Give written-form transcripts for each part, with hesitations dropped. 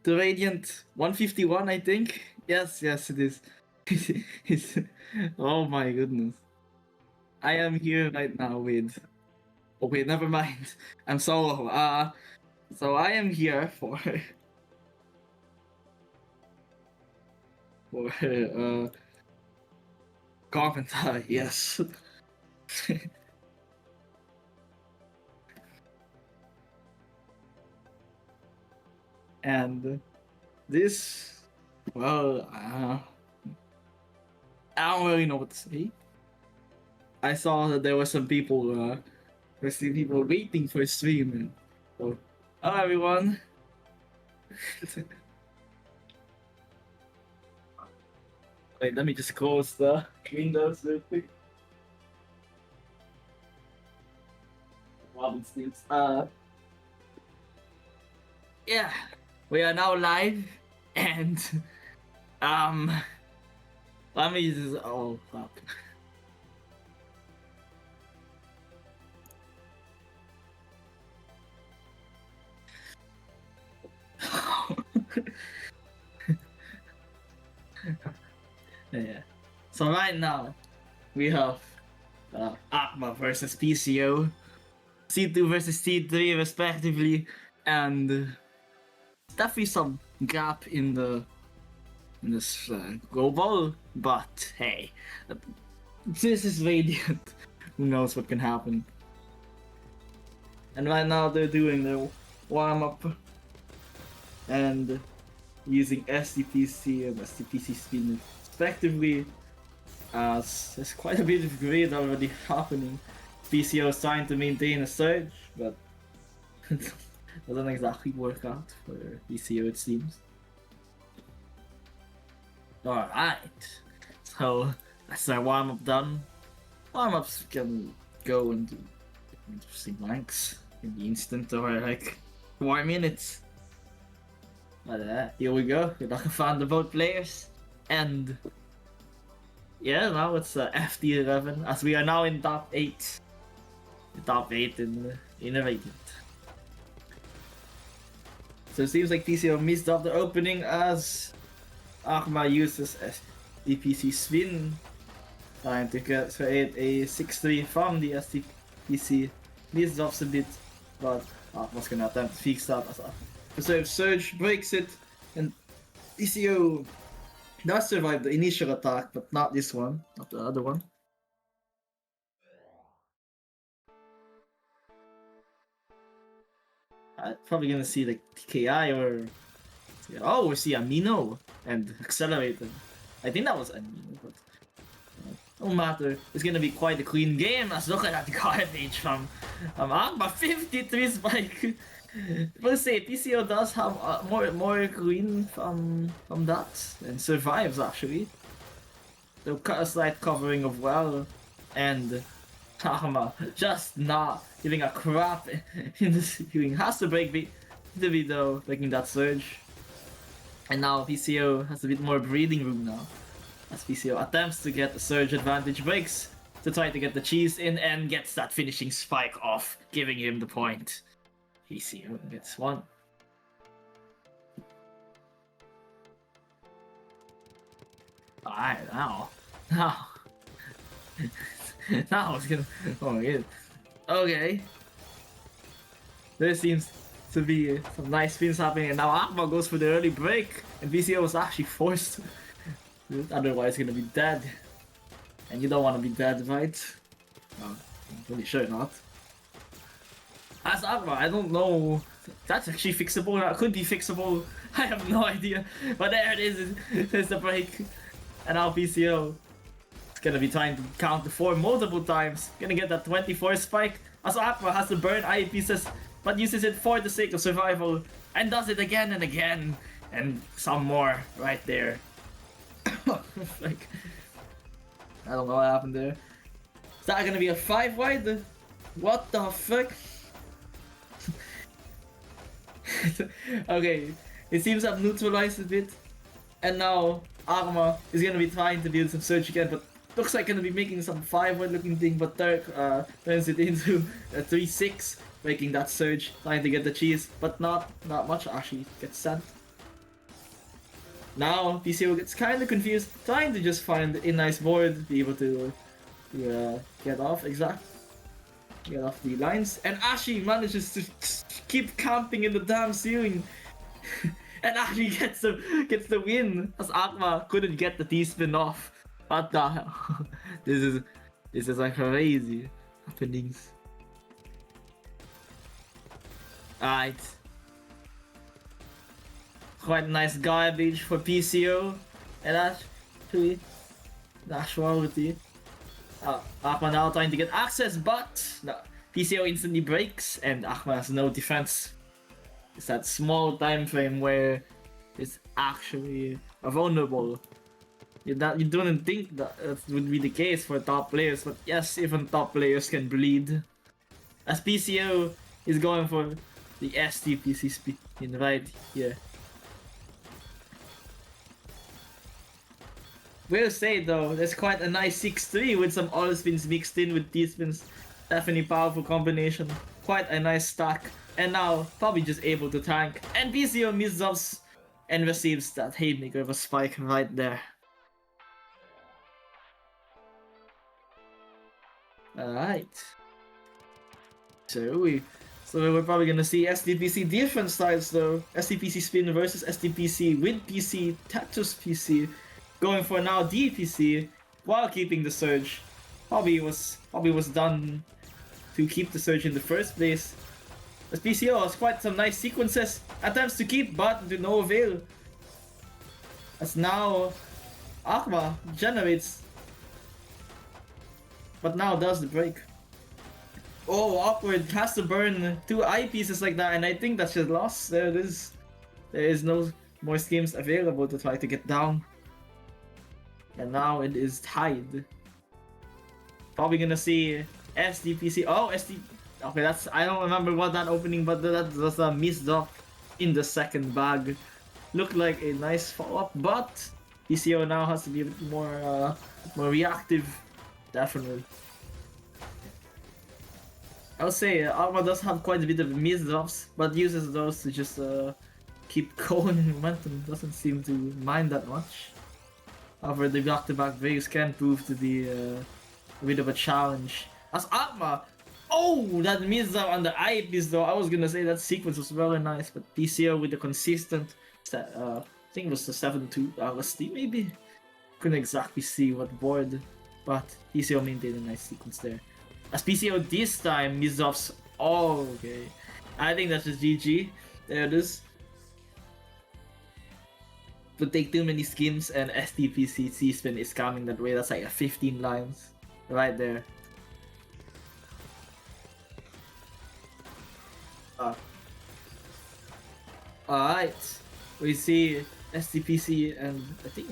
the Radiant 151, I think. Yes, it is. Oh my goodness. I am here right now with. Oh wait, never mind. I'm solo. So I am here for Carpenter. Yes. And this, well, I don't really know what to say. I saw that there were some people, waiting for a stream. And so, hello everyone. Wait, let me just close the windows real quick. Robin sleeps. Yeah, we are now live, and let me just. Oh fuck. Yeah. So right now, we have Akma versus PCO, C2 versus C3 respectively, and definitely some gap in this global. But hey, this is Radiant. Who knows what can happen? And right now they're doing their warm up and using STPC and STPC spin respectively. As there's quite a bit of grade already happening. PCO is trying to maintain a surge, but doesn't exactly work out for PCO, it seems. Alright, so that's our warm up done. Warm ups can go into interesting lengths in the instant or like 4 minutes. But here we go, we're looking for the both players, and yeah, now it's FT11 as we are now in top 8. The top 8 in Radiant. So it seems like PCO missed up the opening as Akma uses STPC spin, trying to create a 6-3 from the STPC. Missed off a bit, but Akma's gonna attempt to fix that as a Preserve Surge breaks it, and PCO does survive the initial attack, but not this one, not the other one. I'm probably gonna see like TKI or... Oh, we see Amino and Accelerated. I think that was Amino, but... no matter. It's gonna be quite a clean game. Let's look at that garbage from Akma. 53 spike. We'll say PCO does have more clean from that and survives actually. They'll cut a slight covering of well, and Akma just not giving a crap in this healing. Has to break the video, breaking that surge. And now PCO has a bit more breathing room now, as PCO attempts to get the surge advantage, breaks to try to get the cheese in and gets that finishing spike off, giving him the point. PCO gets one. Alright, now it's gonna... oh my god. Okay. There seems to be some nice spins happening, and now Akma goes for the early break, and PCO was actually forced to do it, otherwise gonna be dead. And you don't want to be dead, right? I'm pretty sure not. As Akma, I don't know. That's actually fixable. That could be fixable. I have no idea. But there it is. There's the break. And now PCO is gonna be trying to count the 4 multiple times. Gonna get that 24 spike. As Akma has to burn IE pieces, but uses it for the sake of survival. And does it again and again. And some more right there. Like, I don't know what happened there. Is that gonna be a 5 wide? What the fuck? Okay, it seems I've neutralized a bit, and now Akma is gonna be trying to build some surge again, but looks like gonna be making some 5-wide looking thing, but Turk turns it into a 3-6 breaking that surge, trying to get the cheese, but not much actually gets sent. Now PCO gets kind of confused, trying to just find a nice board, be able to get off get off the lines, and Ashi manages to keep camping in the damn ceiling, and Ashi gets the win as Akma couldn't get the T-spin off. What the hell? This is like crazy happenings. Alright. Quite nice garbage for PCO. And actually, actuality. Akma now trying to get access, but no, PCO instantly breaks, and Akma has no defense. It's that small time frame where it's actually vulnerable. You don't think that would be the case for top players, but yes, even top players can bleed. As PCO is going for the STPC spin right here. Will say though, there's quite a nice 6-3 with some all spins mixed in with T-spins. Definitely powerful combination. Quite a nice stack. And now, probably just able to tank. And PCO misses and receives that Haymaker of a spike right there. Alright. So we're probably gonna see STPC different styles though. STPC spin versus STPC with PC, Tetris PC. Going for now DPC while keeping the surge. Probably was done to keep the surge in the first place. As PCO has quite some nice sequences, attempts to keep but to no avail. As now Akma generates, but now does the break. Oh, awkward, has to burn 2 eyepieces like that, and I think that's just lost. There it is. There is no more schemes available to try to get down. And now it is tied. Probably gonna see SDPC. Oh, okay, that's, I don't remember what that opening, but that was a missed up in the second bag. Looked like a nice follow-up, but PCO now has to be a bit more reactive. Definitely. I would say Akma does have quite a bit of missed-ups, but uses those to just keep going in momentum. Doesn't seem to mind that much. However, the back-to-back breaks can prove to be a bit of a challenge. As Akma, oh, that missed out on the eyepiece though. I was gonna say that sequence was very nice, but PCO with the consistent, I think it was the 7-2 LSD maybe? Couldn't exactly see what board, but PCO maintained a nice sequence there. As PCO this time missed offs, oh, okay. I think that's just GG. There it is. To take too many schemes and STPC C-spin is coming that way. That's like a 15 lines right there. Alright, we see STPC and I think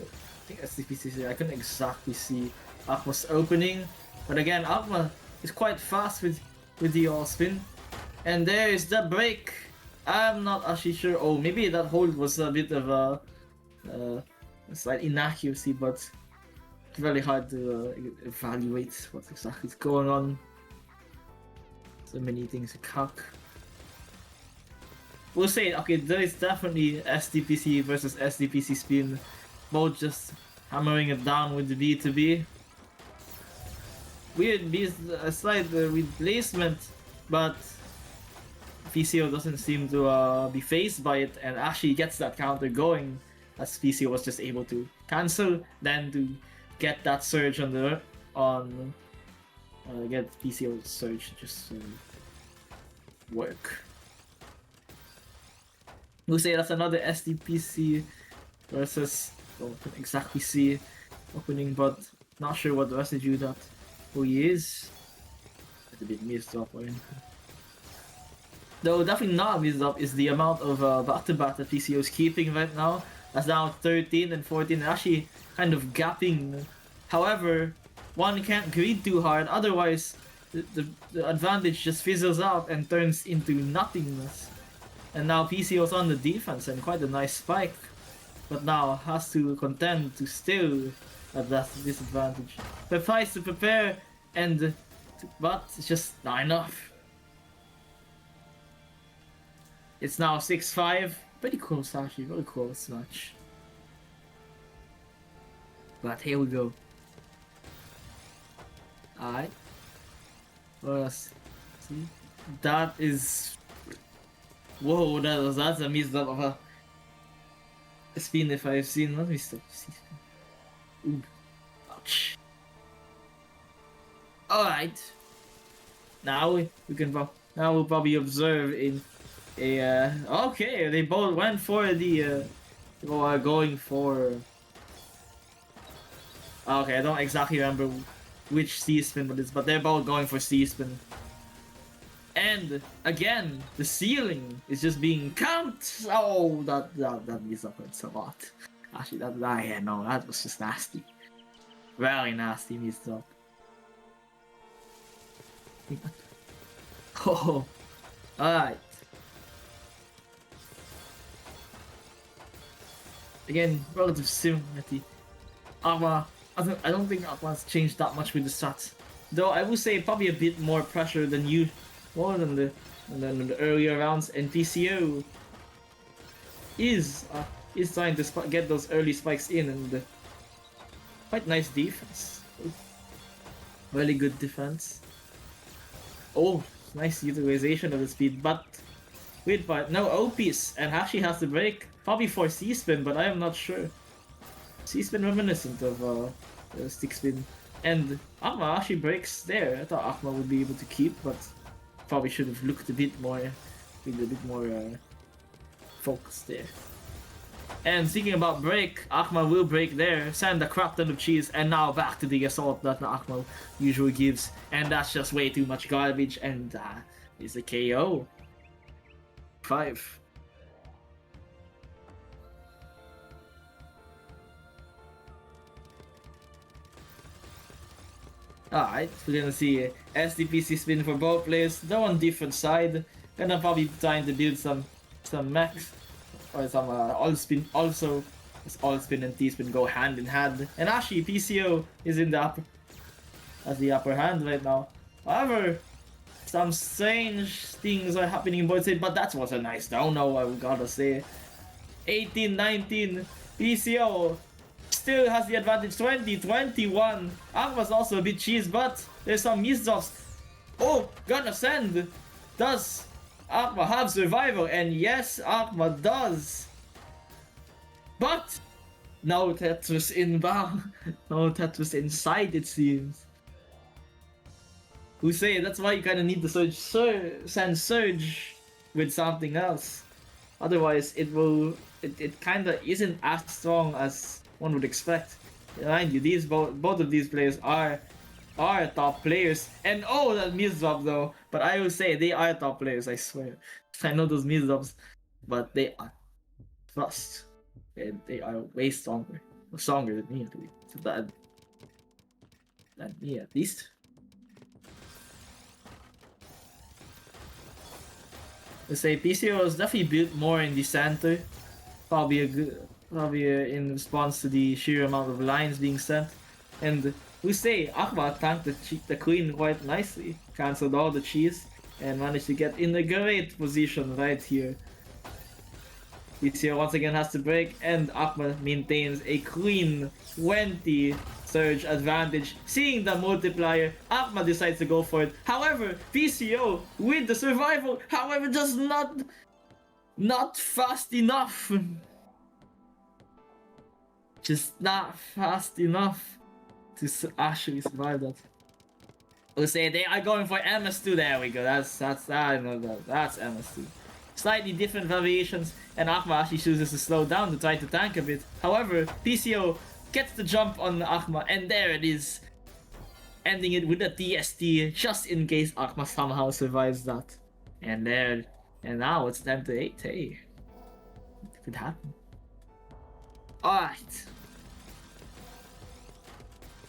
STPC. I couldn't exactly see Akma's opening, but again, Akma is quite fast with the all spin, and there is the break. I'm not actually sure. Oh, maybe that hold was a bit of a slight inaccuracy, but it's very hard to evaluate what exactly is going on. So many things to calc. We'll say, okay, there is definitely STPC versus STPC spin, both just hammering it down with the B2B. Weird a slight replacement, but PCO doesn't seem to be phased by it and actually gets that counter going, as PCO was just able to cancel, then to get that surge on the get PCO surge just work. We'll say that's another STPC versus, don't exactly see opening, but not sure what the residue that who he is. It's a bit missed up or anything. Though definitely not missed up is the amount of back-to-back that PCO is keeping right now. That's down 13 and 14 and actually kind of gapping. However, one can't greed too hard, otherwise the advantage just fizzles out and turns into nothingness. And now PCO's on the defense and quite a nice spike, but now has to contend to still at that disadvantage. Tries to prepare but it's just not enough. It's now 6-5. Pretty close, actually. Very close match. But here we go. Alright. Let us see. That is. Whoa, that's a missed up of a spin if I've seen. Let me stop. Ooh. Ouch. Alright. Now we can now we'll probably observe in a okay, they both went for the going for okay, I don't exactly remember which C-spin it is, but they're both going for C-spin. And again, the ceiling is just being camped. Oh, that missed up a lot. Actually, that was just nasty. Very nasty missed up. Oh, alright. Again, relative similarity. Aqua, I don't think Aqua's changed that much with the stats. Though I would say probably a bit more pressure than you, more than the earlier rounds. And PCO is trying to get those early spikes in, and quite nice defense. Really good defense. Oh, nice utilization of the speed, but wait, but no O-piece, and actually has to break probably for C-spin, but I am not sure. C-spin reminiscent of stick spin, and Akma actually breaks there. I thought Akma would be able to keep, but probably should have looked a bit more, focused there. And speaking about break, Akma will break there, send a crap ton of cheese, and now back to the assault that Akma usually gives, and that's just way too much garbage, and it's a KO. 5. Alright, we're gonna see SDPC spin for both players. They're on different side. Gonna probably trying to build some mechs or some all spin. Also, all spin and T spin go hand in hand. And actually, PCO is in the upper hand right now. However, some strange things are happening in both sides, but that was a nice down-no, I gotta say. 18-19, PCO still has the advantage. 20-21. Akma's also a bit cheese, but there's some misdrops. Oh, gonna send. Does Akma have survival? And yes, Akma does. But no Tetris inbound. No Tetris inside, it seems. Who say that's why you kind of need the send surge with something else. Otherwise, it kind of isn't as strong as one would expect. Mind you, both of these players are top players. And oh, that misdrop though. But I will say they are top players. I swear. I know those misdrops, but they are fast, and they are way stronger than me at least. So than me at least. Let's say PCO is definitely built more in the center, probably in response to the sheer amount of lines being sent. And we say Akma tanked the queen quite nicely, cancelled all the cheese, and managed to get in a great position right here. PCO once again has to break, and Akma maintains a clean 20 surge advantage. Seeing the multiplier, Akma decides to go for it. However, PCO with the survival, however, just not fast enough. Just not fast enough to actually survive that. We'll say they are going for MS2. There we go. That's MS2. Slightly different variations, and Akma actually chooses to slow down to try to tank a bit. However, PCO gets the jump on Akma, and there it is. Ending it with a TST, just in case Akma somehow survives that. And now it's time to 8. Hey, it could happen. Alright.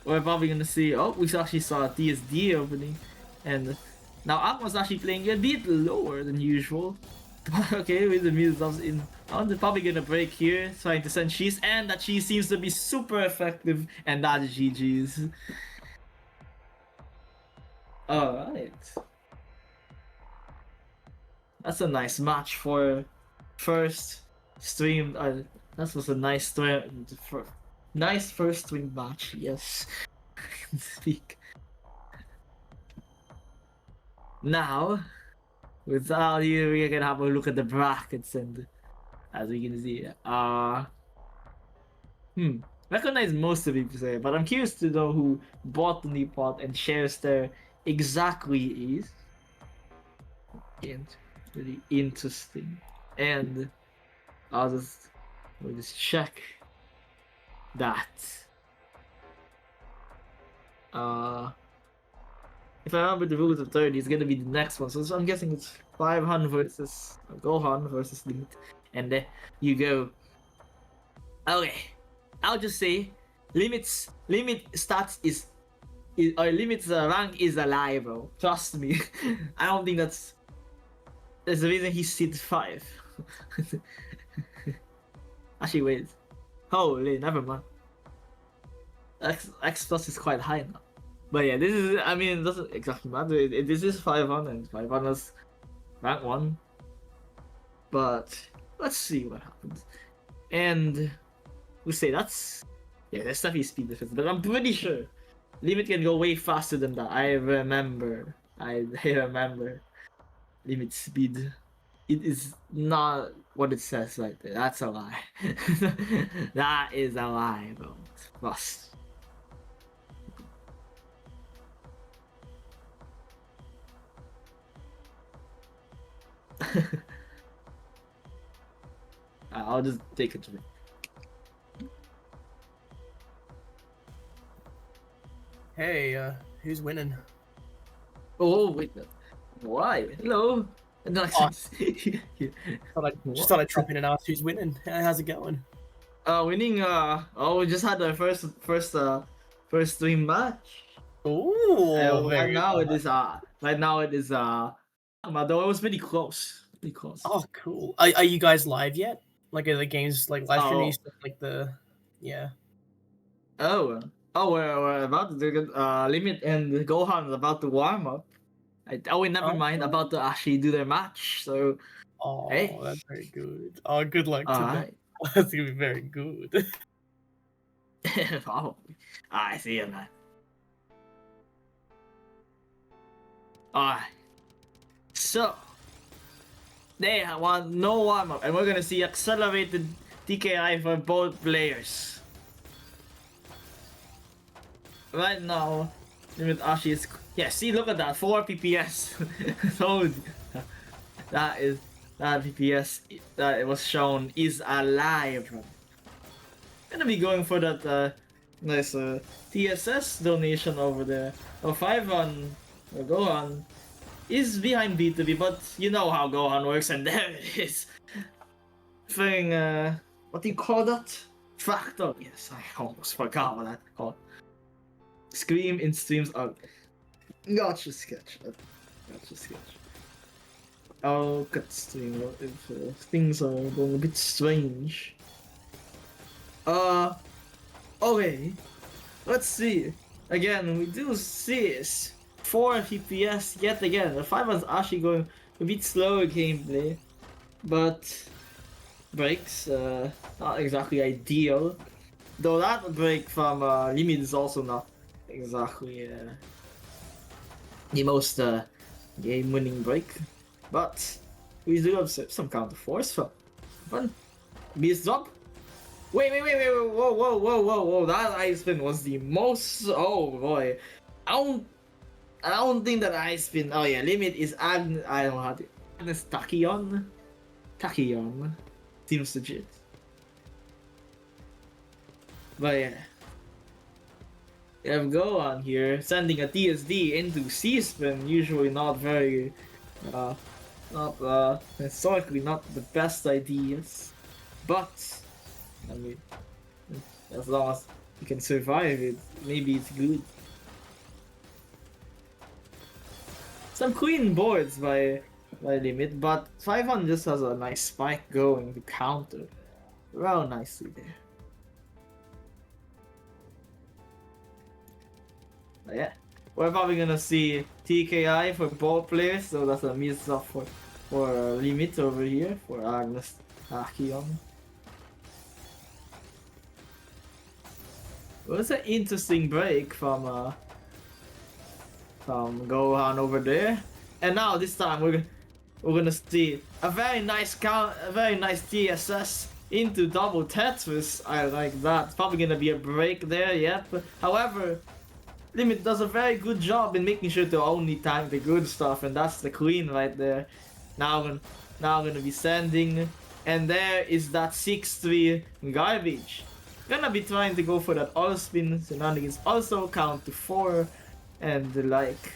We're probably gonna see, we actually saw a TSD opening, and now Akma's actually playing a bit lower than usual. Okay, with the Muzovs in, they're probably gonna break here, trying to send cheese, and that cheese seems to be super effective, and that is GG's. Alright. That's a nice match for first stream. That was a nice stream. Nice first stream match. Yes, I can speak. Now, without you, we're gonna have a look at the brackets, and as we can see, recognize most of people say, but I'm curious to know who bought the new pot and shares their exactly is. And really interesting. And we'll just check that. If I remember the rules of 30, it's gonna be the next one. So I'm guessing it's 500 versus Gohan versus Limit. And there you go. Okay. I'll just say limit stats is or Limit's rank is alive, bro. Trust me. I don't think that's the reason he's seed 5. Actually, wait. Holy, never mind. X plus is quite high now. But yeah, this is, I mean, it doesn't exactly matter. This is 500 and 500's rank 1. But let's see what happens. And we'll say that's definitely speed difference. But I'm pretty sure Limit can go way faster than that. I remember Limit speed. It is not what it says right there. That's a lie. That is a lie, bro. Trust. I'll just take it to me. Hey, who's winning? Oh wait, why? Hello. Nice. Oh. Just thought I'd drop in and ask who's winning. How's it going? Winning. We just had the first stream match. Oh, right now it is. Though it was pretty close. Pretty close. Oh, cool. Are you guys live yet? Like, are the games like live streaming stuff? Like the, yeah. We're about to do Limit and Gohan is about to warm up. Never mind. About to actually do their match. So. Oh, hey. That's very good. Oh, good luck to them. That's gonna be very good. Probably. I see you, man. Alright. So, they want no warm up, and we're gonna see accelerated TKI for both players. Right now, Limit Ashi is. Yeah, see, look at that. 4 PPS. So, that PPS that it was shown is alive. Gonna be going for that nice TSS donation over there. 5 on Gohan is behind B2B, but you know how Gohan works, and there it is. Thing, what do you call that? Fractal. Yes, I almost forgot what that called. Scream in streams out. Gotcha sketch. I'll cut stream if things are going a bit strange. Okay. Let's see. Again, we do see this 4 FPS yet again. The 5 was actually going a bit slower gameplay, but breaks not exactly ideal. Though that break from Limit is also not exactly the most game-winning break. But we do have some counter force from fun. Beast drop. Wait, whoa, that ice spin was the most, oh boy. I don't think that ice spin, oh yeah, Limit is I don't know how to, Agnes Tachyon? Seems legit. But yeah. We have Gohan here, sending a TSD into C-spin, usually not very, historically not the best ideas, but, I mean, as long as you can survive it, maybe it's good. Some clean boards by Limit, but 500 just has a nice spike going to counter. Well, nicely there. But yeah, we're probably gonna see TKI for both players, so that's a miss up for for Limit over here for Agnes Tachyon. It was an interesting break from Gohan over there, and now this time we're gonna see a very nice DSS into double Tetris. I like that. It's probably gonna be a break there, yep. However, Limit does a very good job in making sure to only tank the good stuff, and that's the queen right there. Now gonna be sending, and there is that 6-3 garbage. Gonna be trying to go for that all spin shenanigans. Also count to 4, and like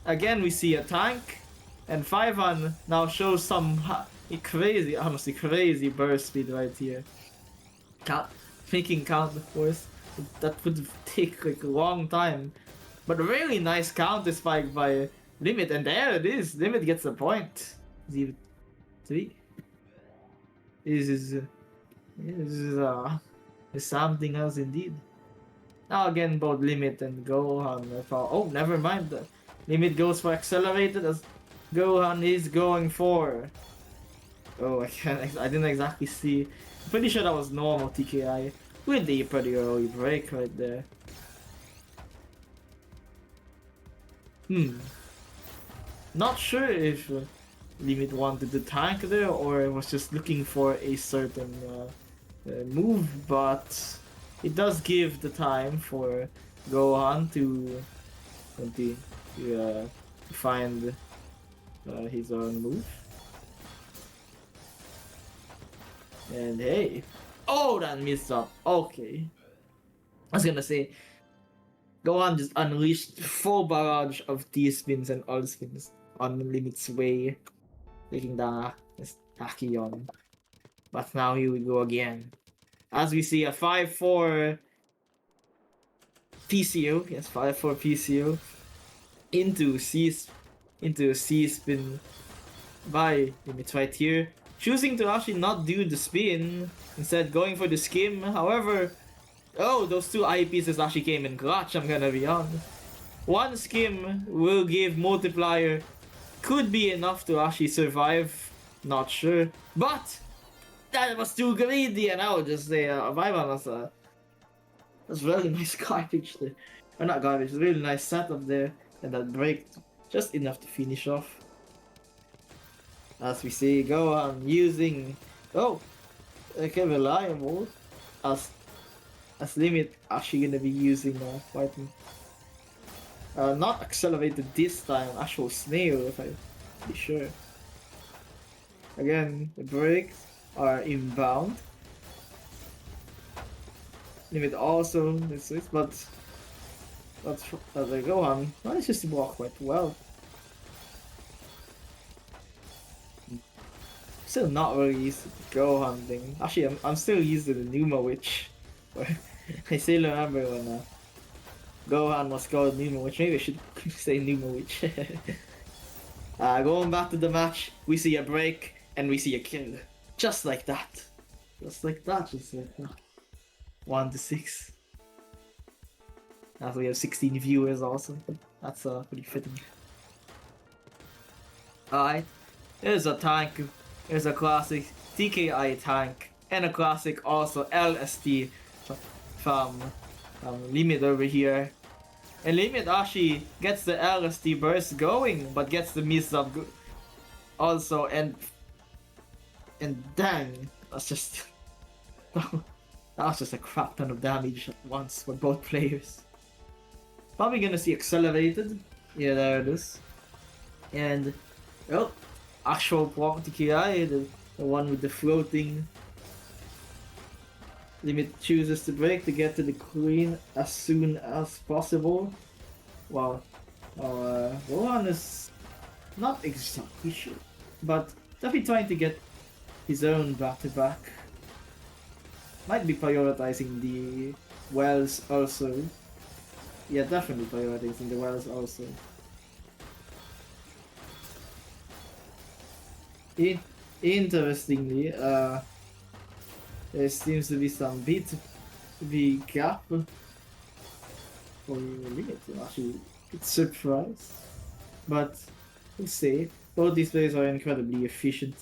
again we see a tank, and 5-1 now shows some crazy, honestly crazy burst speed right here. Making counter force. That would take like a long time, but really nice counter spike by Limit, and there it is. Limit gets the point. 0-3. This is something else indeed. Now again, both Limit and Gohan. Oh, never mind. Limit goes for accelerated as Gohan is going for. Oh, I didn't exactly see. I'm pretty sure that was normal TKI. With the pretty early break right there. Not sure if Limit wanted to tank there or was just looking for a certain move, but it does give the time for Gohan to find his own move. And hey, oh, that missed up. Okay, I was gonna say Gohan just unleashed full barrage of D-spins and all-spins on Limit's way, taking down Tachyon. But now here we go again. As we see a 5-4 PCO, yes, 5-4 PCO into C-spin by Limit right here. Choosing to actually not do the spin, instead going for the skim. However, oh, those two eye pieces actually came in clutch, I'm gonna be honest. One skim will give multiplier, could be enough to actually survive, not sure. But that was too greedy, and I would just say Vaivan that's really nice garbage there. Or not garbage, really nice setup there, and that break just enough to finish off. As we see Gohan using okay, reliable as Limit actually gonna be using fighting. Not accelerated this time, actual snail if I'm pretty sure. Again, the breaks are inbound. Limit also this is, but the Gohan manages to block quite well. Still not really used to the Gohan thing. Actually, I'm still used to the Numa Witch. I still remember when Gohan was called Numa Witch. Maybe I should say Numa Witch. Going back to the match, we see a break and we see a kill. Just like that. Just like that. 1-6. As we have 16 viewers also. That's pretty fitting. Alright. Here's a tank. Here's a classic TKI tank. And a classic also LST from Limit over here. And Limit actually gets the LST burst going, but gets the miss up also, and dang, that's just that was just a crap ton of damage at once for both players. Probably gonna see accelerated. Yeah, there it is. And actual block TKI, the one with the floating. Limit chooses to break to get to the queen as soon as possible. Wow. Gohan is not exactly sure, but definitely trying to get his own back-to-back. Might be prioritizing the wells also. Yeah, definitely prioritizing the wells also. Interestingly, there seems to be some B2B gap for Limit. Actually, it's surprise, but we'll see. Both these players are incredibly efficient.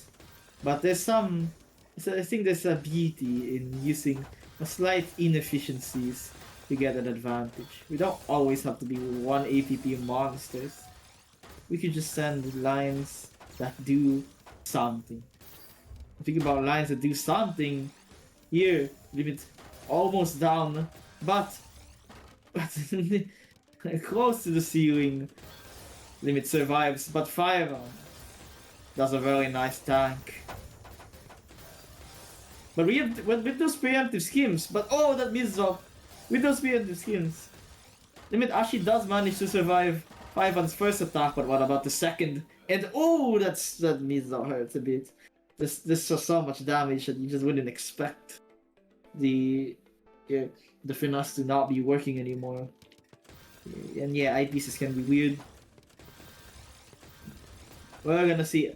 But there's some... So I think there's a beauty in using a slight inefficiencies to get an advantage. We don't always have to be 1 ATP monsters. We could just send lines that do something. Think about lines that do something. Here, limit almost down, but close to the ceiling. Limit survives, but Fire does a very nice tank. But with those preemptive schemes, but oh, that misses off. With those preemptive schemes, Limit actually does manage to survive Fire's first attack, but what about the second? And oh, that misses off hurts a bit. This does so much damage that you just wouldn't expect the finesse to not be working anymore. And yeah, eyepieces can be weird. We're gonna see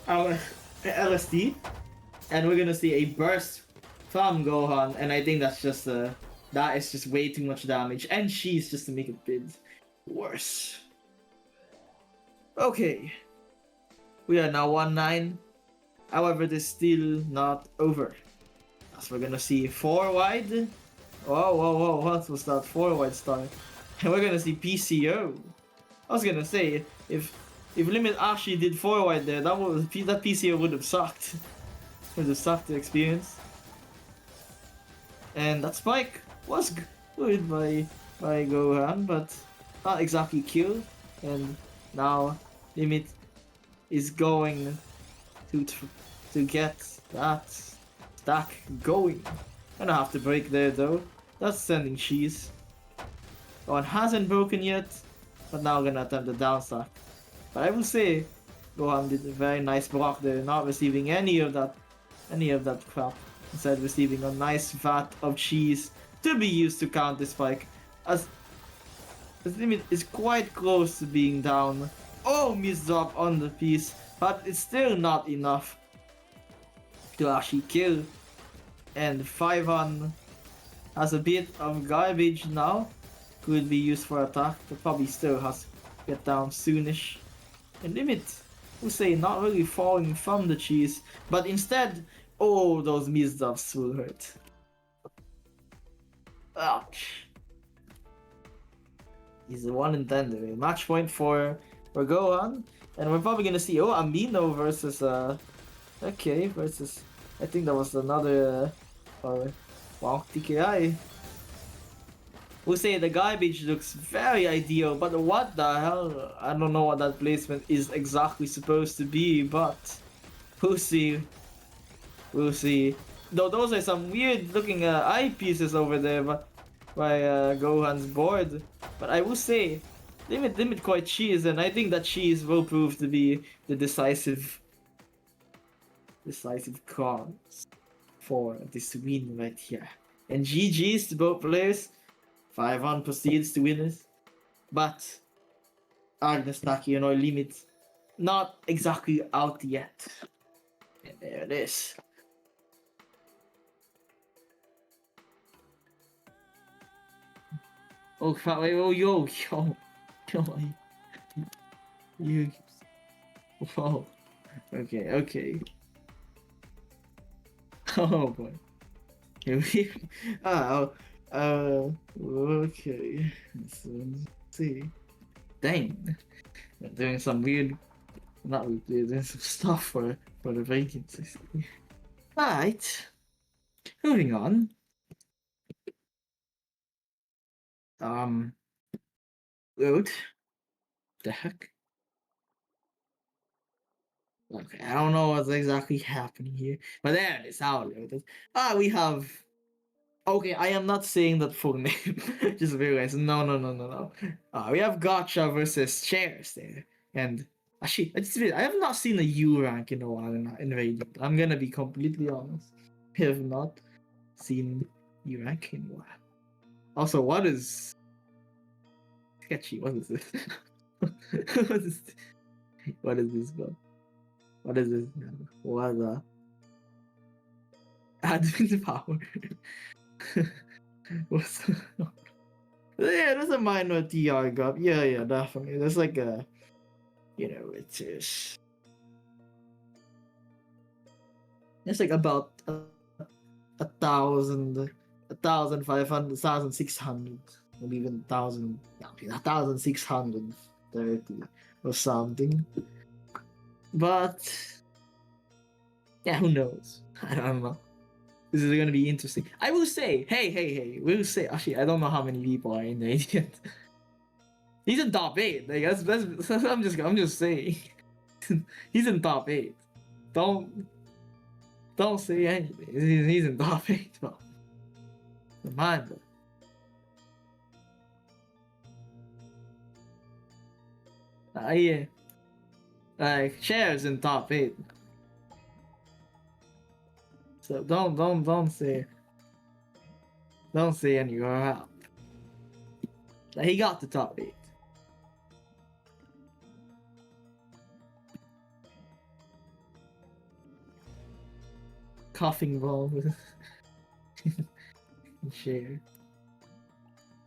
our LSD, and we're gonna see a burst from Gohan, and I think that's just that is just way too much damage, and she's just to make it a bit worse. Okay, we are now 1-9. However, this is still not over, as we're gonna see 4 wide. Whoa! What was that 4 wide start? And we're gonna see PCO. I was gonna say if Limit actually did 4 wide there, that PCO would have sucked. Would have sucked the experience. And that spike was good by Gohan, but not exactly kill. And now Limit is going to get that stack going. Gonna have to break there though. That's sending cheese. One hasn't broken yet, but now gonna attempt the down stack. But I will say Gohan did a very nice block there, not receiving any of that crap. Instead receiving a nice vat of cheese to be used to counter spike. As Limit is quite close to being down. Oh, missed drop on the piece, but it's still not enough to actually kill. And 5-on has a bit of garbage now. Could be used for attack, but probably still has to get down soonish. And Limit, we'll say, not really falling from the cheese, but instead, oh, those misdubs will hurt. Ouch. He's a 1-10 there. Match point for Gohan. And we're probably gonna see, Amino versus, versus, I think that was another, wow, TKI. We'll say the garbage looks very ideal, but what the hell? I don't know what that placement is exactly supposed to be, but we'll see. We'll see. Though those are some weird looking eyepieces over there by Gohan's board. But I will say, Limit quite cheese, and I think that cheese will prove to be the decisive cards for this win right here. And GG's to both players. 5-on proceeds to winners. But Agnes Takiono Limit not exactly out yet. And there it is. Oh crap, wait, oh yo. You. Whoa. Okay. Oh boy. Okay. Let's see. Dang. They're doing some weird, not weird, they're doing some stuff for the vacancies. Right. Moving on. Load. The heck? Okay, I don't know what's exactly happening here, but there it is. How loaded. We have. Okay, I am not saying that full name. Just realize. No. We have Gotcha versus Chairs there, and actually, I have not seen a U rank in a while in Radiant. I'm gonna be completely honest. I have not seen U rank in a while. Also, what is sketchy? What is this? What is this, bro? What is this? What the? Admin power. What's yeah, there's a minor TR gap. Yeah, definitely. There's like a You know, it is. It's like about a thousand, 1,500, 1,600, maybe even 1,000, 1,630 or something. But yeah, who knows? I don't know. This is gonna be interesting. I will say, hey, we'll say. Actually, I don't know how many people are in there yet. He's in top 8. Like that's I'm just saying. He's in top 8. Don't say anything. He's in top 8, bro. Mind. Yeah. Like shares in top 8. So don't say anywhere out. Like, he got the top 8. Coughing ball with share.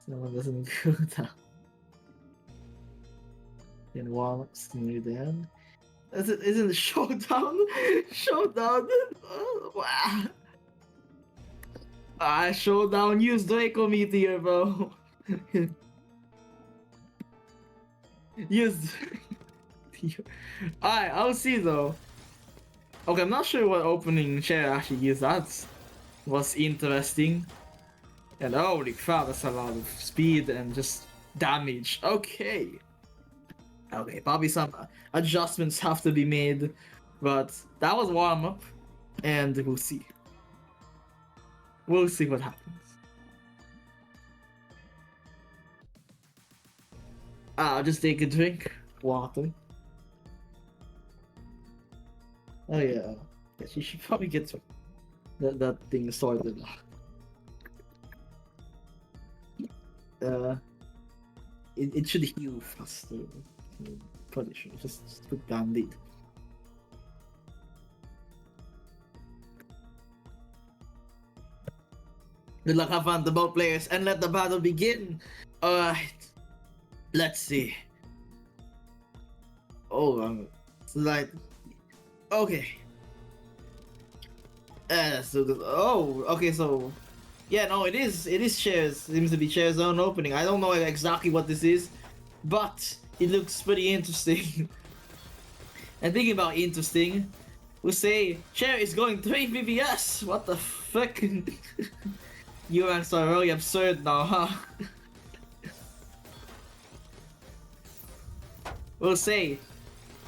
Someone doesn't go down. Then walks near the end. Isn't it showdown? Showdown. Wow. Showdown. Use Draco Meteor, bro. Use. Alright, I'll see though. Okay, I'm not sure what opening chair actually is. That was interesting. And holy crap, that's a lot of speed and just damage. Okay. Okay, probably some adjustments have to be made. But that was warm up. And we'll see. We'll see what happens. I'll just take a drink. Water. Oh yeah. Yeah, she should probably get that thing sorted. It should heal faster. Probably should just put Band-Aid. Good luck, have fun to both players, and let the battle begin. Alright. Let's see. Oh, like, okay. So oh, okay. So, yeah, no, it is shares. Seems to be share zone opening. I don't know exactly what this is, but it looks pretty interesting. And thinking about interesting, we'll say share is going 3 VPS. What the fuck? You ranks are really absurd now, huh? We'll say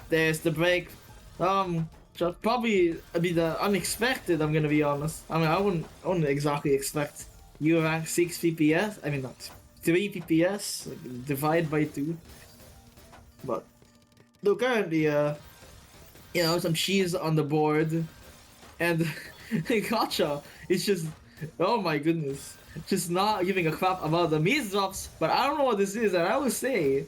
there's the break. Probably be the unexpected. I'm gonna be honest. I mean, I wouldn't exactly expect you rank 6 PPS. I mean, not 3 PPS. Like, divide by 2. But though currently, you know, some cheese on the board, and Gotcha is just, oh my goodness, just not giving a crap about the Mies drops. But I don't know what this is, and I would say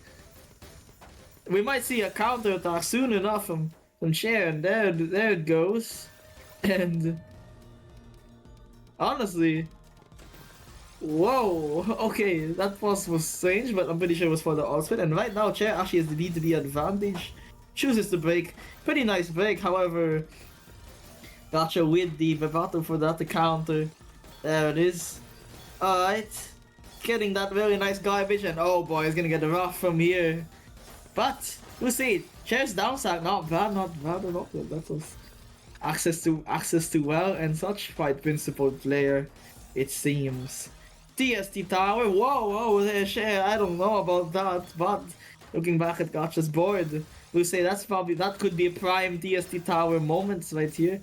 we might see a counter attack soon enough from Cher, and there it goes. And honestly, whoa, okay, that pause was strange, but I'm pretty sure it was for the outfit. And right now, Cher actually has the D2D advantage, chooses to break. Pretty nice break, however, Gotcha with the Vibrato for that to counter. There it is. Alright, getting that very nice garbage, and oh boy, it's gonna get rough from here. But we'll see. Cher's downside, not bad at all. That was access to well and such. Quite principled player, it seems. TST Tower, whoa there, Cher. I don't know about that, but looking back at Gotcha's board, we'll say that could be a prime TST Tower moments right here.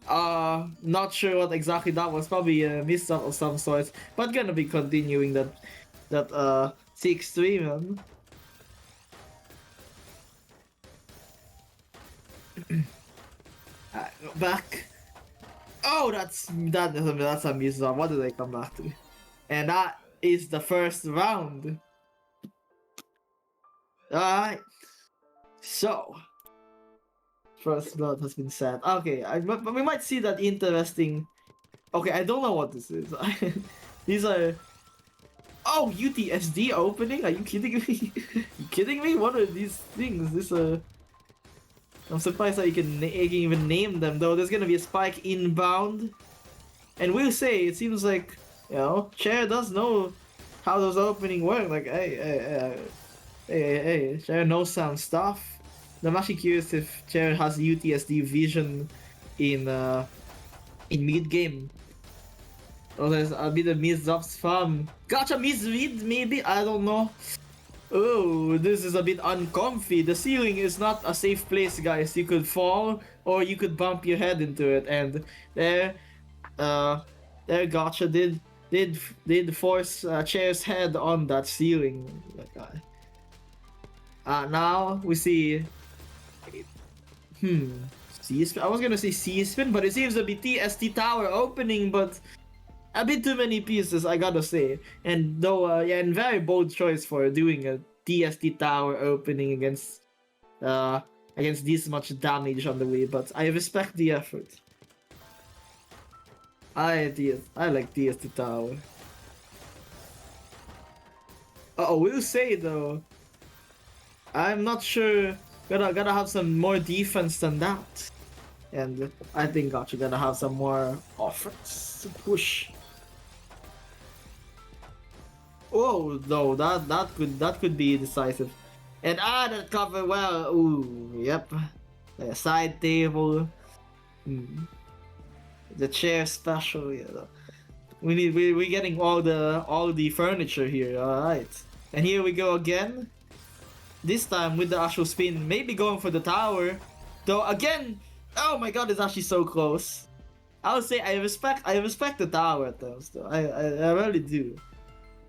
Not sure what exactly that was. Probably a miss-up of some sort, but gonna be continuing that 6-3, man. Back. Oh, that's a miss-up. What did I come back to? And that is the first round. Alright. So, first blood has been set. Okay, but we might see that interesting. Okay, I don't know what this is. These are. Oh, UTSD opening? Are you kidding me? You kidding me? What are these things? I'm surprised that you can even name them, though. There's gonna be a spike inbound. And we'll say, it seems like, Chair does know how those opening work. Like, hey, Chair knows some stuff. I'm actually curious if Chair has UTSD vision in mid game. Or there's a bit of mid-ups from Gotcha mid, maybe? I don't know. Oh, this is a bit uncomfy. The ceiling is not a safe place, guys. You could fall or you could bump your head into it, and there Gotcha did force Chair's head on that ceiling. Now we see. C-spin. I was gonna say C-spin, but it seems to be TST tower opening, but a bit too many pieces, I gotta say. And though, and very bold choice for doing a TST tower opening against this much damage on the way, but I respect the effort. I like TST tower. We'll say though, I'm not sure. Gotta have some more defense than that, and I think Gotcha gonna have some more offense to push. Oh no, that could be decisive, and that cover well. Ooh, yep, the side table, the chair special. We're getting all the furniture here. All right, and here we go again. This time with the actual spin, maybe going for the tower. Though again, oh my god, it's actually so close. I would say I respect the tower at those though. I really do.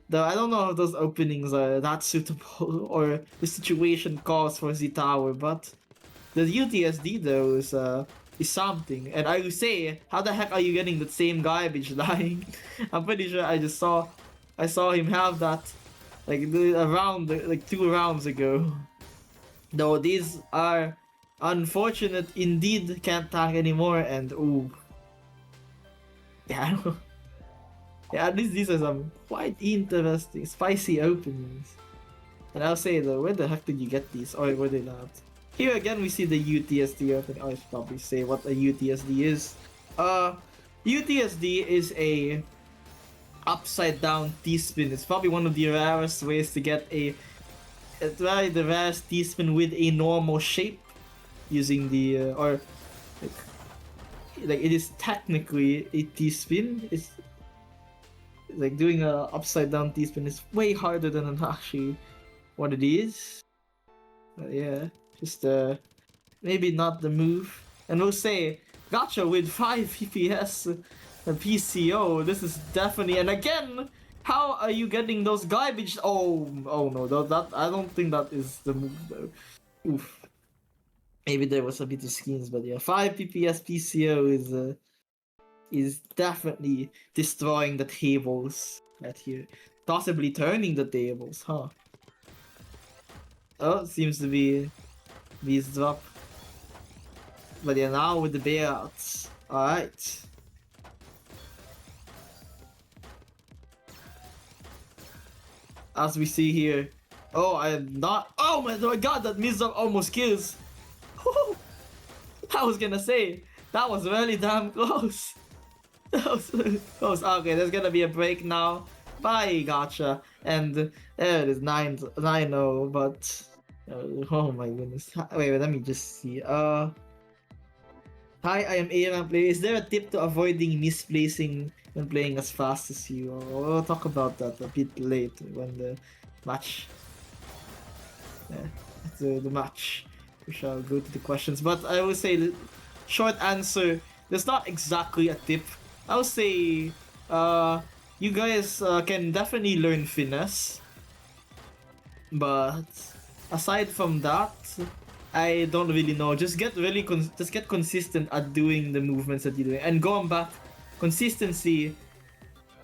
Though I don't know if those openings are that suitable or the situation calls for the tower, but the UTSD though is something. And I would say, how the heck are you getting the same garbage lying? I'm pretty sure I saw him have that like around like 2 rounds ago. Though these are unfortunate indeed, can't tank anymore, and ooh. Yeah, at least these are some quite interesting, spicy openings. And I'll say though, where the heck did you get these? Or were they not? Here again we see the UTSD opening. I should probably say what a UTSD is. UTSD is a upside down T-spin. It's probably one of the rarest ways to get the rarest T-spin with a normal shape using the like it is technically a T-spin. It's like doing a upside down T-spin is way harder than actually what it is. But yeah, just maybe not the move. And we'll say Gotcha with 5 PPS. PCO, this is definitely, and again, how are you getting those garbage? Oh no, that I don't think that is the move though. Oof. Maybe there was a bit of schemes, but yeah, 5 PPS PCO is definitely destroying the tables right here, possibly turning the tables, huh? Oh, seems to be these drop, but yeah, now with the bailouts, all right. As we see here. Oh, I am not. Oh my god, that Mizop almost kills. I was gonna say, that was really damn close. That was close. Okay, there's gonna be a break now. Bye, Gotcha. And there it is, 9-0, but. Oh my goodness. Wait, let me just see. Hi, I am A-rank player. Is there a tip to avoiding misplacing when playing as fast as you? We'll talk about that a bit later when the match. The match. We shall go to the questions. But I will say, short answer, there's not exactly a tip. I would say, you guys can definitely learn finesse. But aside from that, I don't really know. Just get really consistent at doing the movements that you're doing. And going back, consistency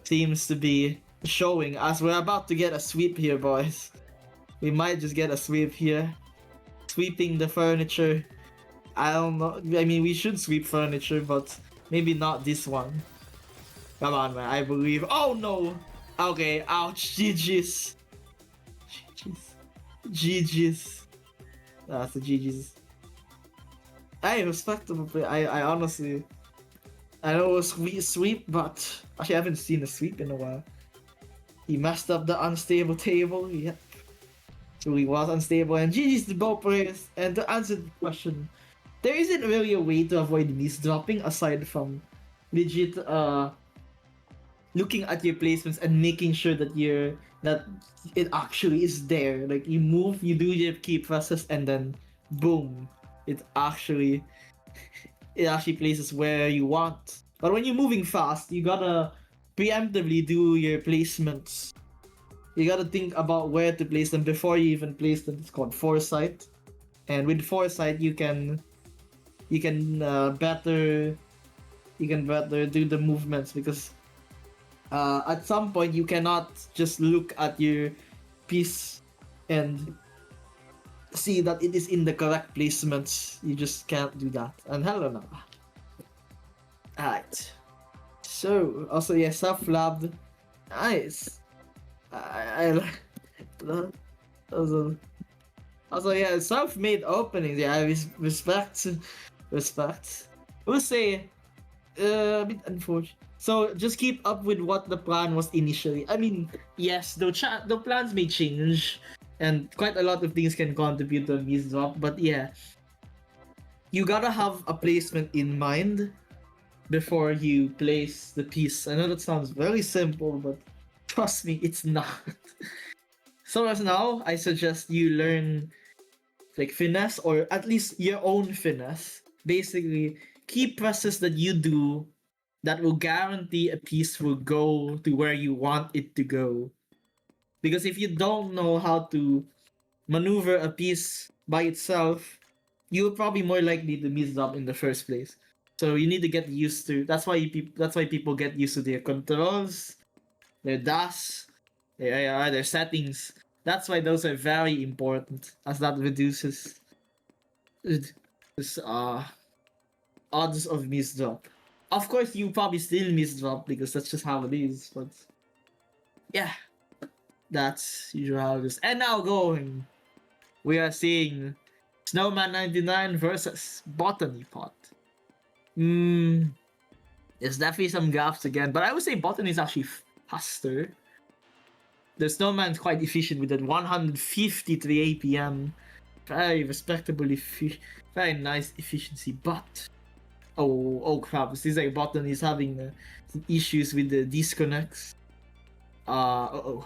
seems to be showing as we're about to get a sweep here, boys. We might just get a sweep here. Sweeping the furniture. I don't know. I mean, we should sweep furniture, but maybe not this one. Come on, man. I believe. Oh no! Okay, ouch, GG's. GG's. That's a GG's. Hey, respectable play. I honestly, I know it was sweep, but actually I haven't seen a sweep in a while. He messed up the unstable table. Yep. So he was unstable, and GG's to both players. And to answer the question, there isn't really a way to avoid miss dropping aside from legit looking at your placements and making sure that it actually is there. Like you move, you do your key presses, and then boom, it actually places where you want. But when you're moving fast, you gotta preemptively do your placements. You gotta think about where to place them before you even place them. It's called foresight, and with foresight, you can better do the movements because at some point you cannot just look at your piece and see that it is in the correct placements. You just can't do that. And hello now. Alright. So also yeah, self-labbed. Nice. I also yeah, self-made openings. Yeah, I respect. We'll say a bit unfortunate. So just keep up with what the plan was initially. I mean, yes, the plans may change, and quite a lot of things can contribute to a miss drop. But yeah, you gotta have a placement in mind before you place the piece. I know that sounds very simple, but trust me, it's not. So as now, I suggest you learn like finesse or at least your own finesse. Basically, key presses that you do that will guarantee a piece will go to where you want it to go. Because if you don't know how to maneuver a piece by itself, you're probably more likely to miss up in the first place. So you need to get used to. That's why people get used to their controls, their dash, their settings. That's why those are very important, as that reduces this odds of miss drop. Of course, you probably still miss drop because that's just how it is. But yeah, that's usually how it is. And now going, we are seeing Snowman 99 versus Botany Pot. There's definitely some gaps again, but I would say Botany is actually faster. The Snowman's quite efficient with that 153 APM. Very respectable, very nice efficiency, but oh crap! It seems like Botany is having some issues with the disconnects. So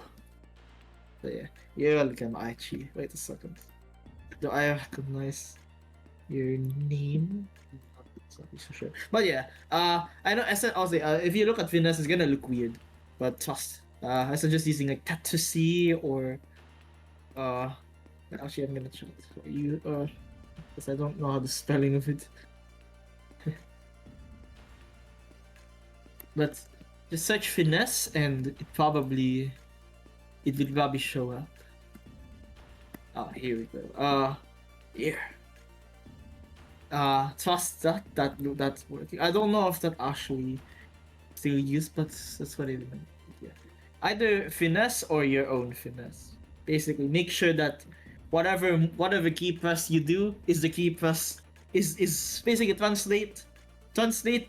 yeah, you're welcome, Aichi. Wait a second. Do I recognize your name? Not so sure. But yeah, I know. I said also, if you look at finesse, it's gonna look weird, but trust. I suggest using like Tatsusi or actually I'm gonna check for you because I don't know how the spelling of it. But just search finesse and it will probably show up. Oh, here we go. Here. Trust that's working. I don't know if that actually still used, but that's what it meant. Yeah. Either finesse or your own finesse. Basically, make sure that whatever key press you do is the key press is basically translate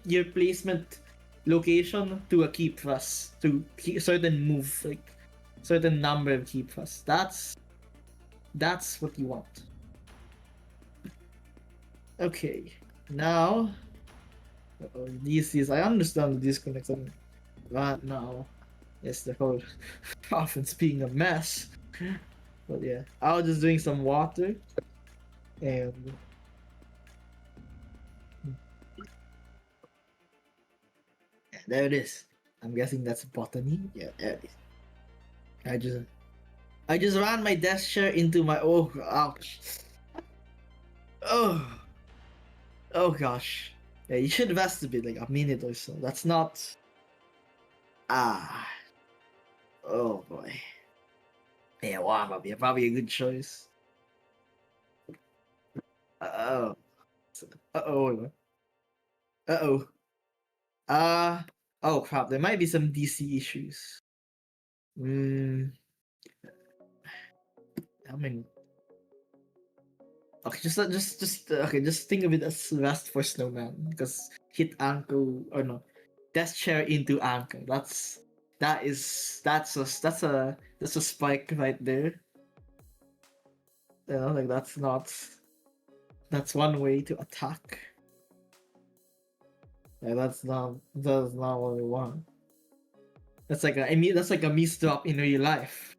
your placement location to a key press to certain move, like certain number of key press. That's what you want. Okay, now I understand the disconnect right now. Yes, the whole offense being a mess. But yeah, I was just doing some water and yeah, there it is. I'm guessing that's botany. Yeah, there it is. I just ran my desk chair into my ouch. Oh oh gosh. Yeah, you should rest a bit, like a minute or so. That's not ah oh boy. Yeah, warm up. Yeah, probably a good choice. Uh oh. Uh oh. Uh oh. Uh oh crap. There might be some DC issues. Mm, I mean, okay, just think of it as rest for Snowman because hit ankle or no, dash chair into ankle. That's a spike right there. You know, like that's one way to attack. Like that's not what we want. That's like a miss drop in real life.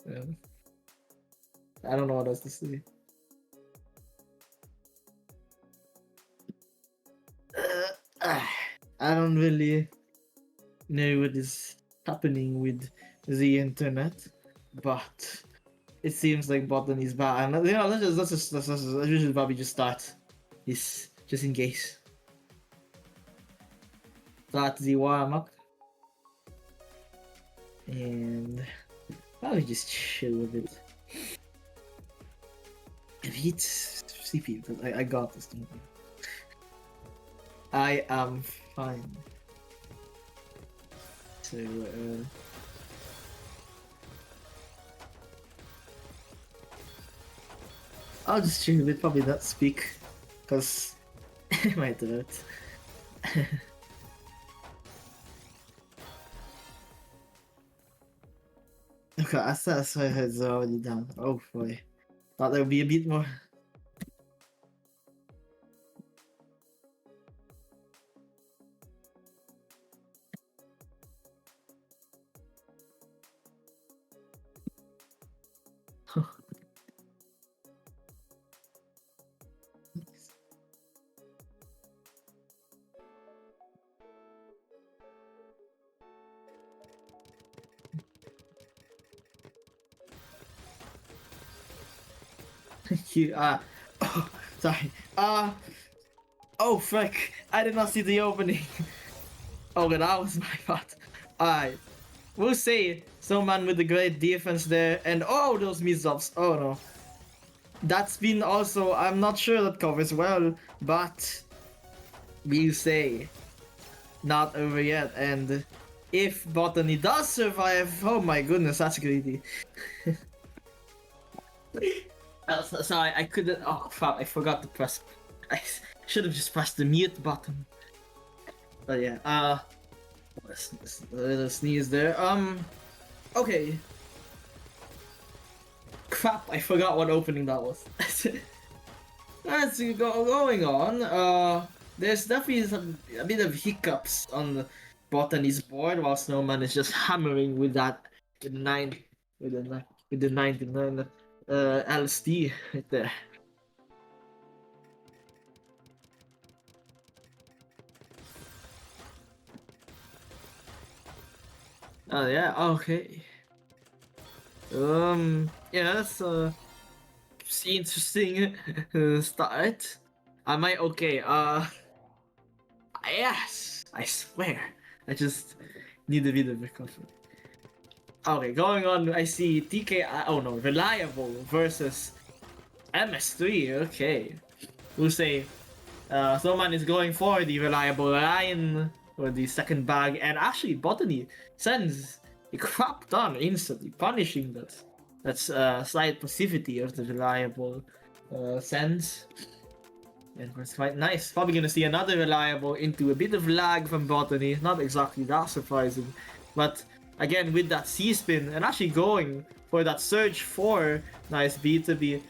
Yeah. I don't know what else to say. I don't really know what is happening with the internet, but it seems like button is bad. And let's just probably just start this just in case. Start the warm up and probably just chill with it. If it's CP, I got this thing. I am fine. So I'll just chill with probably not speak, cause it might hurt. Okay, I thought my head's already down. Oh boy. Thought there would be a bit more. You oh, sorry. Oh fuck! I did not see the opening. Oh, but that was my fault. Alright. We'll say someone with a great defense there, and oh, those mix-ups. Oh no. That's been also, I'm not sure that covers well, but we'll say not over yet. And if Botany does survive, oh my goodness, that's greedy. Sorry, I couldn't. Oh fuck! I forgot to press. I should have just pressed the mute button. But yeah, a little sneeze there. Okay. Crap! I forgot what opening that was. That's going on. There's definitely a bit of hiccups on the Botany's board while Snowman is just hammering with that with the 99 LSD right there. Oh yeah, okay. Yeah, that's interesting start. Am I okay? Yes, I swear. I just need a bit of recovery. Okay, going on, I see TK. Oh no, Reliable versus MS3. Okay, we'll say someone is going for the Reliable line or the second bag, and actually Botany sends a crap ton instantly, punishing that's slight passivity of the Reliable sends. And it's quite nice. Probably gonna see another Reliable into a bit of lag from Botany. Not exactly that surprising, but again with that C-spin and actually going for that Surge 4, nice B2B.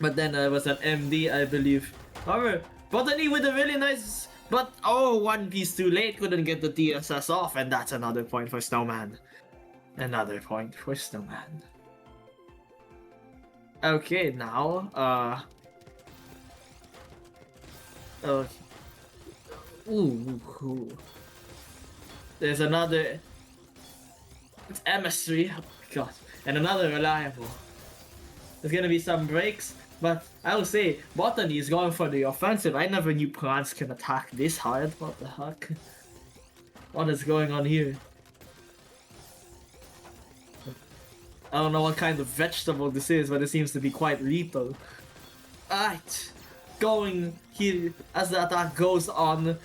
But then it was an MD, I believe. However, Botany with a really nice, but oh, one piece too late, couldn't get the DSS off, and that's another point for Snowman. Another point for Snowman. Okay, now, ooh. There's another. It's MS3. Oh my god. And another Reliable. There's gonna be some breaks, but I will say Botany is going for the offensive. I never knew plants can attack this hard. What the heck? What is going on here? I don't know what kind of vegetable this is, but it seems to be quite lethal. Alright. Going here as the attack goes on.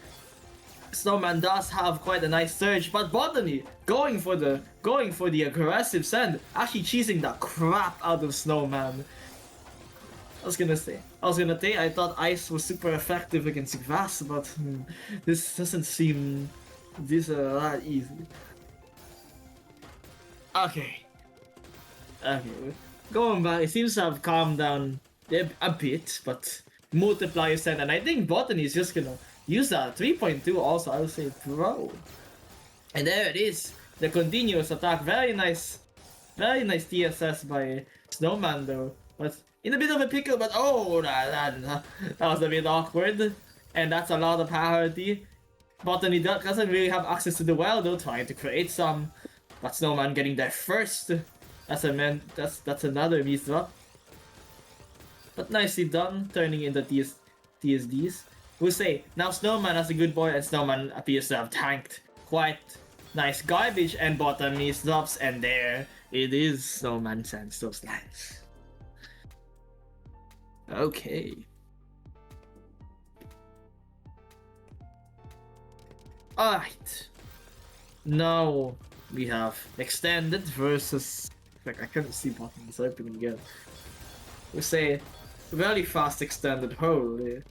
Snowman does have quite a nice surge, but Botany going for the aggressive send, actually cheesing the crap out of Snowman. I was gonna say, I thought Ice was super effective against Grass, but this doesn't seem that easy. Okay, going back, it seems to have calmed down a bit, but multiplier send, and I think Botany is just gonna use that 3.2 also. I would say bro, and there it is, the continuous attack. Very nice TSS by Snowman though, but in a bit of a pickle. But oh, that was a bit awkward, and that's a lot of priority. Botany doesn't really have access to the well though, trying to create some, but Snowman getting there first. That's another misdrop, but nicely done, turning into TSDs. We'll say, now Snowman has a good boy, and Snowman appears to have tanked quite nice garbage, and Botany drops, and there it is, Snowman sends those lines. Okay. Alright. Now we have extended versus... I couldn't see Botany's opening again. We'll say, very fast extended hole.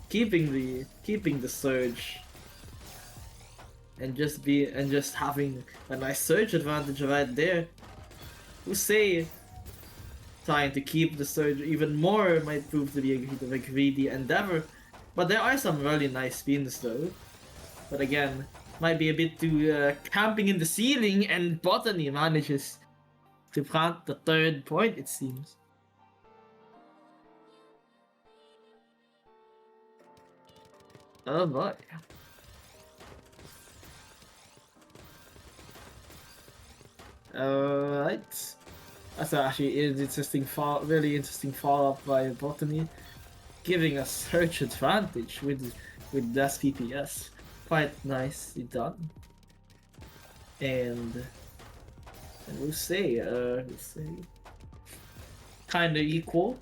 Keeping the surge, and just having a nice surge advantage right there. We'll say trying to keep the surge even more might prove to be a bit of a greedy endeavor, but there are some really nice spins though. But again, might be a bit too camping in the ceiling, and Botany manages to plant the third point, it seems. Oh boy. Alright. That's actually an interesting really interesting follow-up by Botany, giving us search advantage with less PPS. Quite nicely done. And we'll say kinda equal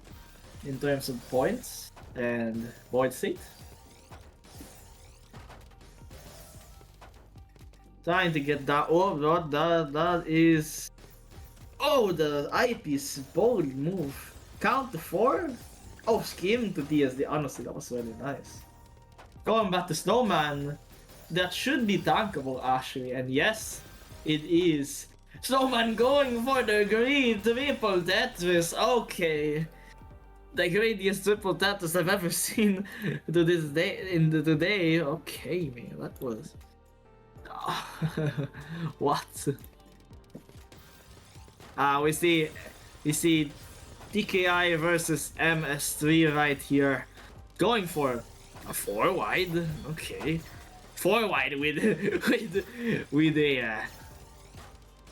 in terms of points and void state. Trying to get that. Oh, that is. Oh, the eyepiece bold move. Count to 4. Oh, skim to TSD. Honestly, that was really nice. Going back to Snowman, that should be tankable actually, and yes, it is. Snowman going for the green triple Tetris. Okay, the greatest triple Tetris I've ever seen to this day today. Okay, man, that was. What? We see DKI versus MS3 right here, going for a 4 wide. Okay, 4 wide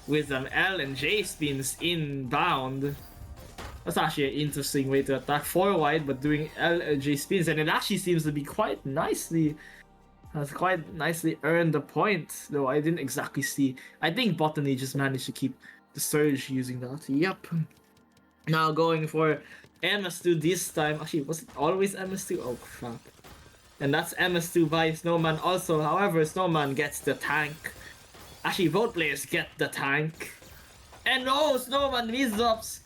with some L and J spins inbound. That's actually an interesting way to attack 4 wide, but doing L and J spins, and it actually seems to be quite nicely. Has quite nicely earned the point, though I didn't exactly see. I think Botany just managed to keep the surge using that. Yep. Now going for MS2 this time. Actually, was it always MS2? Oh crap. And that's MS2 by Snowman also. However, Snowman gets the tank. Actually, both players get the tank. And oh, Snowman misdrops.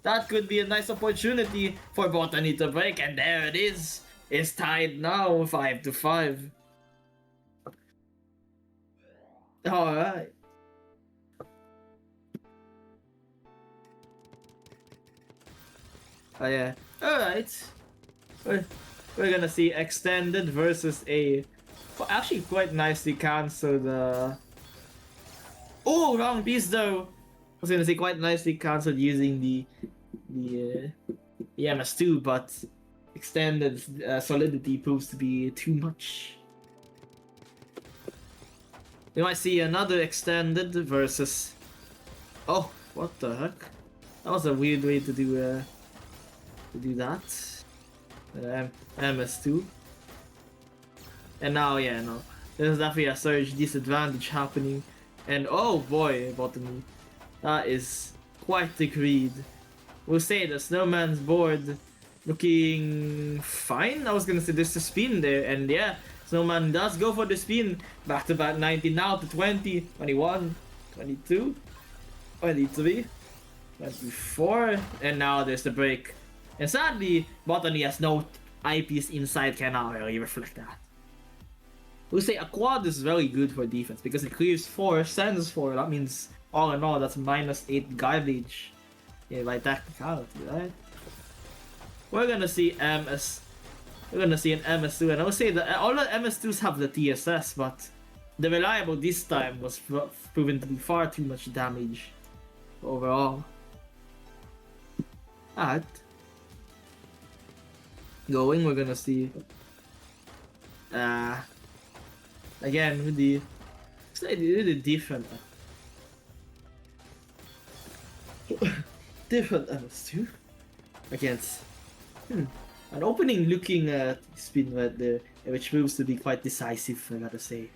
That could be a nice opportunity for Botany to break, and there it is. It's tied now, 5-5. Alright. Oh yeah. Alright. We're gonna see extended versus a... Well, actually quite nicely cancelled. Oh, wrong piece though. I was gonna say quite nicely cancelled using the MS2, but extended solidity proves to be too much. We might see another extended versus... Oh, what the heck? That was a weird way to do that. MS2. And now, yeah, no. There's definitely a surge disadvantage happening. And oh boy, Botany. That is quite the greed. We'll say the Snowman's board looking fine. I was gonna say there's a spin there, and yeah, Snowman does go for the spin. Back to back 19 now to 20, 21, 22, 23, 24, and now there's the break. And sadly, Botany has no IPs inside, cannot really reflect that. We'll say a quad is very good for defense because it clears 4, sends 4. That means all in all, that's -8 garbage. Yeah, by technicality, right? We're gonna see MS. We're gonna see an MS2, and I would say that all the MS2s have the TSS, but the reliable this time was proven to be far too much damage overall. Alright. Going, we're gonna see. Again with the slightly different. Different MS2 against an opening looking spin right there, which proves to be quite decisive, I gotta say.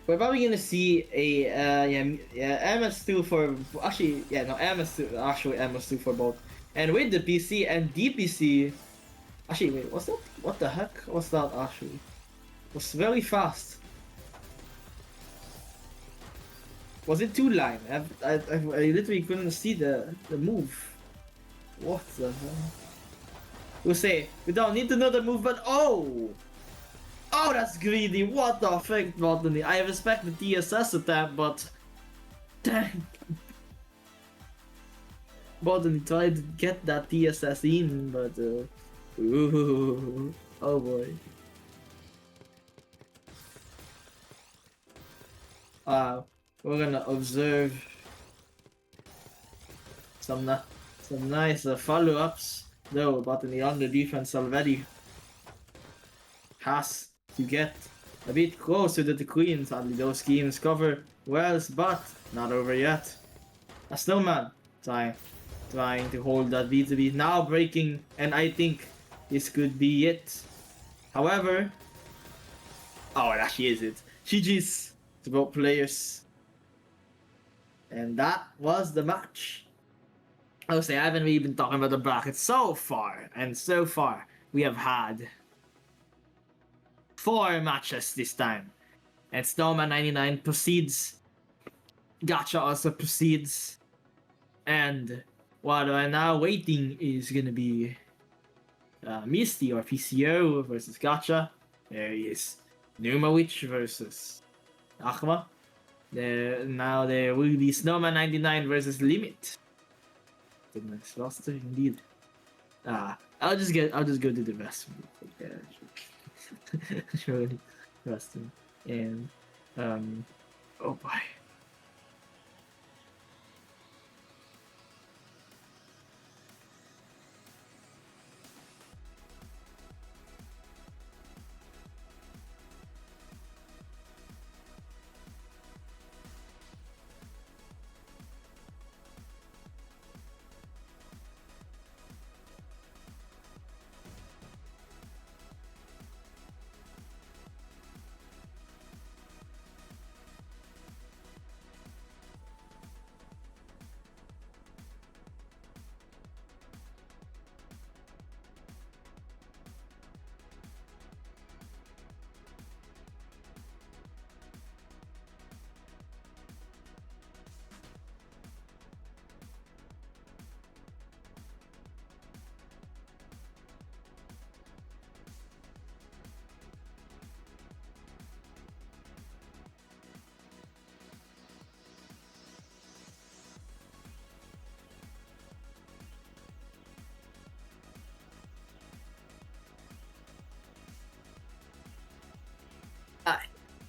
We're probably gonna see a MS2 for MS2 for both, and with the PC and DPC. Actually, wait, what's that? What the heck was that? Actually, it was very fast. Was it 2-line? I literally couldn't see the move. What the hell? We'll say we don't need to know the move, but oh, that's greedy. What the fuck, Botany? I respect the TSS attempt, but dang, Botany tried to get that TSS in, but ooh, oh boy. We're gonna observe some nice follow-ups, though. Botany on the defense already has to get a bit closer to the queen. Sadly, those schemes cover Wells, but not over yet. A Snowman trying to hold that B2B, now breaking, and I think this could be it. However, oh, that actually is it. GG's to both players. And that was the match. I would say I haven't really been talking about the bracket so far, and so far we have had 4 matches this time. And Snowman 99 proceeds. Gacha also proceeds. And what I'm now waiting is gonna be Misty or PCO versus Gacha. There he is. Numawich versus Akma. Now there will be Snowman 99 versus Limit. The next roster indeed. I'll just go do the rest. Yeah, surely resting. And oh boy.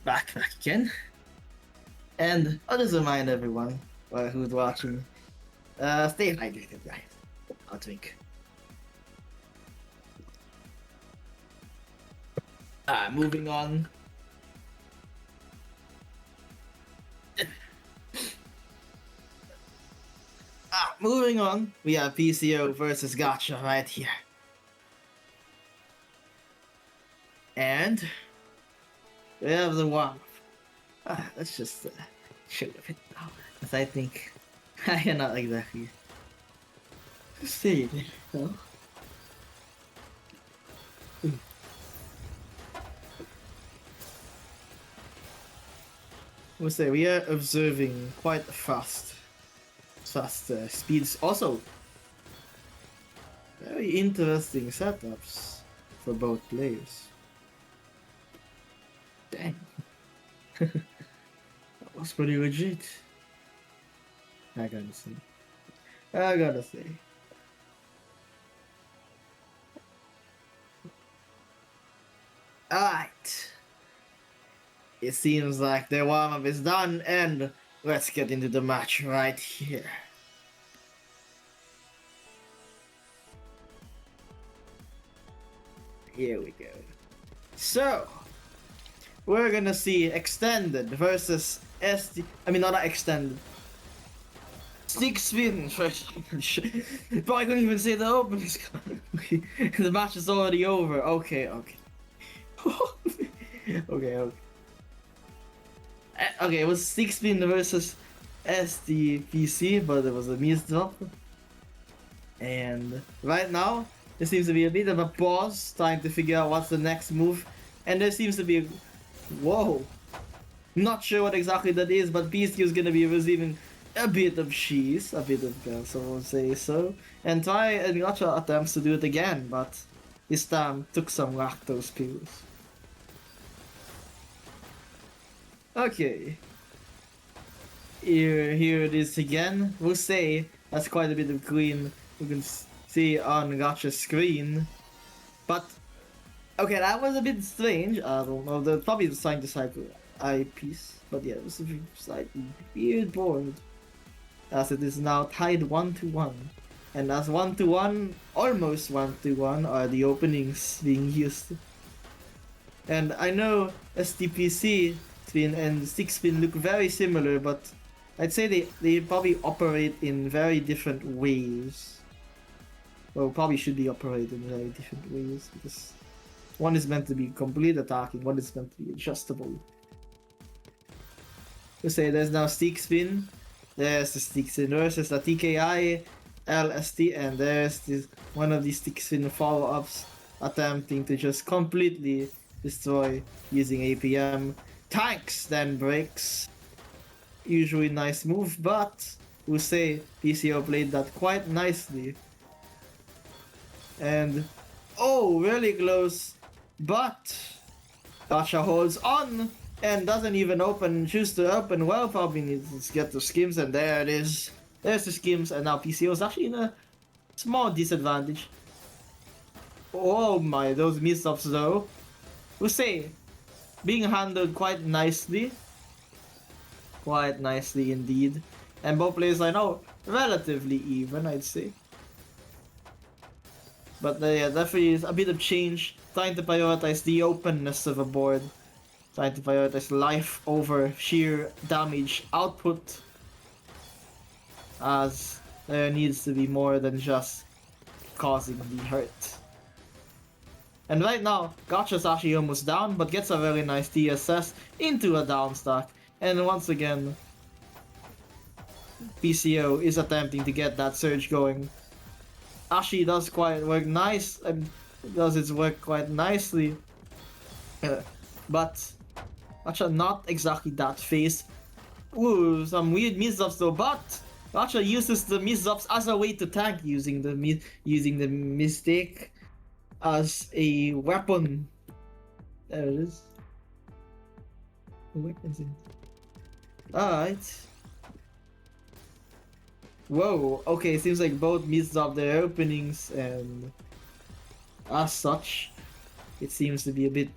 Back again. And I'll just remind everyone who's watching, stay hydrated, guys. I'll drink. Moving on. Moving on, we have PCO versus Gacha right here. And we have the one. Let's just show it now, because I think I cannot exactly say it. No? We'll say we are observing quite fast speeds. Also, very interesting setups for both players. Dang. That was pretty legit. I gotta say. Alright. It seems like the warm-up is done, and let's get into the match right here. Here we go. So, we're gonna see Extended versus SD. I mean, not extended. Stick spin first. But I couldn't even say the opening. The match is already over. Okay. Okay. Okay, it was Stick spin versus SDPC, but it was a miss drop. And right now, there seems to be a bit of a pause, trying to figure out what's the next move. And there seems to be whoa. Not sure what exactly that is, but PC is gonna be receiving a bit of cheese, a bit of gas, I will say so. And Gacha attempts to do it again, but this time took some lactose pills. Okay. Here it is again. We'll say that's quite a bit of green we can see on Gacha's screen. But okay, that was a bit strange. I don't know. They're probably trying to cycle eyepiece, but yeah, it was a slightly weird board. As it is now tied 1-1, and as 1-1, almost 1-1, are the openings being used. And I know SDPC spin and Stick spin look very similar, but I'd say they probably operate in very different ways. Well, probably should be operated in very different ways, because one is meant to be complete attacking, one is meant to be adjustable. Let's say there's now Stick spin, there's the Stick spin versus the TKI, LST, and there's this one of these Stick spin follow-ups attempting to just completely destroy using APM. Tanks then breaks. Usually nice move, but we'll say PCO played that quite nicely. And oh, really close, but Gacha holds on and doesn't even choose to open. Well, probably needs to get the skims, and there it is. There's the skims, and now PCO is actually in a small disadvantage. Oh my, those miss-ups though. We'll say being handled quite nicely. Quite nicely indeed. And both players are now relatively even, I'd say. But yeah, definitely is a bit of change. Trying to prioritize the openness of a board. Trying to prioritize life over sheer damage output. As there needs to be more than just causing the hurt. And right now, Gacha's actually almost down, but gets a very nice TSS into a down stack. And once again, PCO is attempting to get that surge going. Actually does quite work nice, and does its work quite nicely. But Gacha not exactly that phased. Ooh, some weird miss-ups though, but Gacha uses the miss-ups as a way to tank using the mistake as a weapon. There it is. The weapon's in. Alright. Whoa, okay, seems like both missed up their openings, and as such, it seems to be a bit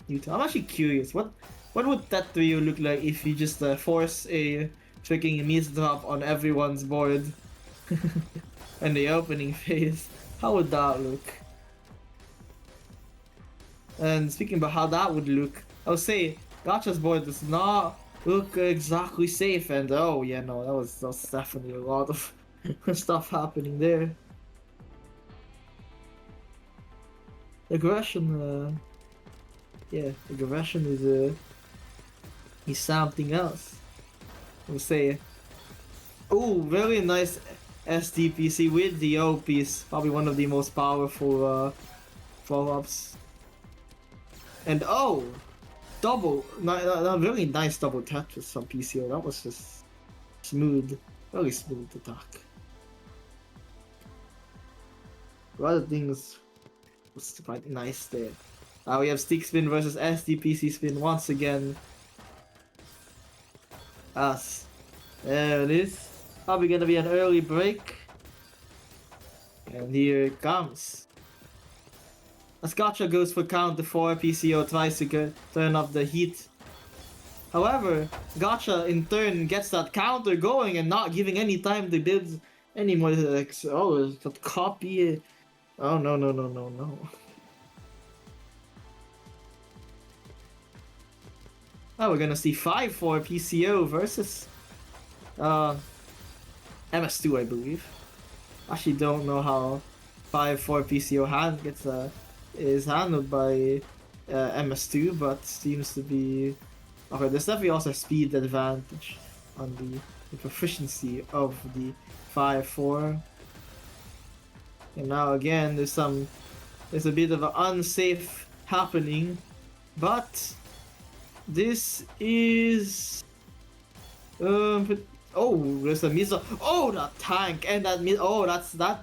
neutral. I'm actually curious, what would that trio look like if you just force a freaking miss drop on everyone's board in the opening phase? How would that look? And speaking about how that would look, I would say Gacha's board does not look exactly safe, and oh yeah, no, that was definitely a lot of stuff happening there. Aggression, yeah, aggression is something else. I would say, oh, very nice SDPC with the O piece, probably one of the most powerful follow-ups And oh, really nice double Tetris from PCO. That was just smooth, really smooth attack. A lot of things was quite nice there. We have Stick Spin versus SDPC Spin once again. There it is. Probably gonna be an early break. And here it comes. As Gacha goes for counter 4, PCO tries to turn up the heat. However, Gacha in turn gets that counter going and not giving any time to build any more. Oh, that copy. Oh, no. Oh, we're gonna see 5-4 PCO versus MS2, I believe. Actually, don't know how 5-4 PCO is handled by MS2, but seems to be okay. There's definitely also a speed advantage on the proficiency of the 5-4. And now again, there's a bit of an unsafe happening, but this is oh, there's a missile. Oh, that tank and that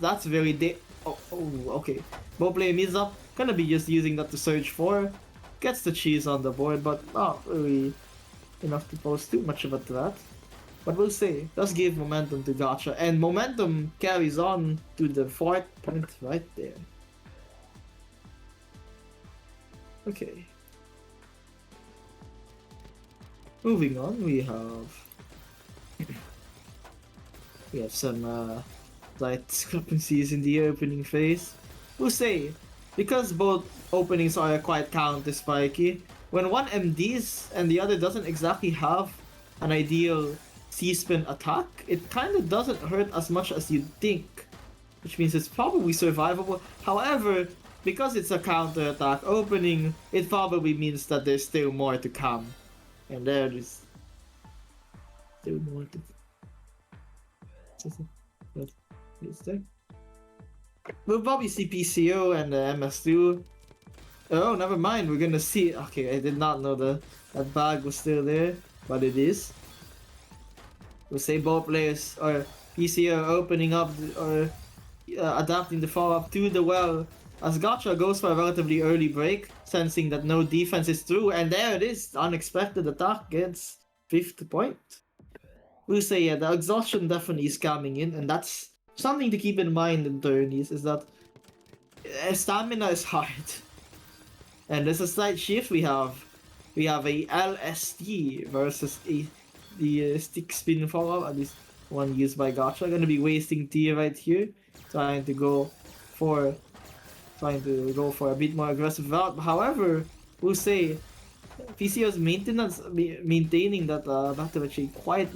that's very okay. Both play Mizop, gonna be just using that to search for. Gets the cheese on the board, but not really enough to pose too much of a threat. But we'll see. Does give momentum to Gacha, and momentum carries on to the 4th point right there. Okay. Moving on, we have some slight discrepancies in the opening phase. We'll say, because both openings are quite counter spiky, when one MDs and the other doesn't exactly have an ideal C-spin attack, it kind of doesn't hurt as much as you'd think, which means it's probably survivable. However, because it's a counter attack opening, it probably means that there's still more to come. And there is still more to what is there? We'll probably see PCO and MS2. Oh, never mind. We're gonna see. Okay, I did not know that bag was still there, but it is. We'll say both players or PCO opening up or adapting the follow-up to the well. As Gacha goes for a relatively early break, sensing that no defense is through, and there it is, unexpected attack gets 5th point. We'll say, yeah, the exhaustion definitely is coming in, and that's something to keep in mind in tourneys, is that stamina is hard. And there's a slight shift. We have a LSD versus the stick spin follow-up, at least one used by Gacha. Gonna be wasting T right here, trying to go for a bit more aggressive route. However, we'll say PCO's maintaining that battle actually quite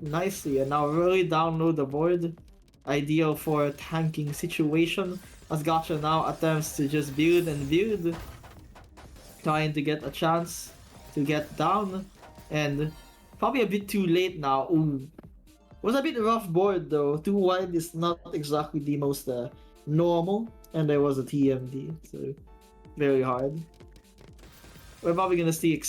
nicely, and now really download the board. Ideal for a tanking situation, as Gacha now attempts to just build and build, trying to get a chance to get down, and probably a bit too late now. Ooh. Was a bit rough board though. Too wide is not exactly the most normal, and there was a TMD, so very hard. We're probably gonna see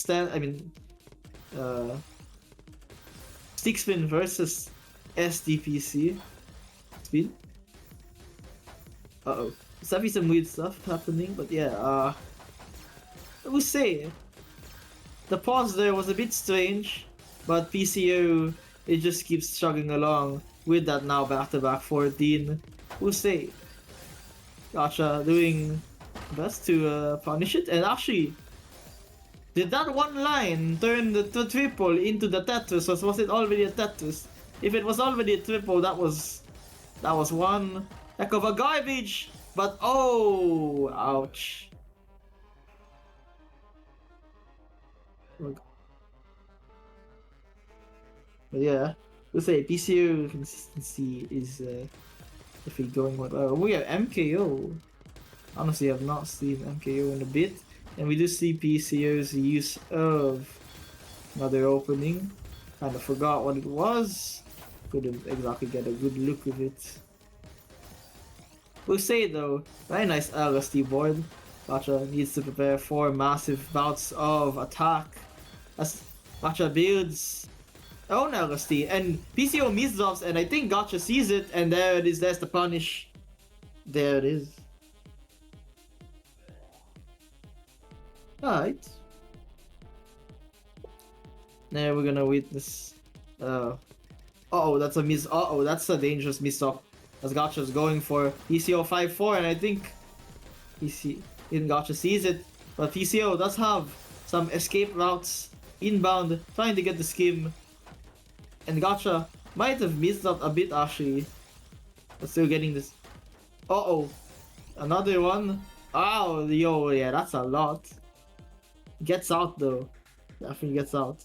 Stick Spin versus SDPC Spin. Uh-oh. There's definitely some weird stuff happening, but yeah, I would say the pause there was a bit strange, but PCO, it just keeps chugging along with that now back-to-back 14. We'll say Gacha doing best to punish it, and actually, did that one line turn the triple into the Tetris, or was it already a Tetris? If it was already a triple, that was one heck of a garbage, but oh, ouch. But yeah, we'll say PCO consistency is if we going with we have MKO. Honestly, I've not seen MKO in a bit, and we do see PCO's use of another opening. Kind of forgot what it was. Couldn't exactly get a good look of it. We'll say though, very nice LSD board. Gacha needs to prepare for massive bouts of attack as Gacha builds own LST, and PCO misdrops, and I think Gacha sees it, and there it is, there's the punish. There it is. Alright. Now we're gonna witness. Uh-oh, that's a miss. Uh-oh, that's a dangerous misstop. As Gacha's going for PCO 5-4, and I think Gacha sees it. But PCO does have some escape routes inbound, trying to get the skim. And Gacha might have missed out a bit actually. But still getting this. Uh-oh. Another one. Oh, yo, yeah, that's a lot. Gets out though. Definitely gets out.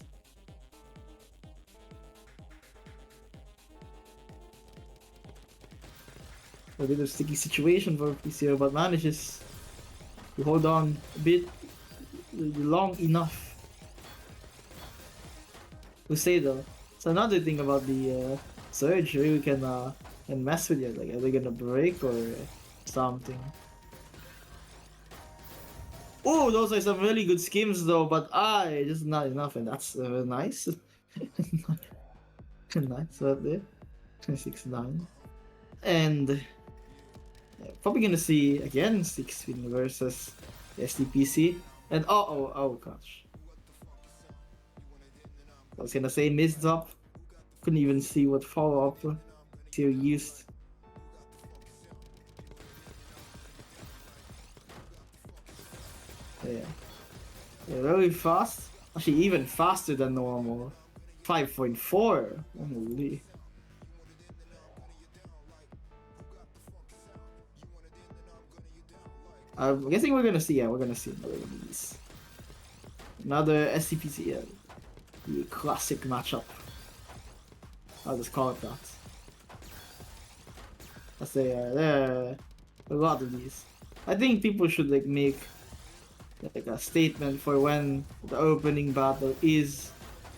A bit of sticky situation for PCO, but manages to hold on a bit long enough to say though. So another thing about the Surge, really can mess with you. Like, are they gonna break or something? Oh, those are some really good schemes though, but just not enough, and that's nice. Nice right there. 6-9. And probably gonna see again 6-win versus SDPC. And oh gosh. I was gonna say missed up. Couldn't even see what follow up he used. Yeah, really fast. Actually, even faster than normal. 5.4. Holy. I'm guessing we're gonna see another one of these. Another SCPC, yeah. The classic matchup. I'll just call it that. I say there are a lot of these. I think people should like make like a statement for when the opening battle is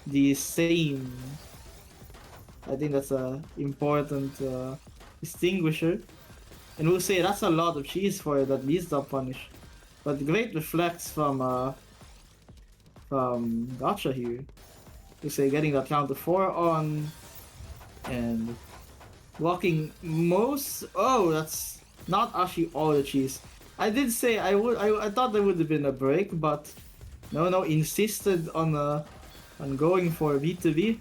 the same. I think that's a important distinguisher. And we'll say that's a lot of cheese for that needs to punish. But great reflects from Gacha here. We'll say getting that counter 4 on and blocking most. Oh, that's not actually all the cheese. I did say I thought there would have been a break, but no, insisted on going for B2B.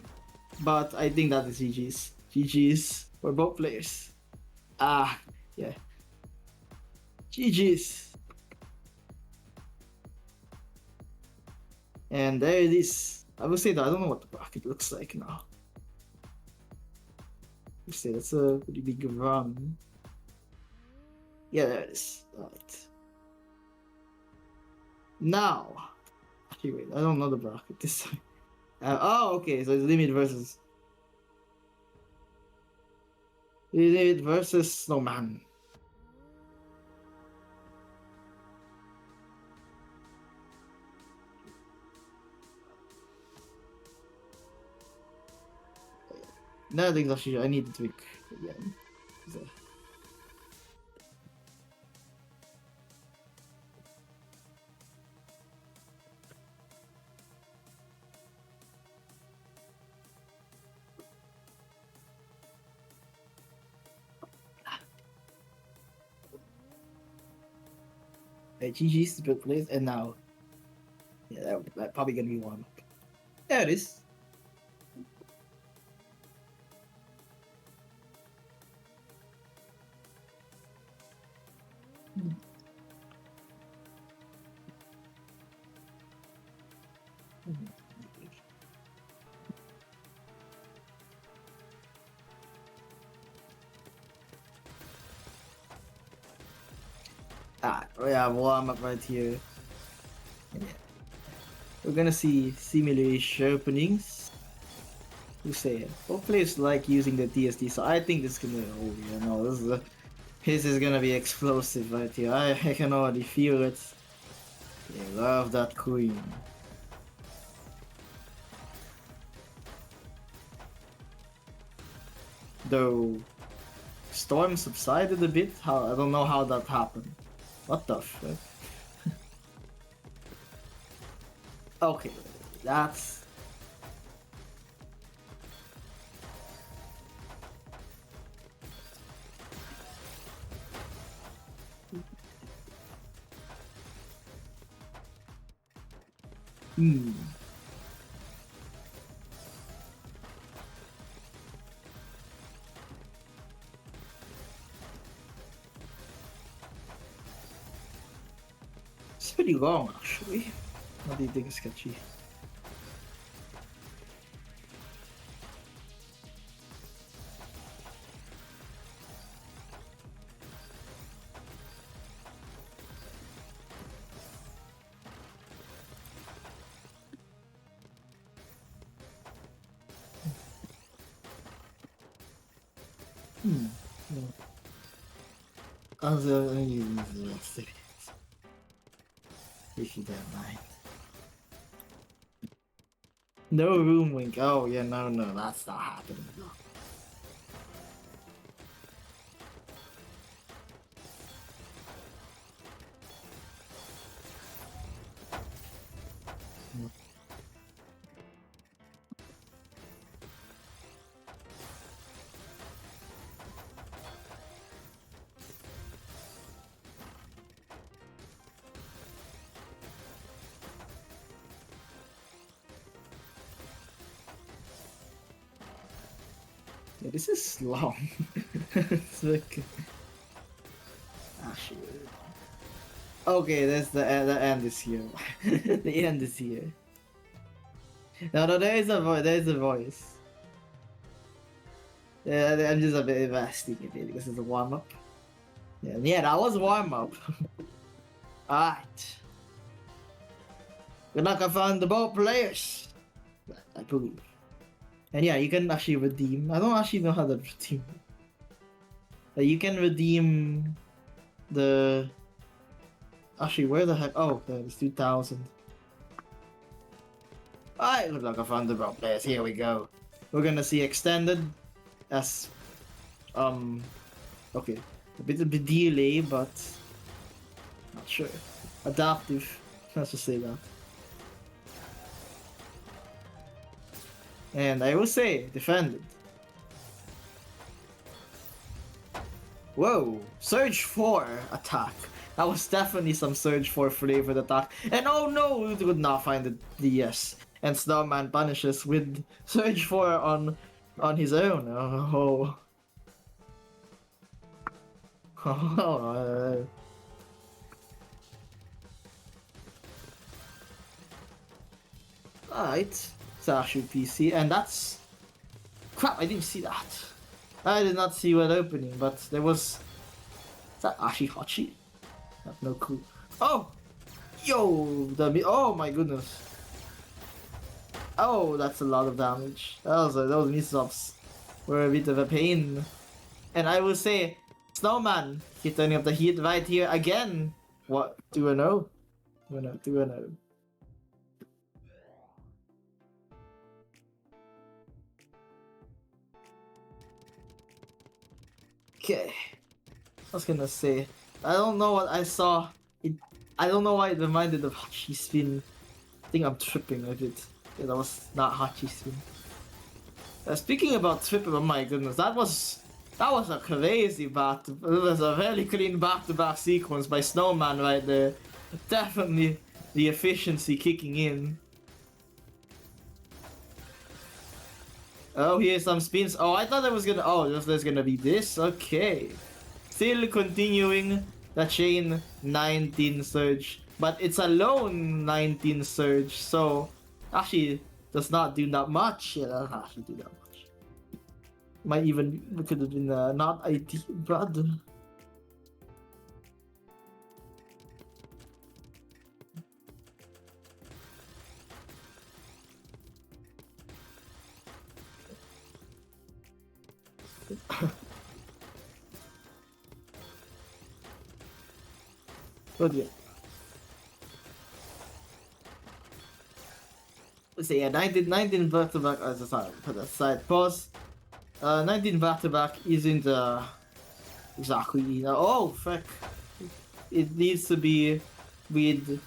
But I think that is GG's. GG's for both players. Yeah. GG's. And there it is. I will say that I don't know what the bracket looks like now. Let's say that's a pretty big run. Yeah, there it is. Right. Now. Actually, wait, I don't know the bracket this time. Okay, so it's Limit versus Snowman. No, I think actually I need to tweak again. So. GG's the place, and now, yeah, that probably gonna be one. There it is. Yeah, warm up right here. Yeah. We're gonna see simulation openings. Who say it? Both players like using the TSD, so I think this is gonna. Oh yeah, no, this is gonna be explosive right here. I can already feel it. Yeah, love that queen. Though storm subsided a bit. I don't know how that happened. What the fuck? Okay, that's. Hmm. It's pretty long, actually. What do you think is sketchy? Hmm. If you don't mind. No room link. Oh yeah, no, that's not happening. Yeah, this is long. It's like. Ah, shit. Okay, that's the end is here. The end is here. No, there is a voice. There is a voice. Yeah, I'm just a bit investing in it because it's a warm up. Yeah, that was warm up. Alright. Good luck, I found the boat players. I believe. And yeah, you can actually redeem. I don't actually know how to redeem. You can redeem the. Actually, where the heck? Oh, there's 2,000. Alright, look like I found the boat players. Here we go. We're gonna see extended as. Okay. A bit of a delay, but. Not sure. Adaptive. Let's just say that. And I will say, defended. Whoa! Surge 4 attack. That was definitely some Surge 4 flavored attack. And oh no! We could not find the DS. And Snowman punishes with Surge 4 on his own. Oh. Oh. Alright. It's actually PC, and that's. Crap, I didn't see that. I did not see what opening, but there was. Is that Ashi Hachi? I have no clue. Oh! Yo! Oh my goodness. Oh, that's a lot of damage. Those miss-ups were a bit of a pain. And I will say, Snowman, he's turning up the heat right here again. What? 2-0? 2-0. Okay. I was gonna say, I don't know what I saw. I don't know why it reminded of Hachi Spin. I think I'm tripping with it. Yeah, that was not Hachi Spin. Speaking about tripping, oh my goodness, that was a crazy back. It was a very clean back-to-back sequence by Snowman right there. Definitely the efficiency kicking in. Oh, here's some spins. Oh, I thought there was gonna. Oh, there's gonna be this. Okay. Still continuing the chain 19 surge, but it's a lone 19 surge, so actually does not do that much. Yeah, doesn't actually do that much. Might even could have been not IT, brother. But yeah. Let's see, yeah, 19 back-to-back, sorry, put that aside, pause. 19 back-to-back isn't, exactly, oh, fuck. It needs to be with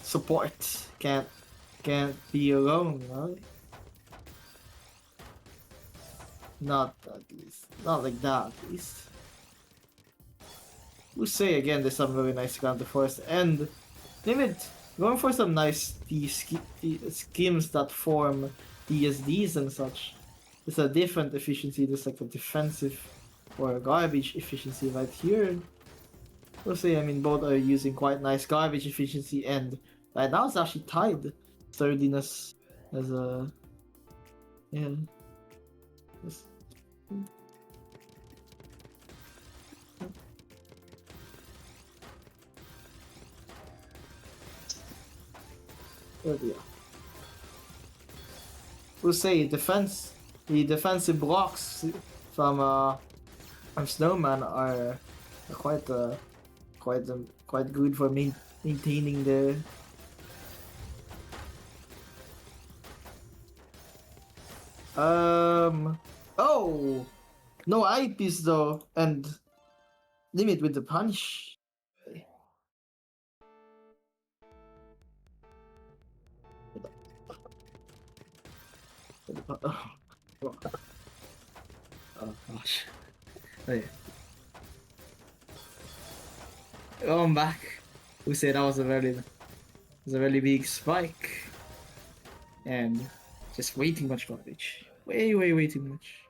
support, can't can't be alone, right? Not at least. Not like that, at least. We'll say again, there's some really nice counter force, and Limit going for some nice schemes that form DSDs and such. It's a different efficiency, just like a defensive or a garbage efficiency right here. We'll say, I mean, both are using quite nice garbage efficiency, and right now it's actually tied. Sturdiness as a. Yeah. Oh dear. We'll say the defensive blocks from Snowman are quite good for maintaining the. Oh, no eyepiece though, and Limit with the punch. Oh gosh. Wait. Going back, we say that was a very big spike, and just way too much garbage. Way too much.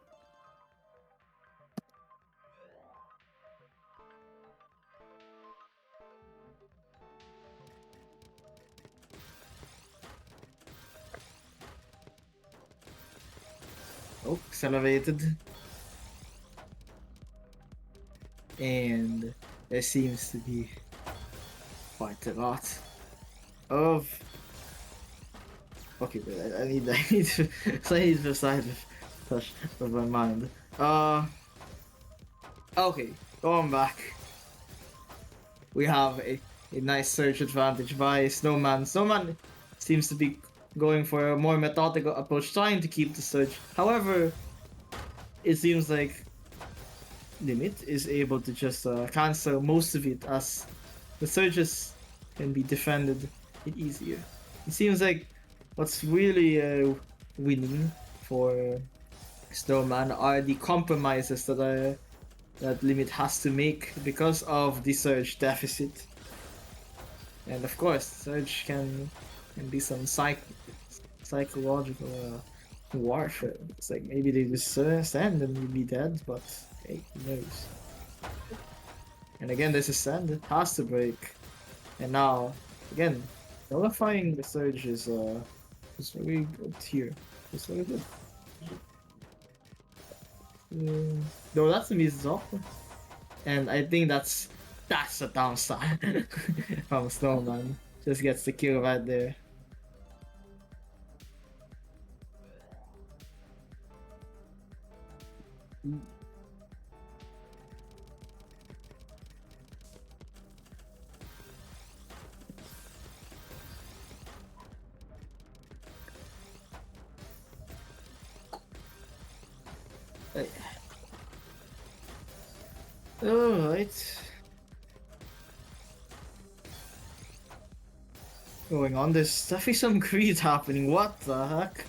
Oh, accelerated. And there seems to be quite a lot of. Okay, wait, I need to say the side touch of my mind. Okay, going back. We have a nice surge advantage by Snowman. Snowman seems to be going for a more methodical approach, trying to keep the surge. However, it seems like Limit is able to just cancel most of it, as the surges can be defended easier. It seems like what's really winning for Snowman are the compromises that Limit has to make because of the surge deficit. And of course, surge can be some psychological warfare. It's like maybe they just stand and you'd be dead, but hey, who knows? And again, this is sand. It has to break. And now, again, nullifying the surge is very good here. It's very good. No, that's the music off. And I think that's a downside from Snowman. Just gets the kill right there. Alright. Going on, there's definitely some greed happening. What the heck?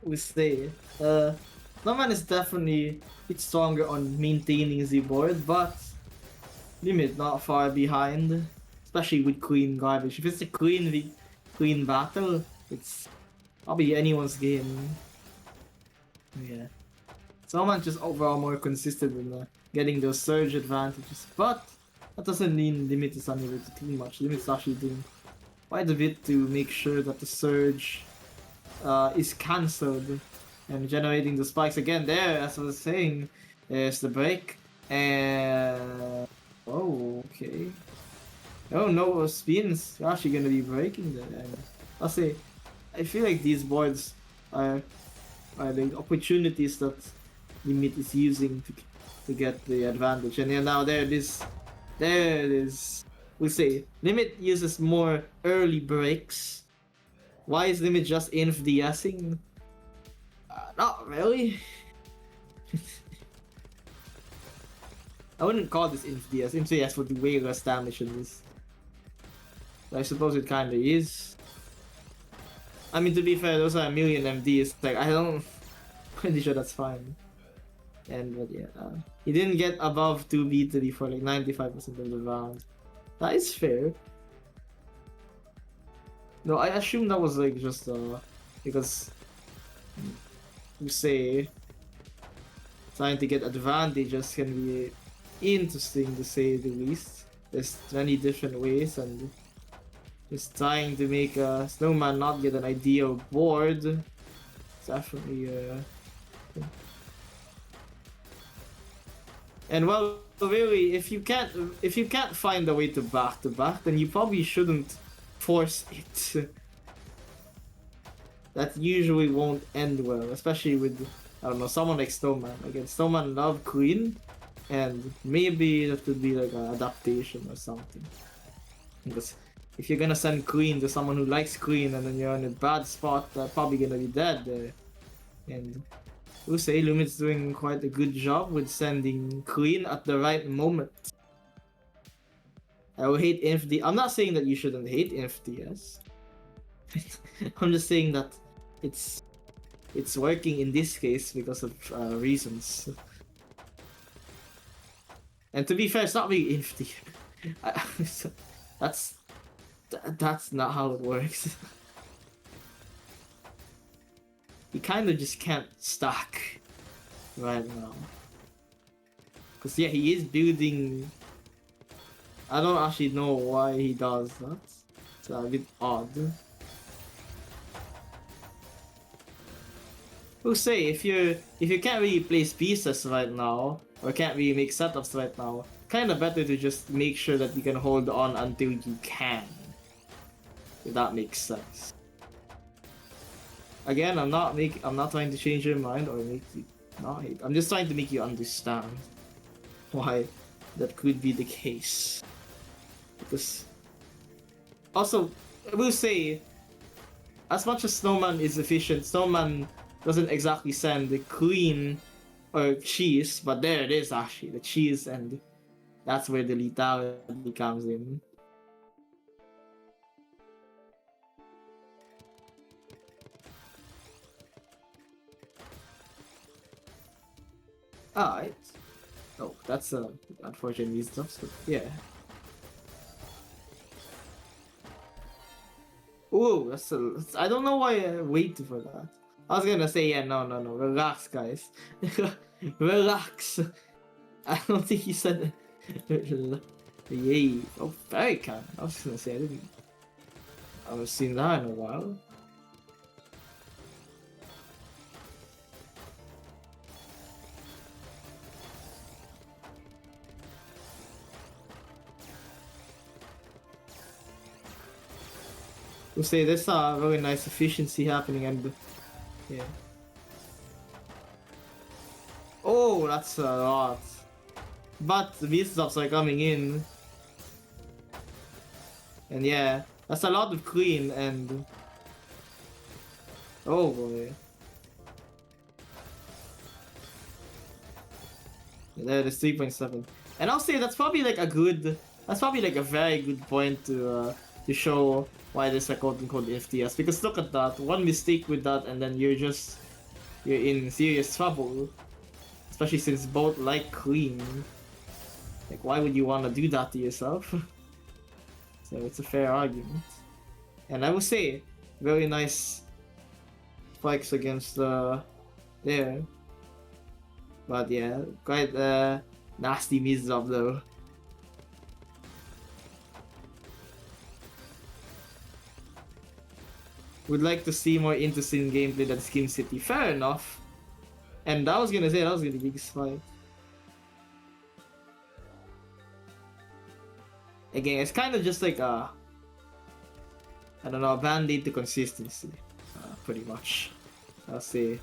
We say. Snowman is definitely a bit stronger on maintaining the board, but Limit not far behind. Especially with Queen garbage. If it's a Queen battle, it's probably anyone's game. Yeah. Snowman's just overall more consistent in getting those surge advantages, but that doesn't mean Limit is unable to do much. Limit's actually doing quite a bit to make sure that the surge is cancelled and generating the spikes again. There, as I was saying, there's the break, and oh, okay. Oh no, spins are actually gonna be breaking there. And I'll say, I feel like these boards are the opportunities that Limit is using to get the advantage. And yeah, now there it is. We say Limit uses more early breaks. Why is Limit just inf-DSing? Not really. I wouldn't call this inf-DS. Inf-DS would do way less damage than this. But I suppose it kinda is. I mean, to be fair, those are a million MDs. Like, I don't... Pretty sure that's fine. And, but yeah, he didn't get above 2v3 for like 95% of the round. That is fair. No, I assume that was like just, because... You say... Trying to get advantages can be interesting to say the least. There's many different ways, and just trying to make a snowman not get an ideal board is definitely and well, really, if you can't find a way to back, then you probably shouldn't force it. That usually won't end well, especially with, I don't know, someone like Snowman. Again, Snowman love Queen, and maybe that could be like an adaptation or something. Because if you're gonna send Queen to someone who likes Queen and then you're in a bad spot, they're probably gonna be dead there. And we'll say Lumit's doing quite a good job with sending Queen at the right moment. I will hate InfD. I'm not saying that you shouldn't hate InfDS. I'm just saying that it's working in this case because of reasons. And to be fair, it's not really InfD. That's not how it works. He kind of just can't stack right now. Cause yeah, he is building. I don't actually know why he does that. It's a bit odd. We'll say if you can't really place pieces right now, or can't really make setups right now, kinda better to just make sure that you can hold on until you can. If that makes sense. Again, I'm not trying to change your mind or make you not hate. I'm just trying to make you understand why that could be the case. Because also, I will say, as much as Snowman is efficient, Snowman doesn't exactly send the Queen or cheese, but there it is actually, the cheese, and that's where the lethality comes in. Alright. Oh, that's unfortunately stuff, but yeah. Ooh, I don't know why I waited for that. I was gonna say, yeah, no, relax, guys. Relax. I don't think he said yay. Oh, very kind. I was gonna say, I haven't seen that in a while. We'll say there's a very nice efficiency happening, and yeah. Oh, that's a lot. But the beast stops are coming in. And yeah, that's a lot of Queen, and oh boy. There, there's 3.7. And I'll say that's probably like a very good point to show why there's a quote-unquote FTS. Because look at that, one mistake with that and then you're in serious trouble. Especially since both like Queen. Like, why would you want to do that to yourself? So it's a fair argument. And I would say, very nice spikes against there. But yeah, quite nasty miss-up though. Would like to see more interesting gameplay than Skim City. Fair enough. And I was gonna say that was gonna be big spike. Again, it's kind of just like a, I don't know, a band-aid to consistency. Pretty much. I'll say.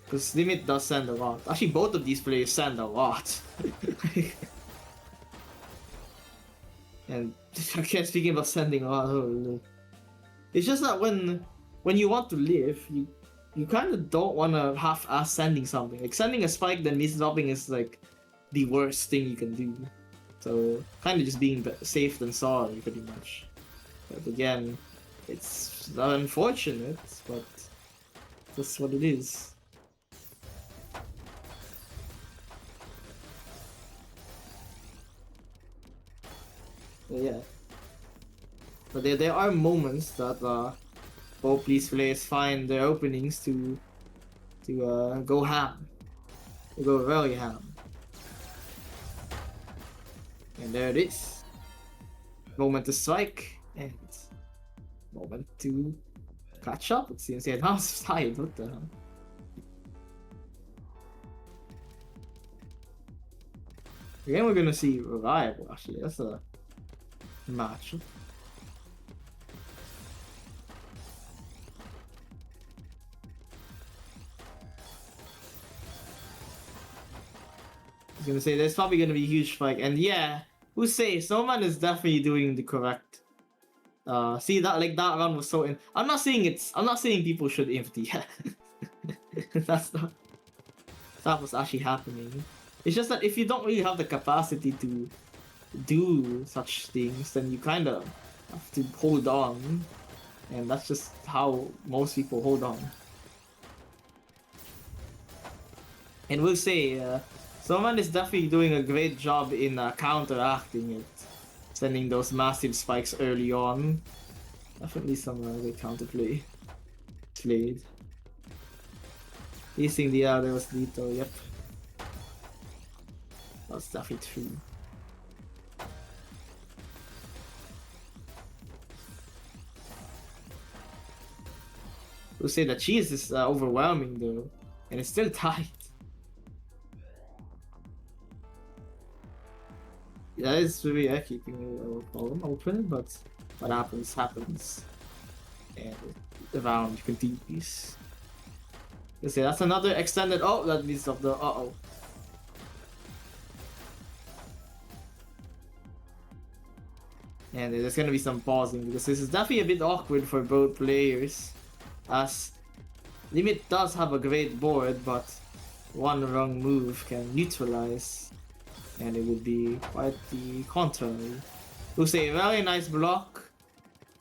Because Limit does send a lot. Actually, both of these players send a lot. And again, speaking about sending a lot, it's just that when you want to live, you kind of don't want to half-ass sending something. Like, sending a spike then miss-dropping is like the worst thing you can do. So, kind of just being safe than sorry, pretty much. But again, It's unfortunate, but that's what it is. Yeah. But there are moments that both these players find their openings to go ham. To go very ham. And there it is. Moment to strike and moment to catch up. It seems the advanced side. What the hell? Again, we're gonna see Reliable actually. That's a match. I was gonna say there's probably gonna be a huge fight, and yeah, who say Snowman is definitely doing the correct. See that that run was so. I'm not saying people should empty. That's not. That was actually happening. It's just that if you don't really have the capacity to do such things, then you kind of have to hold on, and that's just how most people hold on. And we'll say, someone is definitely doing a great job in counteracting it, sending those massive spikes early on. Definitely some great counterplay played. Using the other was lethal, yep. That's definitely true. We'll say the cheese is overwhelming though, and it's still tight. Yeah, it's really keeping the column open, but what happens. And the round continues. You see, that's another extended. Oh, that means of the. Uh-oh. And there's gonna be some pausing because this is definitely a bit awkward for both players. As Limit does have a great board, but one wrong move can neutralize. And it would be quite the contrary. We'll say very nice block,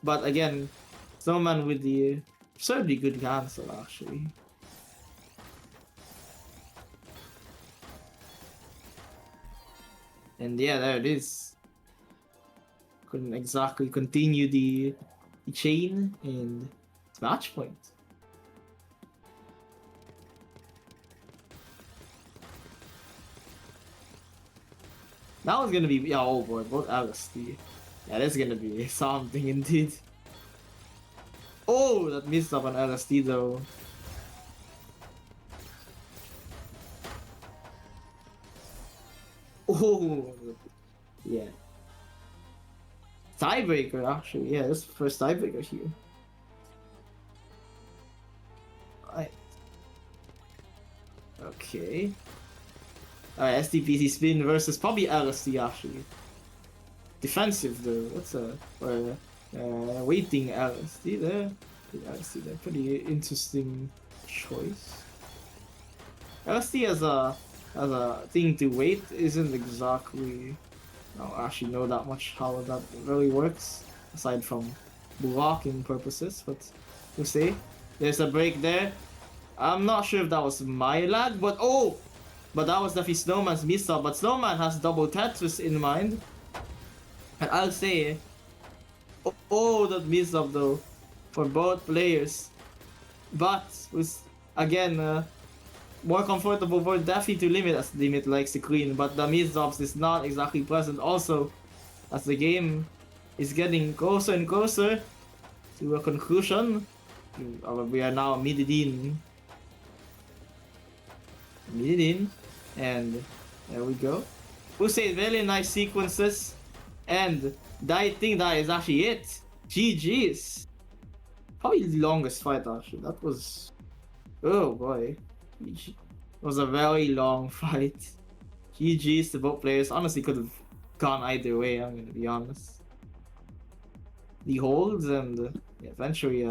but again, Snowman with the absurdly good cancel actually. And yeah, there it is. Couldn't exactly continue the chain, and it's match point. That was gonna be, yeah, oh boy, both LSD. Yeah, that's gonna be something indeed. Oh, that missed up on LSD though. Oh, yeah. Tiebreaker, actually. Yeah, this is the first tiebreaker here. Alright. Okay. Alright, SDPC spin versus probably LSD, actually. Defensive, though. That's a... waiting LSD there. LSD there. Pretty interesting choice. LSD as a thing to wait isn't exactly... I don't actually know that much how that really works, aside from blocking purposes, but we'll see. There's a break there. I'm not sure if that was my lag, but oh! But that was definitely Snowman's miss-up, but Snowman has double Tetris in mind. And I'll say, oh, that miss-up though, for both players. But, was again, more comfortable for Daffy to limit as Limit likes the queen, but the miss-ups is not exactly present also, as the game is getting closer and closer to a conclusion. We are now mid-in, and there we go. We'll say really nice sequences, and I think that is actually it. GG's. Probably the longest fight actually. That was, oh boy. It was a very long fight. GG's to both players. Honestly, could have gone either way, I'm gonna be honest. The holds and eventually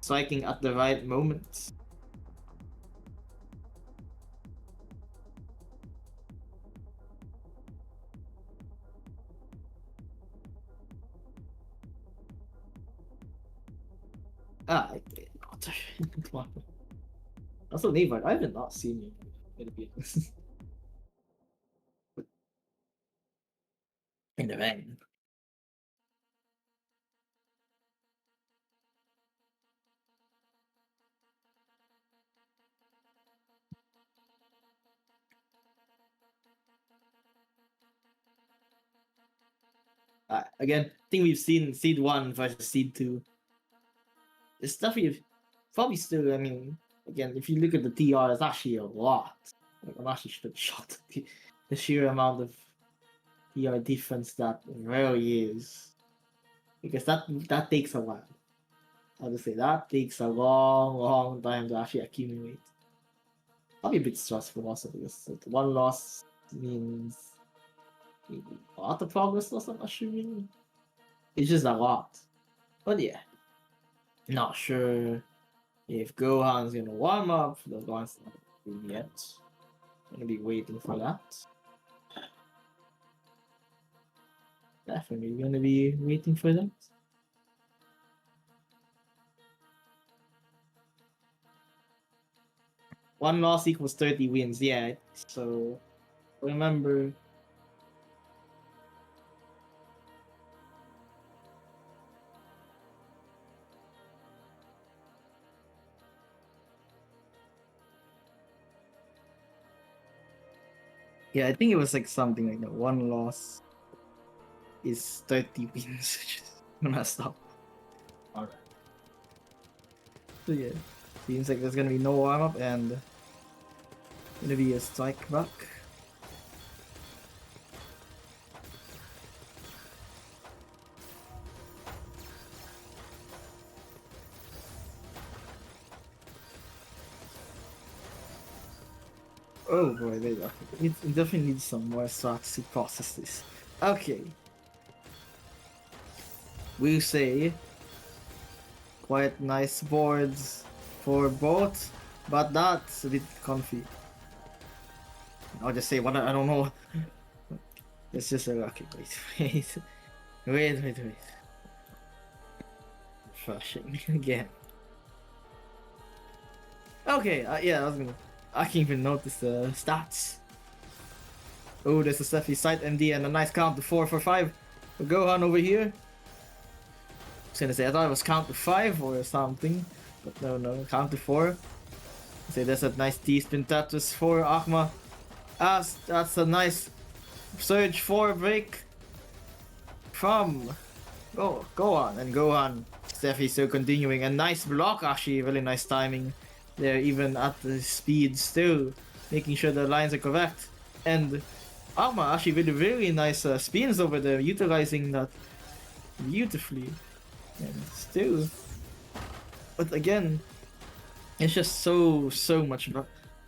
striking at the right moment. Ah, I did not. Come on. Also, Neymar, I have not seen you. Gonna be honest. In the van. Again, I think we've seen Seed 1 versus Seed 2. It's definitely probably still, I mean, again, if you look at the TR, it's actually a lot. Like, I'm actually shocked at the sheer amount of TR difference that really is. Because that takes a while. How to say that takes a long time to actually accumulate. Probably a bit stressful also because one loss means maybe a lot of progress loss, I'm assuming. It's just a lot. But yeah. Not sure if Gohan's gonna warm up. The Gohan's not doing yet. Gonna be waiting for that. Definitely gonna be waiting for that. One loss equals 30 wins, yeah. So remember. Yeah, I think it was like something like that. One loss is 30 wins, which is messed up. Alright. So yeah, seems like there's gonna be no warm up and gonna be a strike back. Oh boy, there you go. It definitely needs some more strats to process this. Okay. We'll say quite nice boards for both, but that's a bit comfy. I'll just say what I don't know. It's just a okay. Wait. Refreshing again. Okay, yeah, I can't even notice the stats. Oh, there's a Steffi side MD and a nice count to 4 for 5 for Gohan over here. I was gonna say, I thought it was count to 5 or something, but no, count to 4. Say there's a nice T-spin Tetris for Akma. That's a nice Surge 4 break from Gohan, and Gohan. Steffi still continuing. A nice block, actually, really nice timing there, even at the speed, still making sure the lines are correct. And Akma actually with really nice spins over there, utilizing that beautifully. And still, but again, it's just so much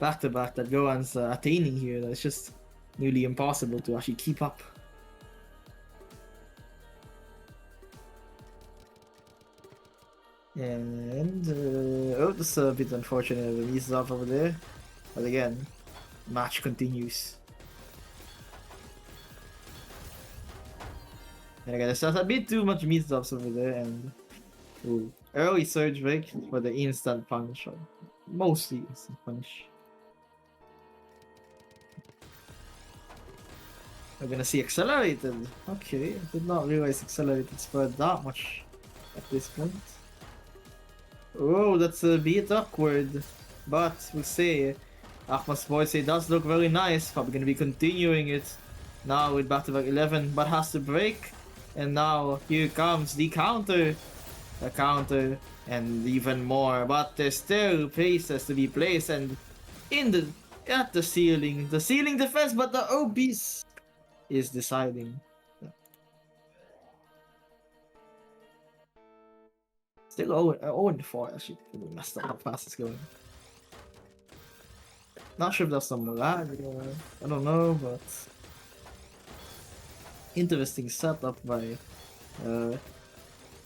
back to back that Gohan's attaining here that it's just nearly impossible to actually keep up. And oh, this is a bit unfortunate. The Mises off over there, but again, match continues. And again, there's a bit too much Mises ups over there, and ooh, early surge break for the instant punish, or mostly instant punish. We're gonna see accelerated. Okay, I did not realize accelerated spread that much at this point. Oh, that's a bit awkward, but we'll see. Akma's voice does look very nice. Probably gonna be continuing it now with back-to-back 11, but has to break. And now here comes the counter, and even more. But there's still pieces to be placed, and at the ceiling defense, but the obese is deciding. Still 0-4 actually. Messed up how fast it's going. Not sure if that's some lag or I don't know, but interesting setup by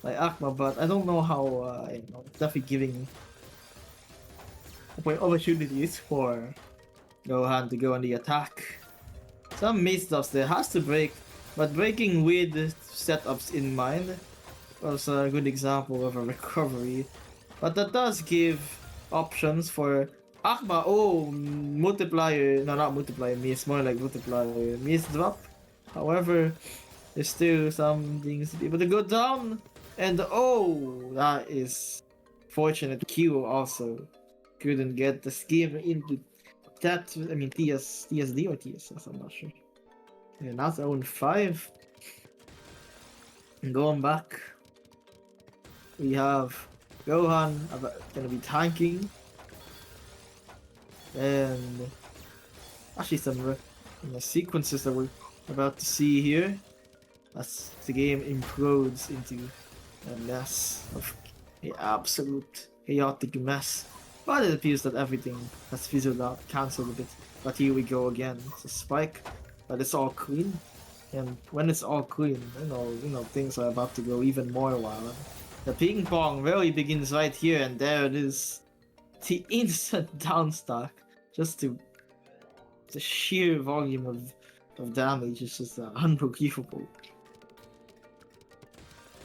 Akma, but I don't know how definitely giving opportunities for Gohan to go on the attack. Some mid-stops there has to break, but breaking with setups in mind was a good example of a recovery But that does give options for Akba. Oh, multiplier. No, not multiplier. Me, it's more like multiplier. Miss drop. However, there's still some things to be able to go down. And oh, that is fortunate. Q also couldn't get the scheme into that. I mean, TSD or TSS, I'm not sure. And that's own 5. And going back, we have Gohan gonna be tanking. And actually some sequences that we're about to see here as the game implodes into a mess of an absolute chaotic mess. But it appears that everything has fizzled out, cancelled a bit. But here we go again. It's a spike, but it's all clean. And when it's all clean, you know, things are about to go even more wild. The ping pong really begins right here, and there it is. The instant downstack, just to the sheer volume of damage is just unbelievable.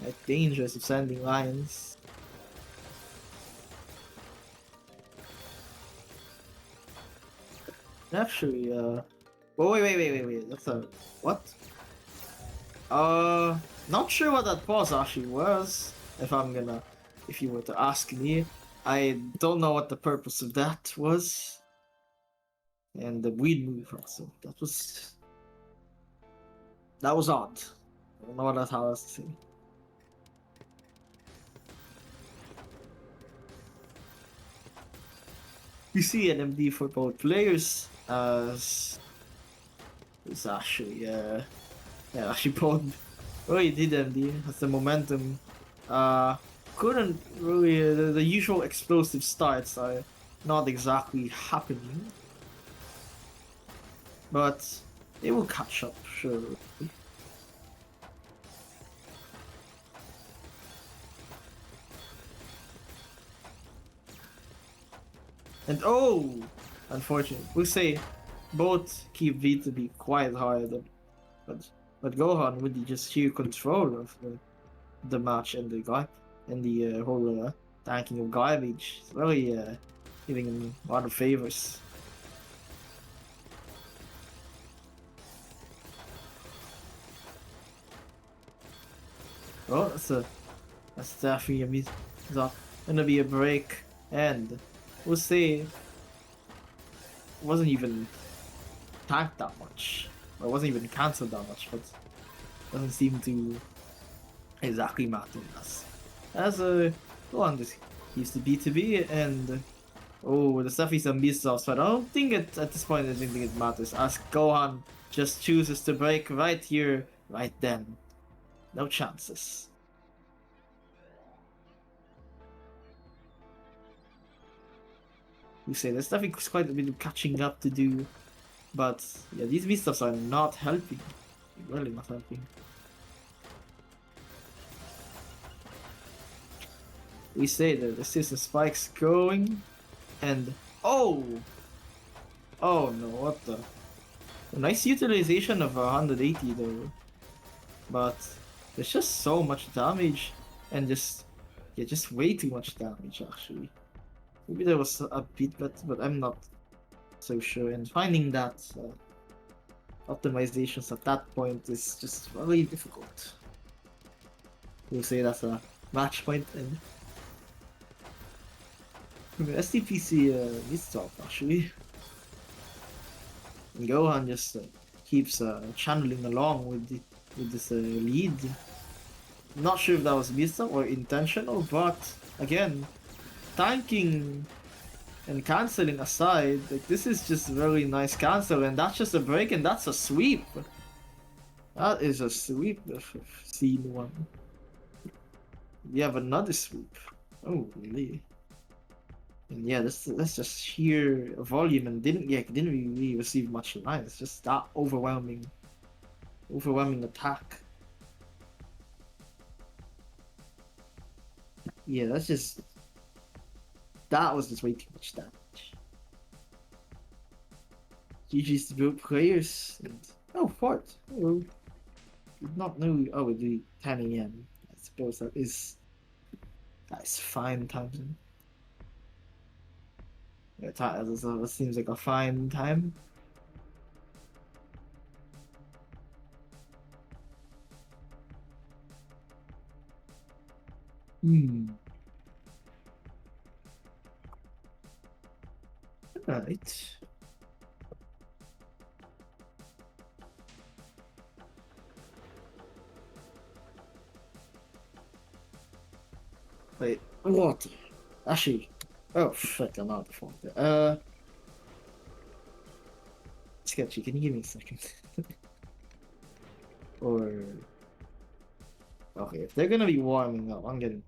Like dangerous of sending lines. Actually, oh wait. That's a what? Not sure what that pause actually was. If you were to ask me, I don't know what the purpose of that was. And the weed move also. That was odd. I don't know what that has to say. We see an MD for both players as it's actually actually both really did MD as the momentum couldn't really the usual explosive starts are not exactly happening, but they will catch up surely. And oh, unfortunately, we'll say both keep V to be quite hard, but Gohan with the just sheer control of the match and the guy and the whole tanking of garbage, it's really giving him a lot of favors. Oh, that's definitely a miss. It's gonna be a break, and we'll say it wasn't even tanked that much, or it wasn't even cancelled that much, but doesn't seem to exactly matter as go on, this used to B2B, and oh, the stuff is a miss-offs, but I don't think at this point I don't think it matters, as Gohan just chooses to break right here, right then. No chances. We say there's definitely quite a bit of catching up to do, but yeah, these miss-offs are not helping. Really not helping. We say that the system spikes going, and oh no, what the? A nice utilization of 180 though, but there's just so much damage, and just way too much damage actually. Maybe there was a bit better, but I'm not so sure. And finding that optimizations at that point is just really difficult. We'll say that's a match point, and SDPC needs to actually. And Gohan just keeps channeling along with this lead. Not sure if that was missed or intentional, but again, tanking and canceling aside, like, this is just really nice cancel, and that's just a break, and that's a sweep. That is a sweep of scene 1. We have another sweep. Oh, really? And yeah, that's just sheer volume, and didn't really receive much line. It's just that overwhelming attack. Yeah, that was just way too much damage. GG's to both players, and oh, fort. Oh, did not know. Oh, it'd be 10 AM. I suppose that is fine time zone. It seems like a fine time. Hmm. Right. Wait, what? Actually, oh shit, I'm out of phone. Sketchy, can you give me a second? Or okay, if they're gonna be warming up, I'm getting.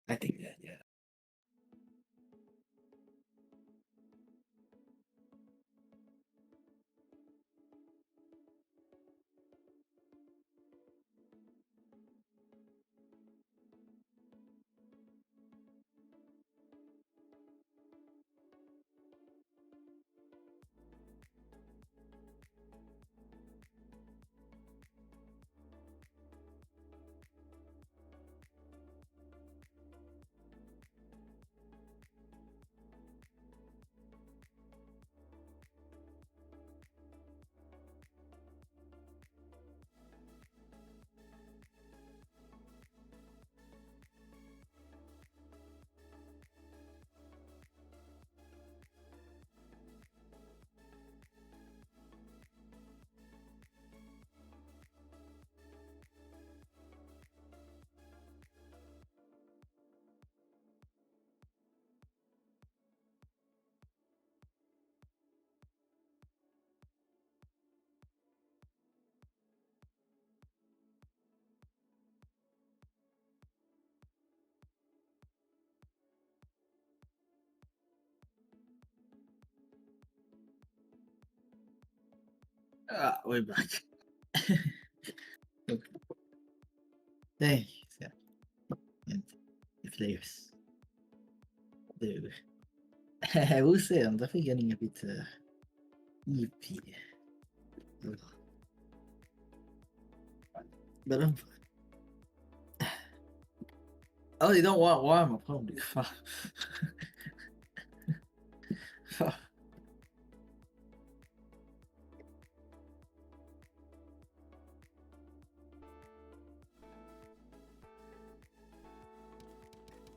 I think that yeah. We're back. Thanks, yeah. And the players. Dude. I will say I'm definitely getting a bit EP. Ugh. But I'm fine. Oh, they don't want warm up, holy fuck.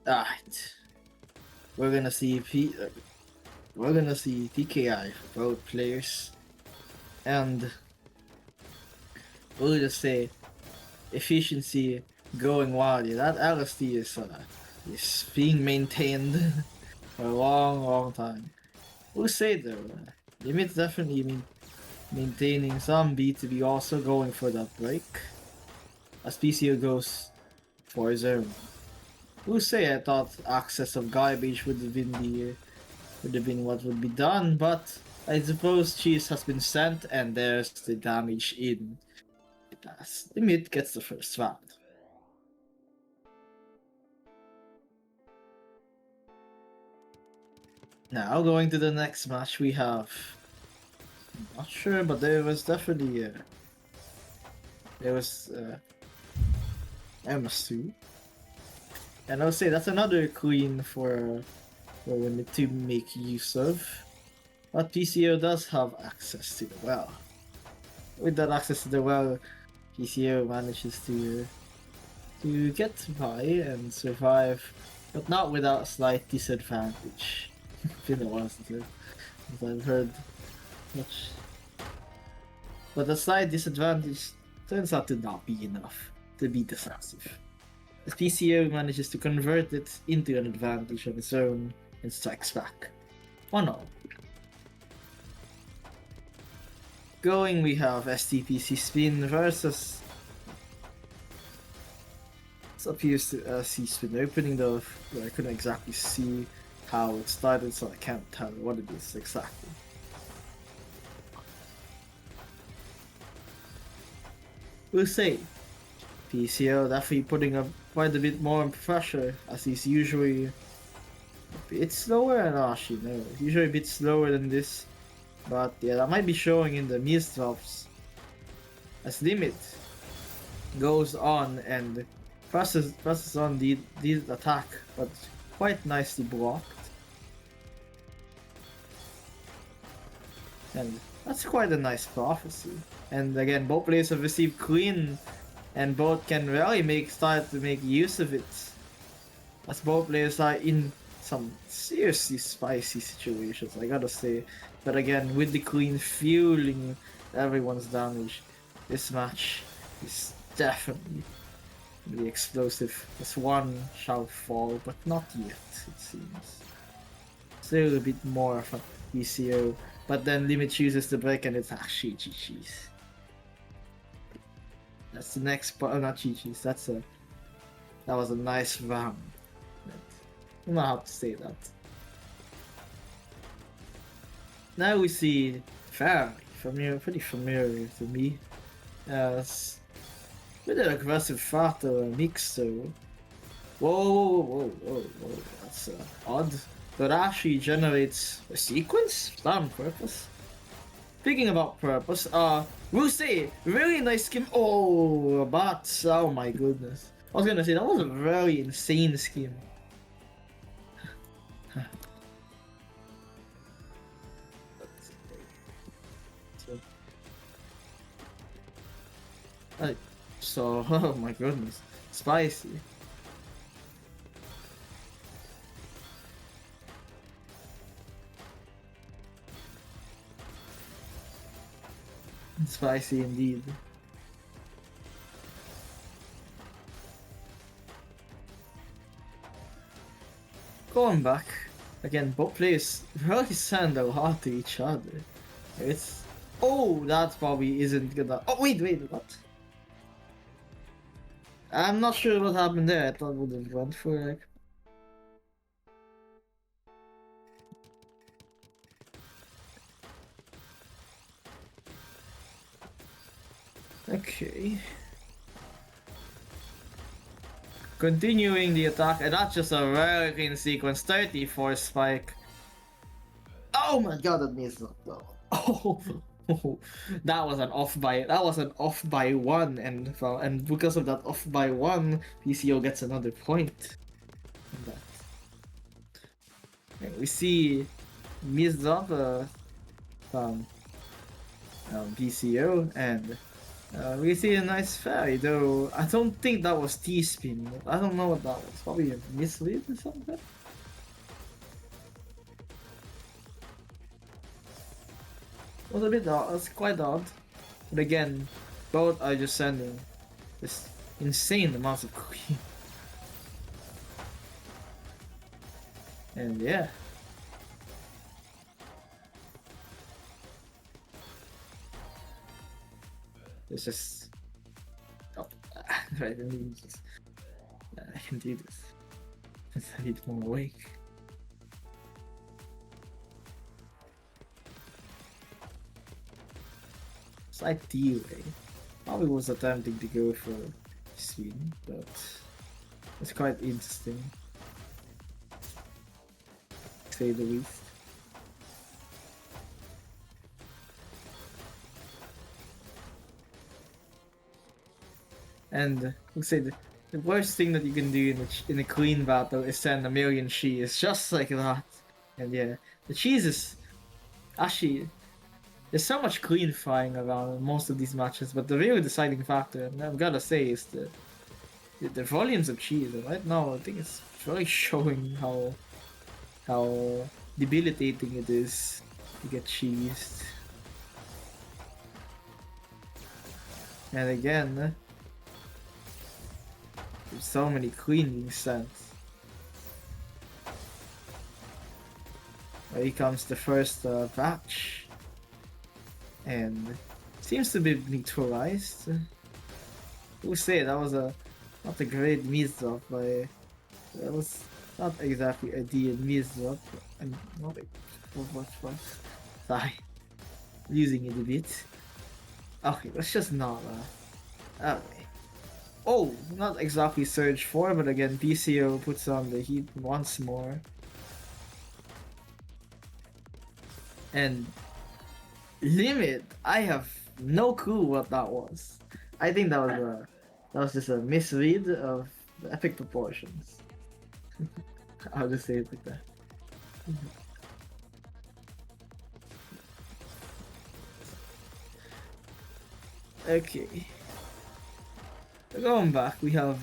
Alright. We're gonna see we're gonna see TKI for both players. And we'll just say efficiency going wild. Yeah, that LSD is being maintained for a long time. We'll say though, Limit's definitely maintaining some B2B, also going for that break. As PCO goes for zone. We'll say I thought access of garbage would have been what would be done, but I suppose cheese has been sent and there's the damage in. As Limit gets the first round. Now going to the next match, we have. I'm not sure, but there was definitely there was MS2, and I'll say that's another queen for Limit to make use of. But PCO does have access to the well. With that access to the well, PCO manages to get by and survive, but not without slight disadvantage. If you know what I've heard much. But the slight disadvantage turns out to not be enough to be decisive. The PCO manages to convert it into an advantage of its own and strikes back. 1-0. Going, we have STPC Spin versus. This appears to see Spin opening though, but I couldn't exactly see how it started, so I can't tell what it is exactly. We'll say PCO definitely putting up quite a bit more pressure, as he's usually a bit slower, and actually no, usually a bit slower than this. But yeah, that might be showing in the Mist drops. As Limit goes on and presses on the attack, but quite nicely blocked. And that's quite a nice prophecy. And again, both players have received clean, and both can really start to make use of it. As both players are in some seriously spicy situations, I gotta say. But again, with the clean fueling everyone's damage, this match is definitely the explosive. This one shall fall, but not yet, it seems. Still a bit more of a PCO, but then Limit chooses the break and it's actually GG's. That's the next part, not GG's, that was a nice round. I don't know how to say that. Now we see Fairy, pretty familiar to me, as with an aggressive Fato Mixo. Whoa, that's odd. But actually generates a sequence? Is that on purpose? Speaking about purpose, Rusey, really nice scheme. Oh, but oh my goodness. I was gonna say, that was a very insane scheme. So, oh my goodness, spicy. Spicy indeed. Going back, again, both players really send a lot to each other. It's... Oh, that probably isn't gonna... Oh, wait, what? I'm not sure what happened there. I thought we would have gone for like... Okay. Continuing the attack, and that's just a very clean sequence. 34 spike. Oh my god, that missed that though. Oh, that was an off by one, and because of that off by one, PCO gets another point. And we see missed up PCO, and we see a nice fairy, though I don't think that was T-spin. I don't know what that was. Probably a mislead or something. It was a bit odd. It's quite odd. But again, both are just sending this insane amounts of queen. And yeah. It's just... Oh, I can do this. I need more awake. Slight delay. Probably was attempting to go for Sweden, but it's quite interesting, to say the least. And let's say the worst thing that you can do in a clean battle is send a million cheese, just like that. And yeah, the cheese is actually... There's so much clean flying around in most of these matches, but the real deciding factor, and I've gotta say, is the volumes of cheese. And right now, I think it's really showing how debilitating it is to get cheesed. And again, there's so many clean being sent. Here comes the first batch. And seems to be neutralized. We'll say that was not a great miss-drop, but that was not exactly a deal miss-drop. I'm not what sorry, using it a bit. Okay, let's just not okay. Oh, not exactly Surge 4, but again PCO puts on the heat once more. And Limit, I have no clue what that was. I think that was just a misread of the epic proportions. I'll just say it like that. Okay. Going back, we have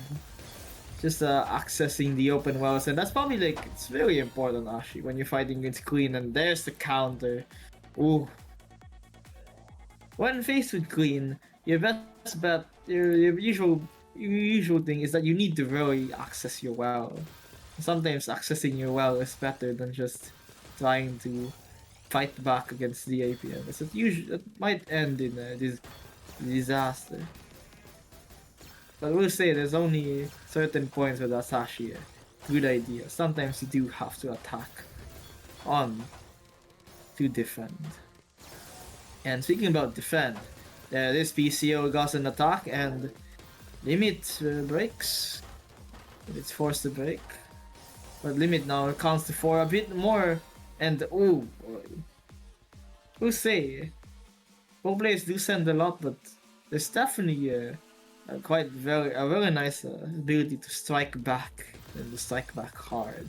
just accessing the open wells, and that's probably like it's very important actually when you're fighting against Queen. And there's the counter. Ooh. When faced with Queen, your best bet, your usual thing is that you need to really access your well. Sometimes accessing your well is better than just trying to fight back against the APM. It might end in a disaster. But we'll say there's only certain points where that's actually a good idea. Sometimes you do have to attack on to defend. And speaking about defend, this PCO got an attack and Limit breaks. It's forced to break. But Limit now counts to 4 a bit more. And ooh, we'll say both players do send a lot, but there's definitely a very nice ability to strike back and to strike back hard.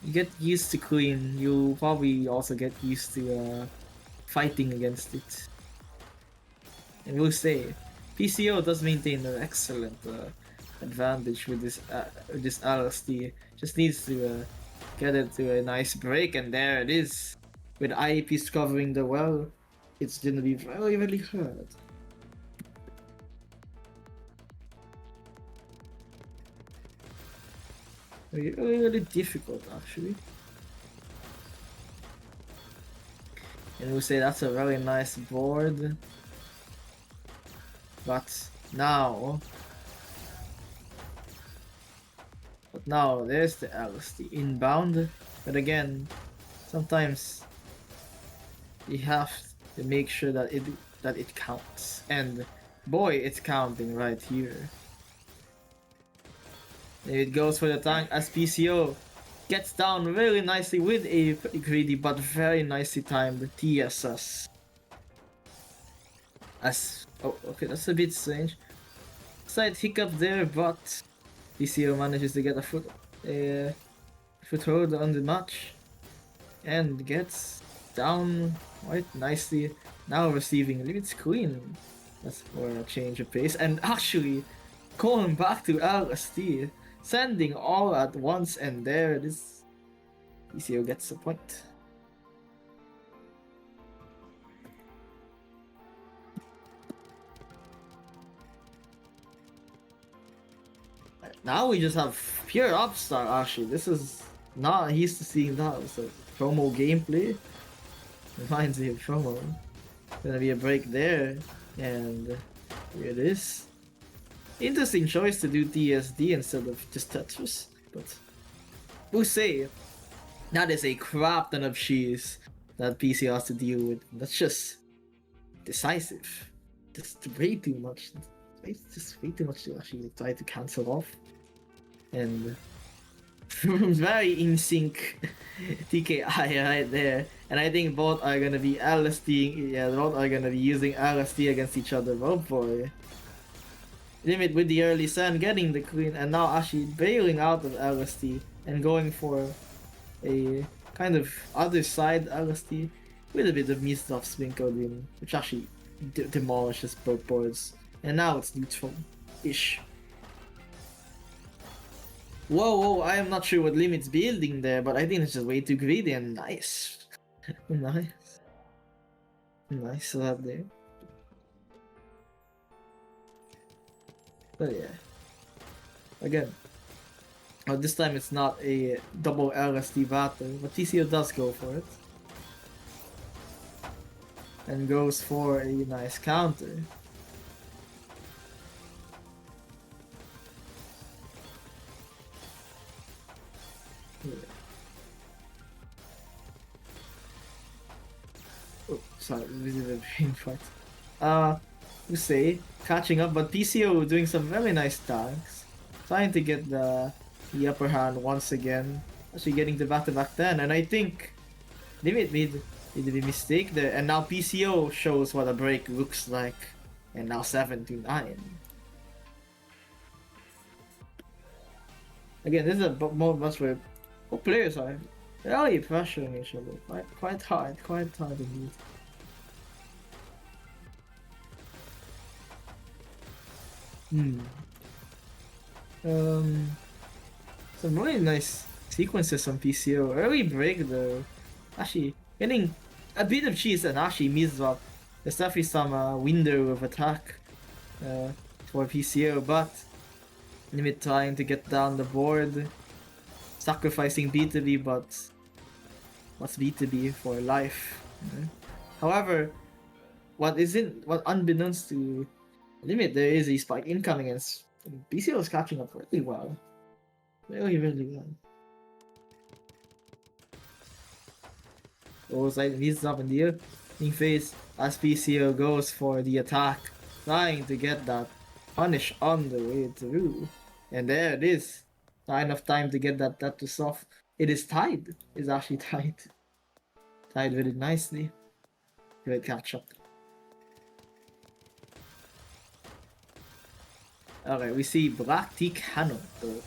You get used to Queen, you'll probably also get used to fighting against it. And we'll say, PCO does maintain an excellent advantage with this LSD. Just needs to get it to a nice break, and there it is. With IAPs covering the well, it's gonna be very, really hard. Really, really difficult, actually. And we'll say that's a very nice board. But now there's the LSD inbound. But again, sometimes you have to make sure that it counts. And boy, it's counting right here. It goes for the tank as PCO gets down really nicely with a pretty greedy but very nicely timed TSS. Oh, okay, that's a bit strange. Slight hiccup there, but PCO manages to get a foothold on the match and gets down quite nicely. Now receiving Limit's Queen. That's for a change of pace. And actually, going back to LSD, sending all at once, and there it is. PCO gets a point. Now we just have pure upstart actually. This is not used to seeing that. It's a promo gameplay. Reminds me of promo. Gonna be a break there. And here it is. Interesting choice to do TSD instead of just Tetris. But we'll say that is a crap ton of cheese that PC has to deal with. That's just decisive. Just way too much. It's just way too much to actually try to cancel off. And very in sync TKI right there. And I think both are gonna be LSD. Yeah, both are gonna be using LSD against each other. Oh boy. Limit with the early send, getting the Queen, and now actually bailing out of LSD and going for a kind of other side LSD with a bit of Mist off sprinkled in, which actually demolishes both boards. And now it's neutral-ish. Whoa, I am not sure what Limit's building there, but I think it's just way too greedy and nice. Nice that there. But yeah. Again. This time it's not a double LSD battle, but TCO does go for it. And goes for a nice counter. Yeah. Oh, sorry, this is a brain fight. We say catching up, but PCO doing some very nice tanks, trying to get the upper hand once again. Actually getting the back-to-back 10, and I think Limit made a mistake there, and now PCO shows what a break looks like, and now 7-9. Again, this is a match where both players are really pressuring each other. Quite hard indeed. Some really nice sequences on PCO. Early break though, actually getting a bit of cheese and actually misses up. There's definitely some window of attack for PCO, but Limit trying to get down the board, sacrificing B2B, but what's B2B for life? However, what unbeknownst to Limit, there is a spike incoming, and PCO is catching up really well. Really well. Like he's up in the opening phase as PCO goes for the attack, trying to get that punish on the way through. And there it is. Not enough time to get that to soft. It is tied. It's actually tied. Tied very nicely. Great catch up. Alright, we see Black Tea Cannon though.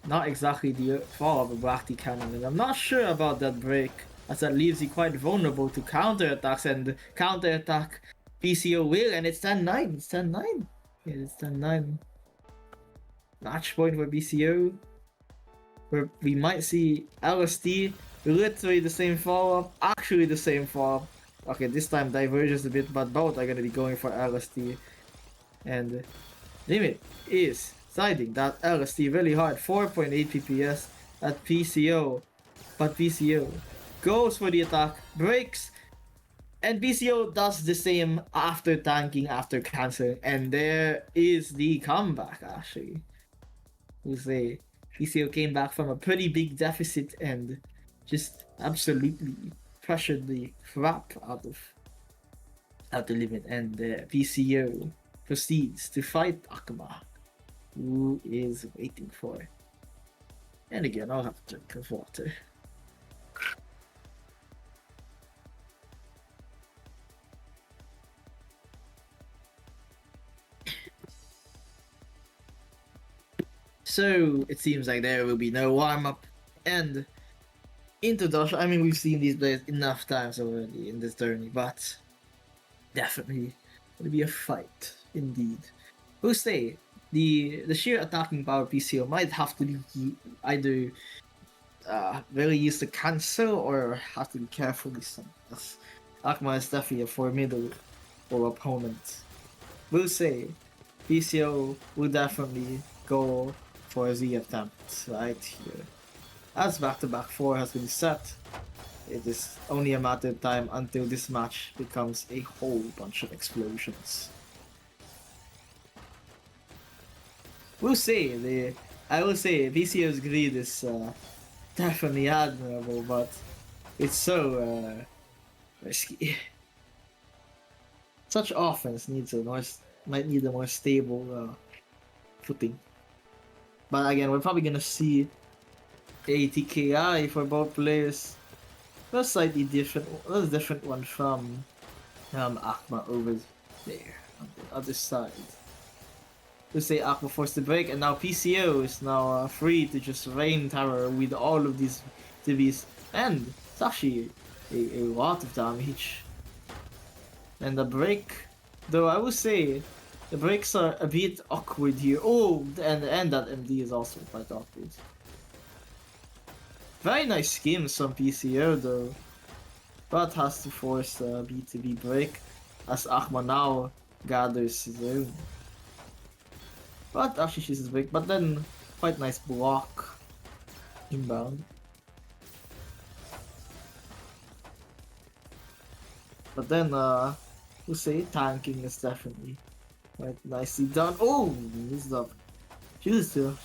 Not exactly the fall of a Black Tea Cannon, and I'm not sure about that break, as that leaves you quite vulnerable to counterattacks, and counterattack PCO will, and it's 10-9. It's 10-9. Yeah, it's 10-9. Match point for PCO, where we might see LST literally the same follow-up, actually the same follow-up. Okay, this time diverges a bit, but both are going to be going for LST. And Limit is siding that LST really hard, 4.8 PPS at PCO, but PCO goes for the attack, breaks, and PCO does the same after tanking, after canceling, and there is the comeback actually. We'll say PCO came back from a pretty big deficit and just absolutely pressured the crap out of Limit, and PCO proceeds to fight Akuma, who is waiting for. And again, I'll have a drink of water. So it seems like there will be no warm-up and introduction. I mean, we've seen these players enough times already in this journey, but definitely it'll be a fight indeed. We'll say the sheer attacking power PCO might have to be either very used to cancel or have to be carefully sent. Akuma is definitely a formidable opponent. We'll say PCO will definitely go for the attempt right here. As back-to-back 4 has been set, it is only a matter of time until this match becomes a whole bunch of explosions. We'll say I will say PCO's greed is definitely admirable, but it's so risky. Such offense might need a more stable footing. But again, we're probably gonna see a TKI for both players. A slightly different one from Akuma over there on the other side. To say Akuma forced to break, and now PCO is now free to just rain terror with all of these TVs, and it's actually a lot of damage. And the break, though I would say the breaks are a bit awkward here. Oh, and that MD is also quite awkward. Very nice schemes from PCO though, but has to force a B2B break as Akuma now gathers his own. But actually she's break, but then quite nice block inbound. But then we'll say tanking is definitely quite nicely done. Oh, missed up. Jesus, too.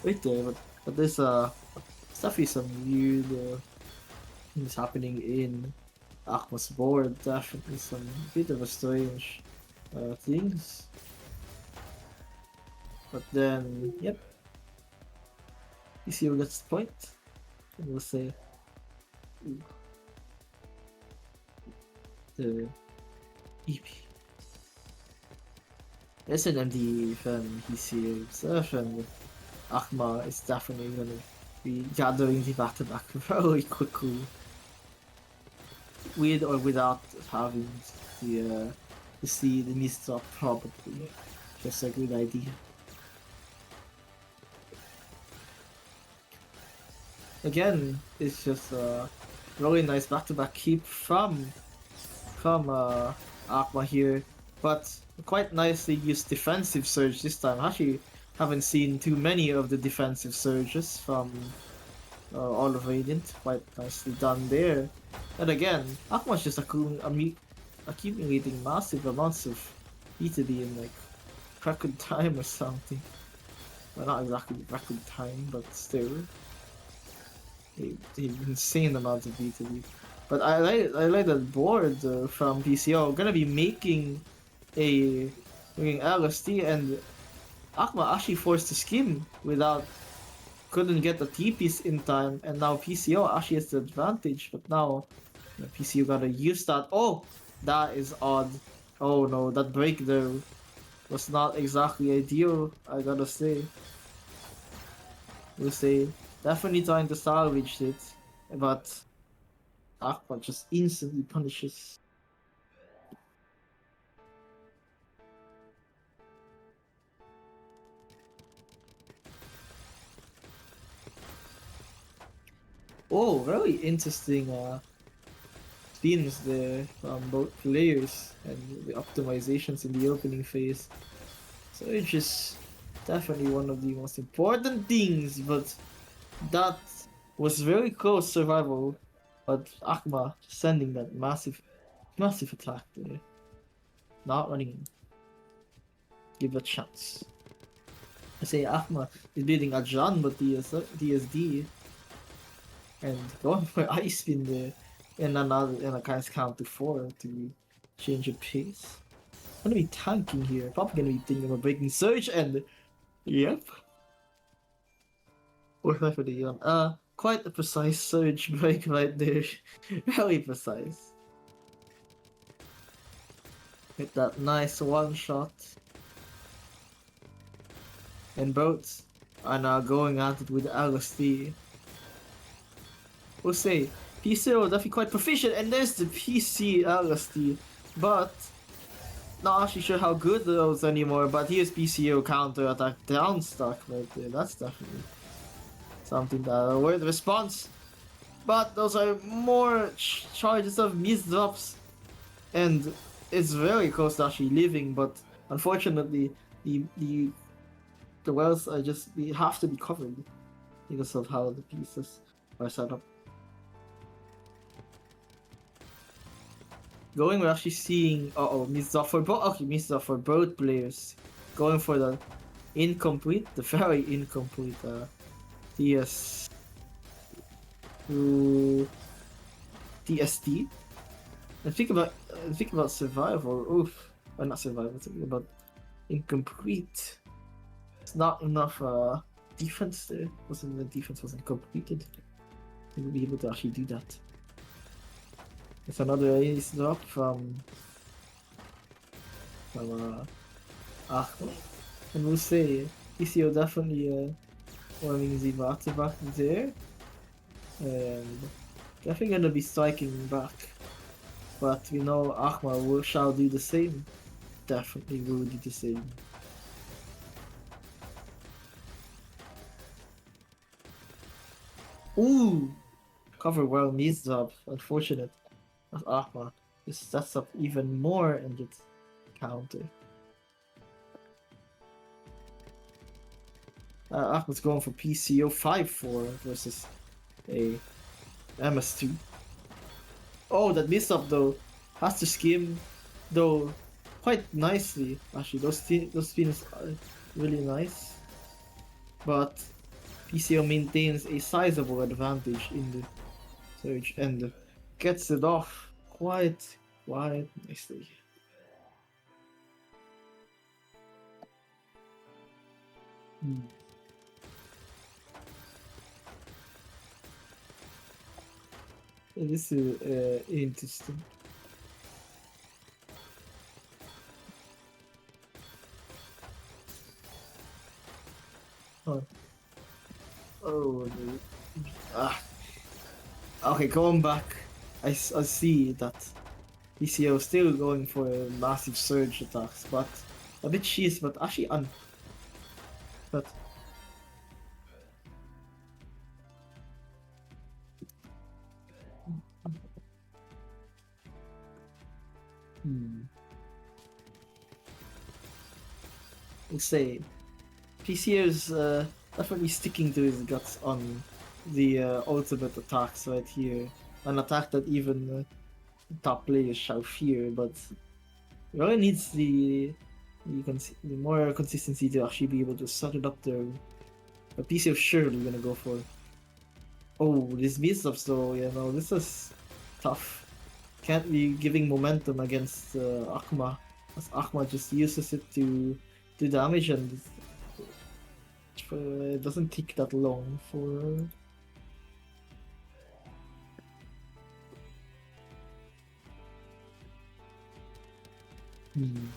Right there, but there's definitely some weird things happening in Akuma's board. Definitely some bit of a strange things. But then, yep. PCO gets the point. And we'll say the EP. SNMD fan PCO and Akma is definitely gonna be gathering the back-to-back very quickly, with or without having the see the mist up probably. Just a good idea. Again, it's just a really nice back-to-back keep from Aqua here, but quite nicely used defensive surge this time. Actually, haven't seen too many of the defensive surges from all of Radiant. Quite nicely done there. And again, Aqua's just accumulating massive amounts of BTB in like record time or something. Well, not exactly record time, but still, a insane amount of BTB. But I like that board from PCO. Gonna be making LST, and Akma actually forced to skim without couldn't get the TPs in time, and now PCO actually has the advantage. But now PCO gotta use that. Oh, that is odd. Oh no, that break there was not exactly ideal. I gotta say. We'll say definitely trying to salvage it, but Aqua just instantly punishes. Oh, very interesting spins there from both players and the optimizations in the opening phase. So it's just definitely one of the most important things, but that was very close survival. But Akma sending that massive attack there. Not running. Give a chance. I say Akma is beating Ajan, but DSD and going for Ice Spin there in a kind of count to 4 to change the pace. I'm gonna be tanking here. Probably gonna be thinking about breaking Surge and yep. Or for the quite a precise Surge break right there. Very precise. With that nice one shot. And both are now going at it with LSD. We'll say PC is definitely quite proficient, and there's the PC LSD, but not actually sure how good those anymore. But here's PCO counter attack down stuck right there. That's definitely something that worth response. But those are more charges of miss drops, and it's very close to actually living. But unfortunately, the wells are just they have to be covered because of how the pieces are set up. Going, we're actually seeing missed off for both. Okay, missed off for both players. Going for the incomplete, the very incomplete TS to TST. And think about survival. Oof, well, not survival. Think about incomplete. It's not enough defense there. The defense wasn't completed to be able to actually do that. It's another ace drop from Ahmed. And we'll say PCO definitely warming the back there. And definitely gonna be striking back. But we know Ahmed shall do the same. Definitely will do the same. Ooh! Cover well missed up. Unfortunate. Of Ahmed. This sets up even more and gets counter. Ahmed's going for PCO 5-4 versus a MS2. Oh, that missed up though. Has to skim though quite nicely. Actually, those spins are really nice. But PCO maintains a sizable advantage in the surge and gets it off quite nicely. This is interesting. Oh, oh dude. Ah. Okay, going back, I see that PCO still going for massive surge attacks, but a bit cheese, but actually but we'll say PCO's definitely sticking to his guts on the ultimate attacks right here. An attack that even top players shall fear, but it really needs the more consistency to actually be able to set it up there. But PCO surely gonna go for. Oh, this beast of though, this is tough. Can't be giving momentum against Akma, as Akma just uses it to do damage, and it doesn't take that long for. Hmm.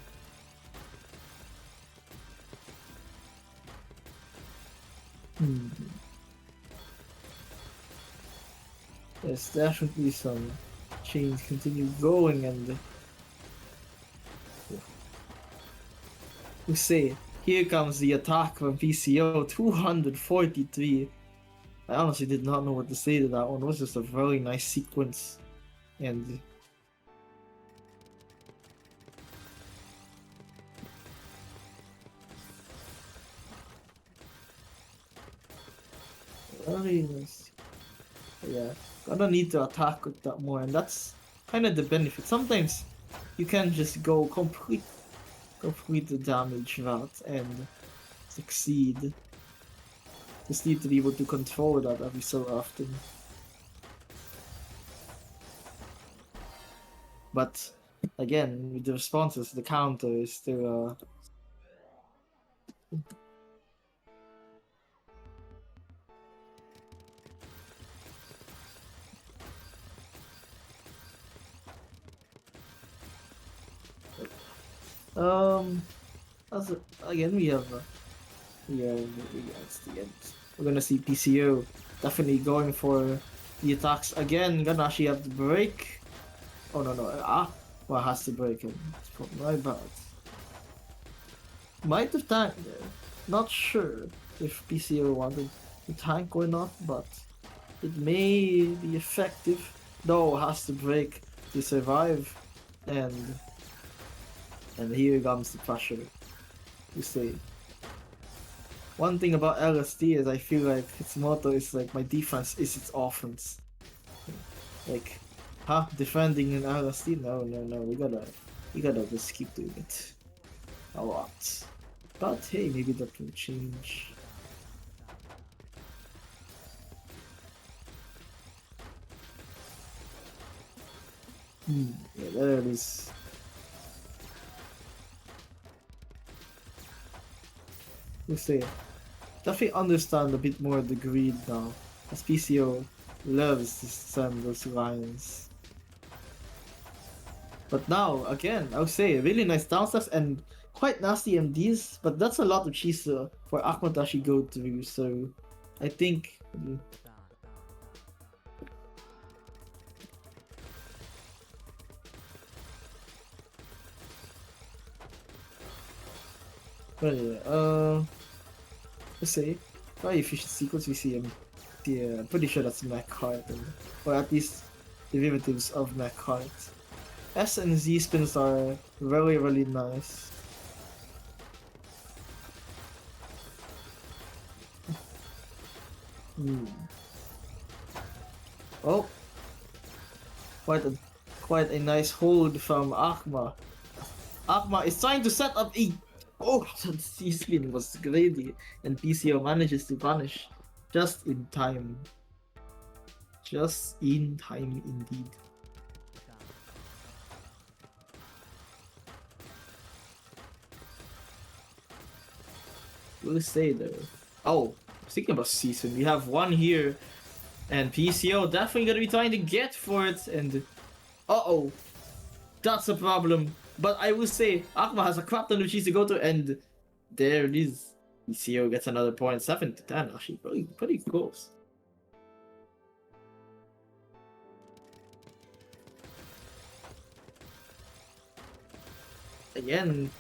There's definitely some chains continue going, and we say here comes the attack from PCO 243. I honestly did not know what to say to that one. It was just a very nice sequence, and very nice. Yeah, gonna need to attack with that more, and that's kind of the benefit. Sometimes you can just go complete the damage route and succeed. Just need to be able to control that every so often. But again, with the responses, the counter is still as again we have that's the end. We're gonna see PCO definitely going for the attacks again. Gonna actually have to break. Oh no, well, has to break him. It's probably my bad. Might have tanked there. Not sure if PCO wanted to tank or not, but it may be effective. Though has to break to survive, and here comes the pressure. You see. One thing about LSD is I feel like its motto is like my defense is its offense. Like, defending in LSD? No, we gotta just keep doing it a lot. But hey, maybe that will change. Yeah, there it is. You see, definitely understand a bit more the greed now, as PCO loves to send those lines. But now, again, I would say really nice downstairs and quite nasty MDs, but that's a lot of cheese for Ahmad to actually go through, so I think. But yeah, let's say, by efficient sequence we see him. Yeah, I'm pretty sure that's Mech Heart, or at least derivatives of Mech Heart. S and Z spins are really, really nice. Oh, quite a nice hold from Akma. Akma is trying to set up a. Oh, that Z spin was greedy, and PCO manages to punish just in time. Just in time, indeed. We'll stay there. Oh, speaking about season, we have one here, and PCO definitely gonna be trying to get for it, and uh-oh, that's a problem. But I will say, Akma has a crap ton of cheese to go to, and there it is. ECO gets another point, 7 to 10, actually, pretty close. Again,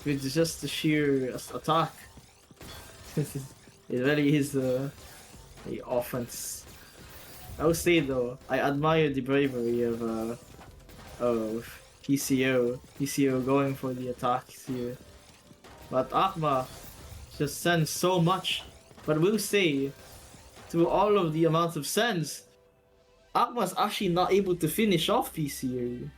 with just the sheer attack, it really is the offense. I would say though, I admire the bravery of PCO going for the attacks here. But Akma just sends so much. But we'll say, through all of the amounts of sends, Akma's actually not able to finish off PCO.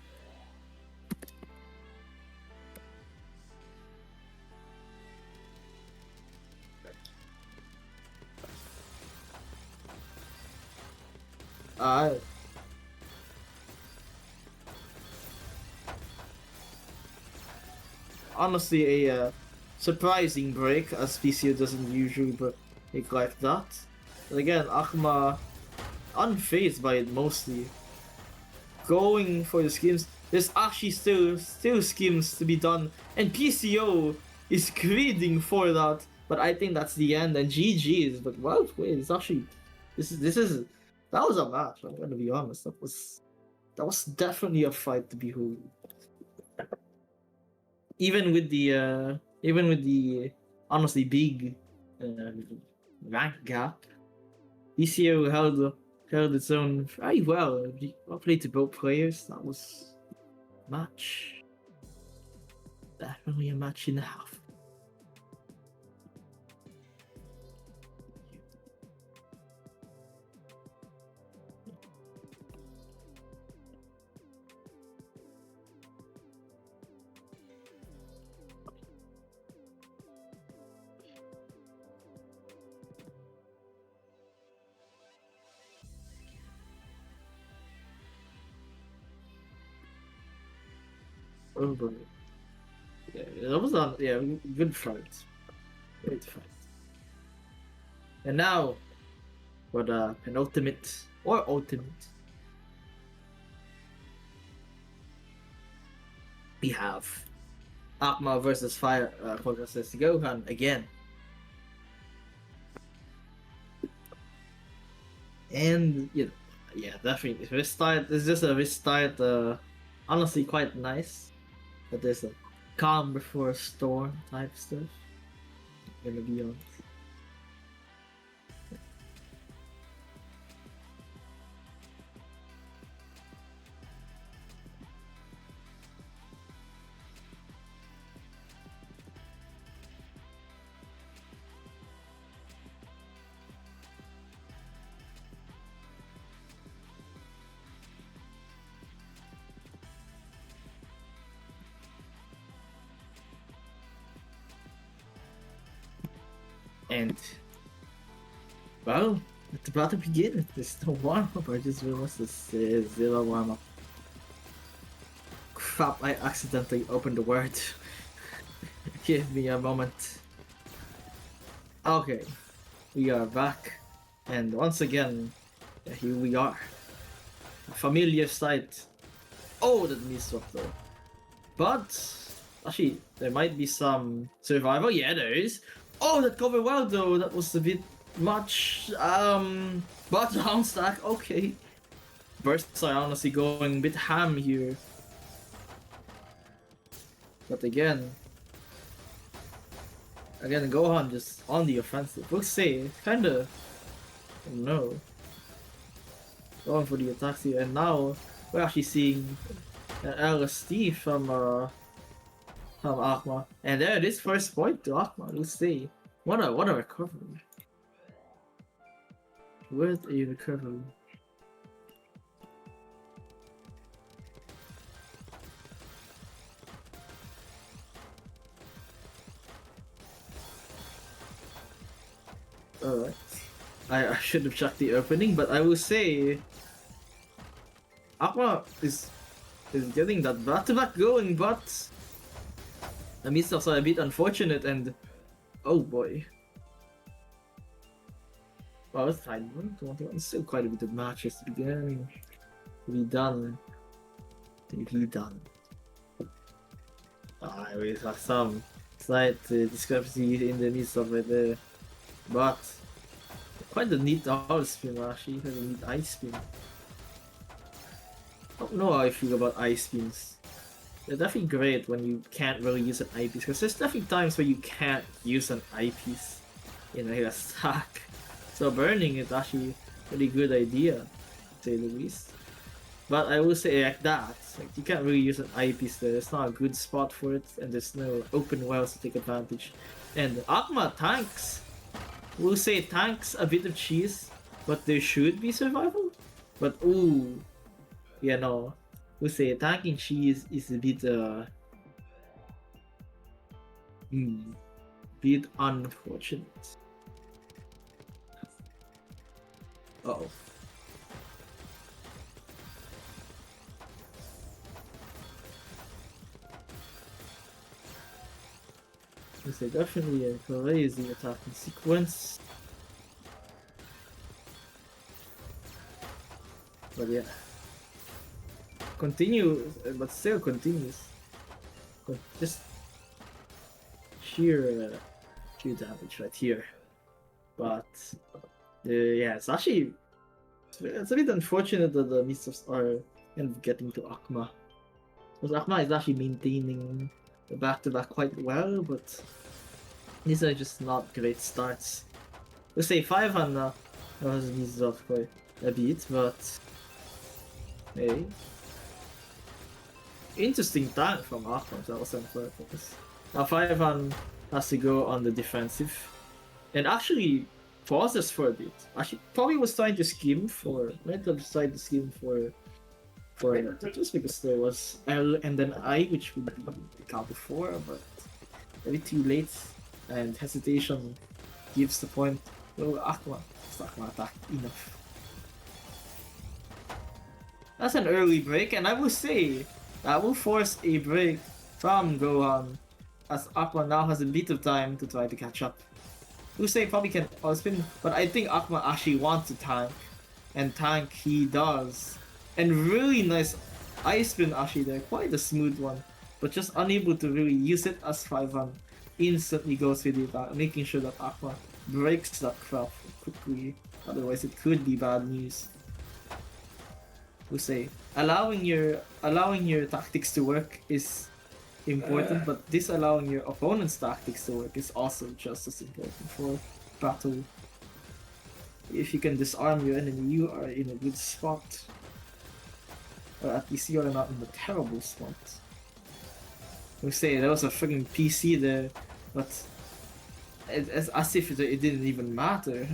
Honestly, a surprising break, as PCO doesn't usually break like that. But again, Akma unfazed by it mostly. Going for the schemes. There's actually still schemes to be done, and PCO is greeding for that. But I think that's the end, and GG's. But well played. It's actually that was a match. I'm gonna be honest. That was definitely a fight to behold. Even with the honestly big rank gap, PCO held its own very well. Well played to both players. That was a match. Definitely a match and a half. Oh boy. Yeah, that was good fight. Great fight. And now for the penultimate or ultimate, we have Akma versus versus Gohan again. And yeah, definitely this start is just a restart. Honestly, quite nice. But there's a calm before a storm type stuff. I'm gonna be honest. And well, it's about to begin. There's no warm up. I just realized this is zero warm up. Crap! I accidentally opened the word. Give me a moment. Okay, we are back, and once again, here we are. A familiar sight. Oh, that missed up though. But actually, there might be some survival. Yeah, there is. Oh, that covered well though. That was a bit much. But down stack. Okay. Bursts are honestly going a bit ham here. But again, Gohan just on the offensive. We'll say kind of. No. Going for the attacks here, and now we're actually seeing an LSD from Akma. And there it is, first point to Akma. Let's see. What a recovery. What a recovery. Alright. I should have checked the opening, but I will say Akma is getting that back-to-back going, but the miss also a bit unfortunate, and oh boy. Well, it's fine. 1-21. Still quite a bit of matches to be done. To be done. We have some slight discrepancy in the midst of it there. But quite a neat auto spin actually, quite a neat ice spin. I don't know how I feel about ice spins. They're definitely great when you can't really use an eyepiece, because there's definitely times where you can't use an eyepiece in a stack. So burning is actually a really good idea, to say the least. But I will say like that, like you can't really use an eyepiece there, it's not a good spot for it, and there's no open wells to take advantage. And Akma tanks, we'll say tanks a bit of cheese, but there should be survival. But ooh, yeah no, we'll say tanking cheese is a bit bit unfortunate. Uh-oh. It's definitely a crazy attacking sequence. But yeah. Continue, but still continues. Just sheer damage right here. But yeah, it's actually it's a bit unfortunate that the Mists are kind of getting to Akma. Because Akma is actually maintaining the back-to-back quite well, but these are just not great starts. We'll say 5 on was eased off quite a bit, but hey. Interesting tank from Akma, that was on purpose. Now 5 on has to go on the defensive. And actually pauses for a bit. Actually probably was trying to scheme for just because there was L and then I, which would be the counter 4, but a bit too late, and hesitation gives the point. Oh, Akma. Akma attack enough. That's an early break, and I will say that will force a break from Gohan, as Akma now has a bit of time to try to catch up. We'll say probably can spin, but I think Akma actually wants to tank, and tank he does. And really nice ice spin actually there, quite a smooth one, but just unable to really use it as 5-1 instantly goes with it, making sure that Akma breaks that crap quickly, otherwise it could be bad news. We'll say allowing your tactics to work is important, but disallowing your opponent's tactics to work is also just as important for battle. If you can disarm your enemy, you are in a good spot. Or at least you are not in a terrible spot. We say there was a freaking PC there, but it's as if it didn't even matter.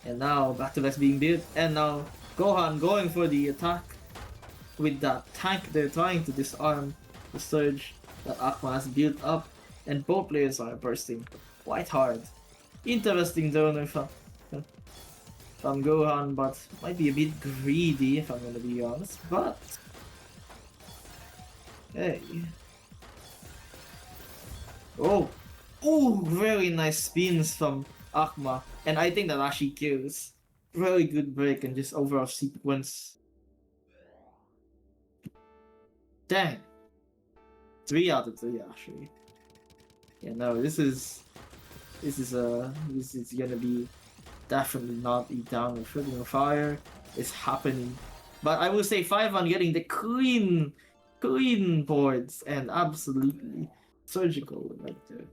And now back-to-back's being built, and now Gohan going for the attack with that tank. They're trying to disarm the surge that Akma has built up, and both players are bursting quite hard. Interesting donor from Gohan, but might be a bit greedy if I'm gonna be honest, but hey. Oh, very nice spins from Akma, and I think that actually kills. Very good break and just overall sequence. Dang. 3 out of 3 actually. Yeah, no, this is gonna be definitely not eat down with freaking fire. It's happening. But I will say 5 on getting the clean boards and absolutely surgical right there.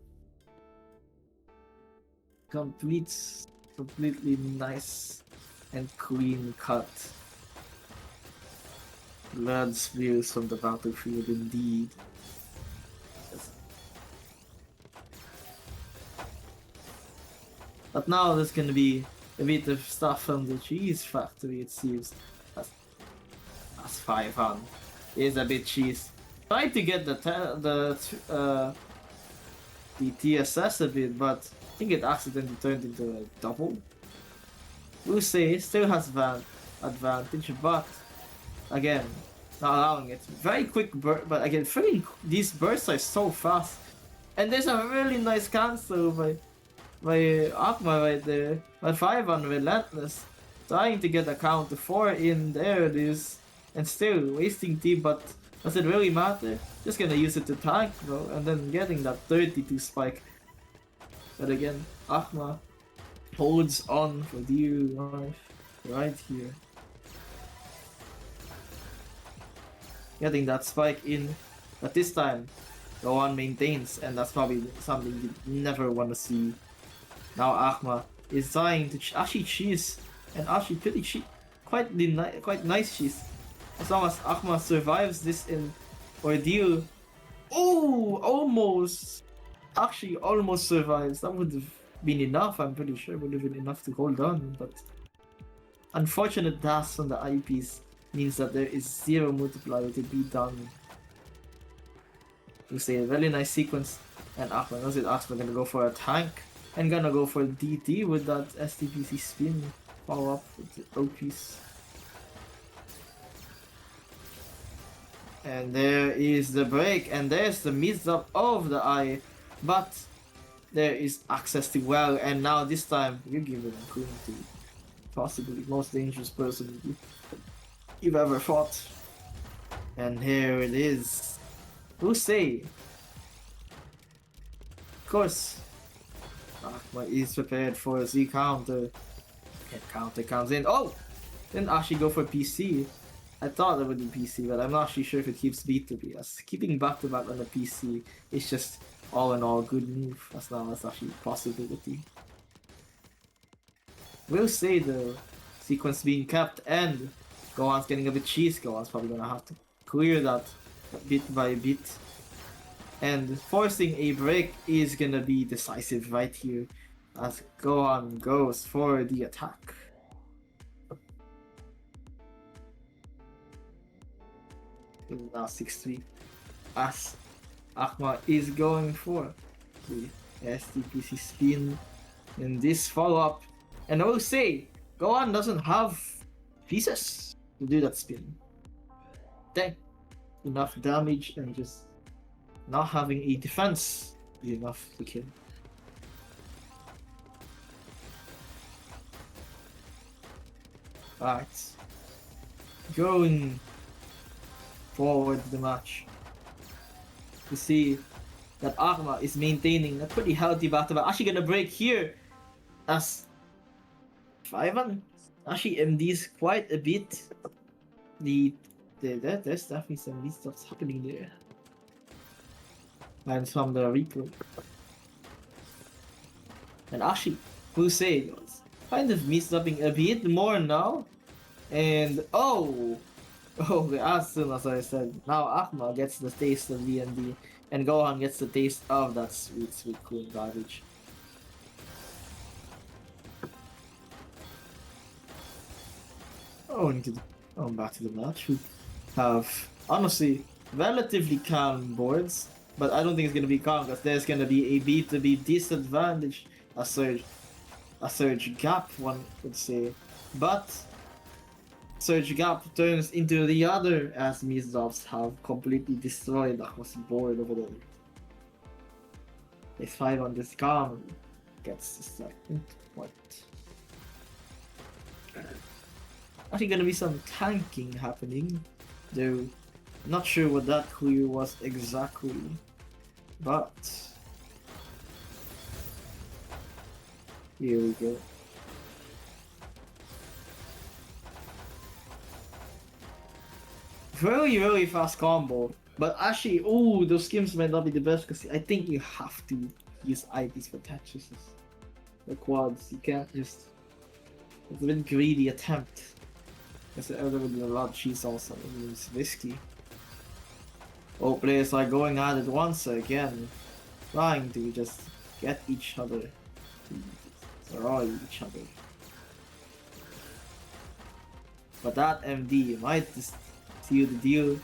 Completely nice and clean cut. Blood spills from the battlefield indeed. But now there's gonna be a bit of stuff from the cheese factory, it seems. That's 5 on. Is a bit cheese. Tried to get the TSS a bit, but I think it accidentally turned into a double. We'll say still has advantage, but again, not allowing it. Very quick burst, but again, these bursts are so fast. And there's a really nice cancel by Akma right there. But 5 on Relentless, trying to get a count to 4 in there it is, and still wasting T, but Does it really matter? Just gonna use it to tank, bro, and then getting that 32 spike. But again, Akma holds on for dear life right here. Getting that spike in, but this time, Gohan maintains, and that's probably something you never want to see. Now Akma is trying to actually cheese, and actually pretty quite nice cheese. As long as Akma survives this in ordeal. Oh, almost! Actually, almost survives. That would have been enough, I'm pretty sure. Would have been enough to hold on, but unfortunate dash on the eyepiece means that there is zero multiplier to be done. You say a really nice sequence, and Akma knows it. Akma gonna go for a tank, and gonna go for DT with that STPC spin. Follow up with the O-piece. And there is the break, and there's the mix-up of the eye, but there is access to well, and now this time you give it a Kun to possibly most dangerous person you've ever fought. And here it is. Who say? Of course, Akma is prepared for a Z counter. And counter comes in. Oh! Didn't actually go for PC. I thought it would be PC, but I'm not actually sure if it keeps B2B. As keeping back-to-back on the PC is just all in all good move. That's actually a possibility. We'll say the sequence being kept, and Gohan's getting a bit cheese. Gohan's probably gonna have to clear that bit by bit. And forcing a break is gonna be decisive right here, as Gohan goes for the attack. Now 6-3, as Akma is going for the STPC spin in this follow-up. And I will say, Gohan doesn't have pieces to do that spin. Dang, enough damage, and just not having a defense is enough to kill. Alright, going forward the match, you see that Akma is maintaining a pretty healthy battle. Actually gonna break here, as 5-1 actually MDs quite a bit. There's definitely some neat stuff happening there. And from the replay. And actually, Crusade was kind of missing a bit more now. And as soon as I said, now Akma gets the taste of DND, and Gohan gets the taste of that sweet, sweet cool garbage. Back to the match. We have, honestly, relatively calm boards, but I don't think it's gonna be calm because there's gonna be a B2B disadvantage, a surge gap, one would say, but surge gap turns into the other as Mizops have completely destroyed Akma's board over there. This 5 on this calm gets the second point. Actually gonna be some tanking happening, though not sure what that clear was exactly, but here we go. Really fast combo, but actually, those schemes might not be the best because I think you have to use IPs for Tetris. The quads, you can't just. It's a bit greedy attempt. Because there would be a lot of cheese also. It's risky. All players are going at it once again, trying to just get each other to destroy each other. But that MD might just seal the deal,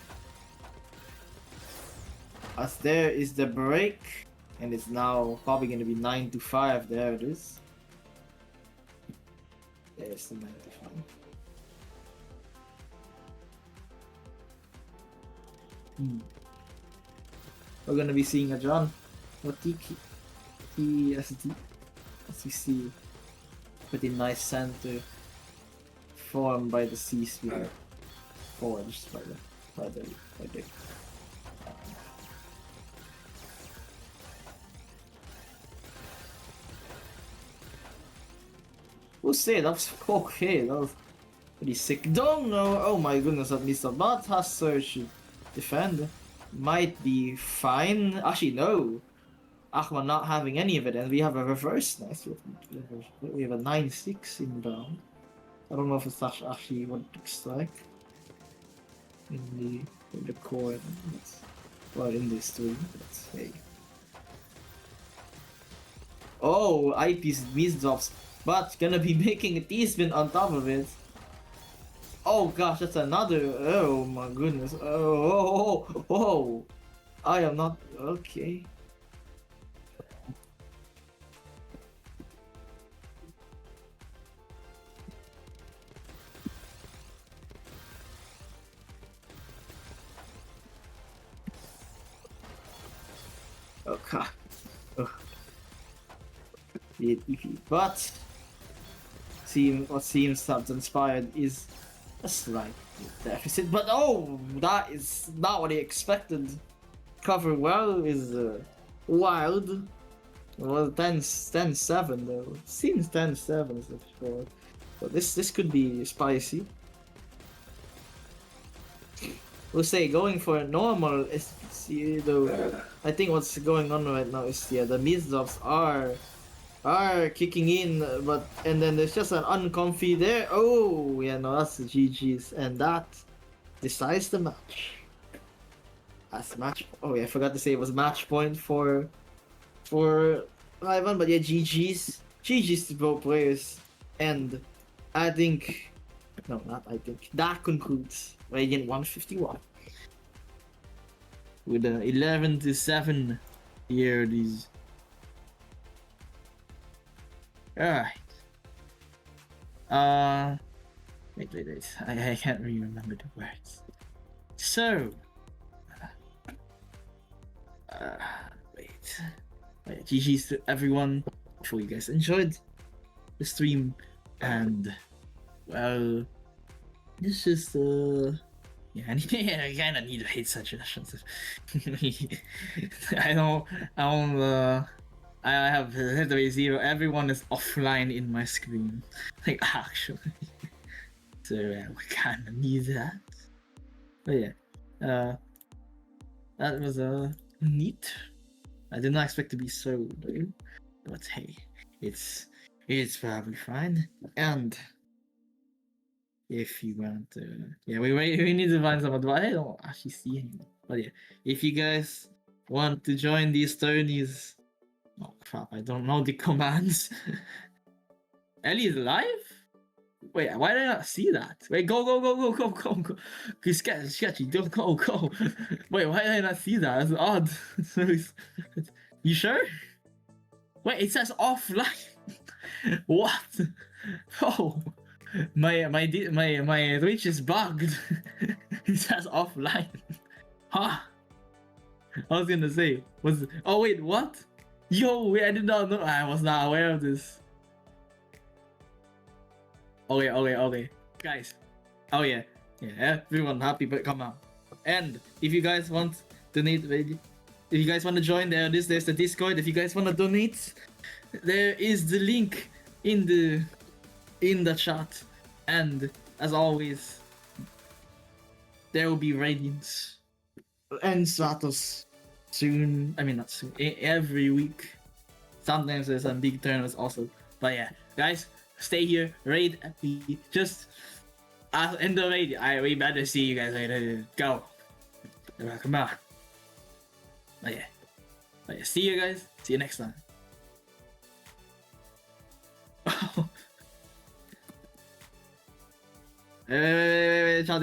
as there is the break, and it's now probably going to be 9-5. There it is. There's the 9-5. We're gonna be seeing a John or TSD, as we see pretty nice center formed by the C sphere forged by the We'll say that was okay. That was pretty sick. Don't know. Oh my goodness, at least a bot has search defend. Might be fine. Actually, no. Ahmad not having any of it, and we have a reverse nice. We have a 9-6 inbound. I don't know if it's actually what it looks like in the core. Well, in this stream. Let's say. Oh, IP's beast drops, but gonna be making a T-spin on top of it. Oh gosh, that's another. Oh my goodness. Oh. I am not okay. Okay. But what seems to have inspired is a slight deficit. But oh, that is not what he expected. Cover well is wild. Well, 10-7 though. Seems 10-7 is the score. But this could be spicy. We'll say going for a normal SPC though. I think what's going on right now is the mid-drops are kicking in, but and then there's just an uncomfy there. Oh yeah, no, that's the GG's, and that decides the match. That's match. Oh yeah, I forgot to say it was match point for Ivan, but yeah, GG's to both players, and I think no, not I think that concludes Radiant 151 with an 11-7 here. These. Alright. Wait. I can't really remember the words. So. Wait. GG's to everyone. Hopefully you guys enjoyed the stream. And, well, it's just, yeah, I kinda need to hate suggestions. I have literally 0. Everyone is offline in my screen. Like, actually. So, we kinda need that. But yeah. That was, neat. I did not expect to be so low. But hey, it's probably fine. And if you want to, yeah, we need to find someone. But I don't actually see anyone. But yeah, if you guys want to join these tourneys, oh crap, I don't know the commands. Ellie is live? Wait, why did I not see that? Wait, go. Sketchy, don't go. Wait, why did I not see that? That's odd. You sure? Wait, it says offline. What? Oh, my reach is bugged. It says offline. Huh? I was gonna say oh wait, what? Yo, wait, I did not know. I was not aware of this. Okay, guys. Oh yeah, everyone happy, but come on. And if you guys want to donate, if you guys want to join, there's the Discord. If you guys want to donate, there is the link in the chat. And as always, there will be Radiance and Stratos soon. I mean, not soon. Every week. Sometimes there's some big tournaments also. But yeah, guys, stay here. Raid. Just end the raid. We better see you guys later. Go. Come on. But yeah, see you guys. See you next time. Wait, chat.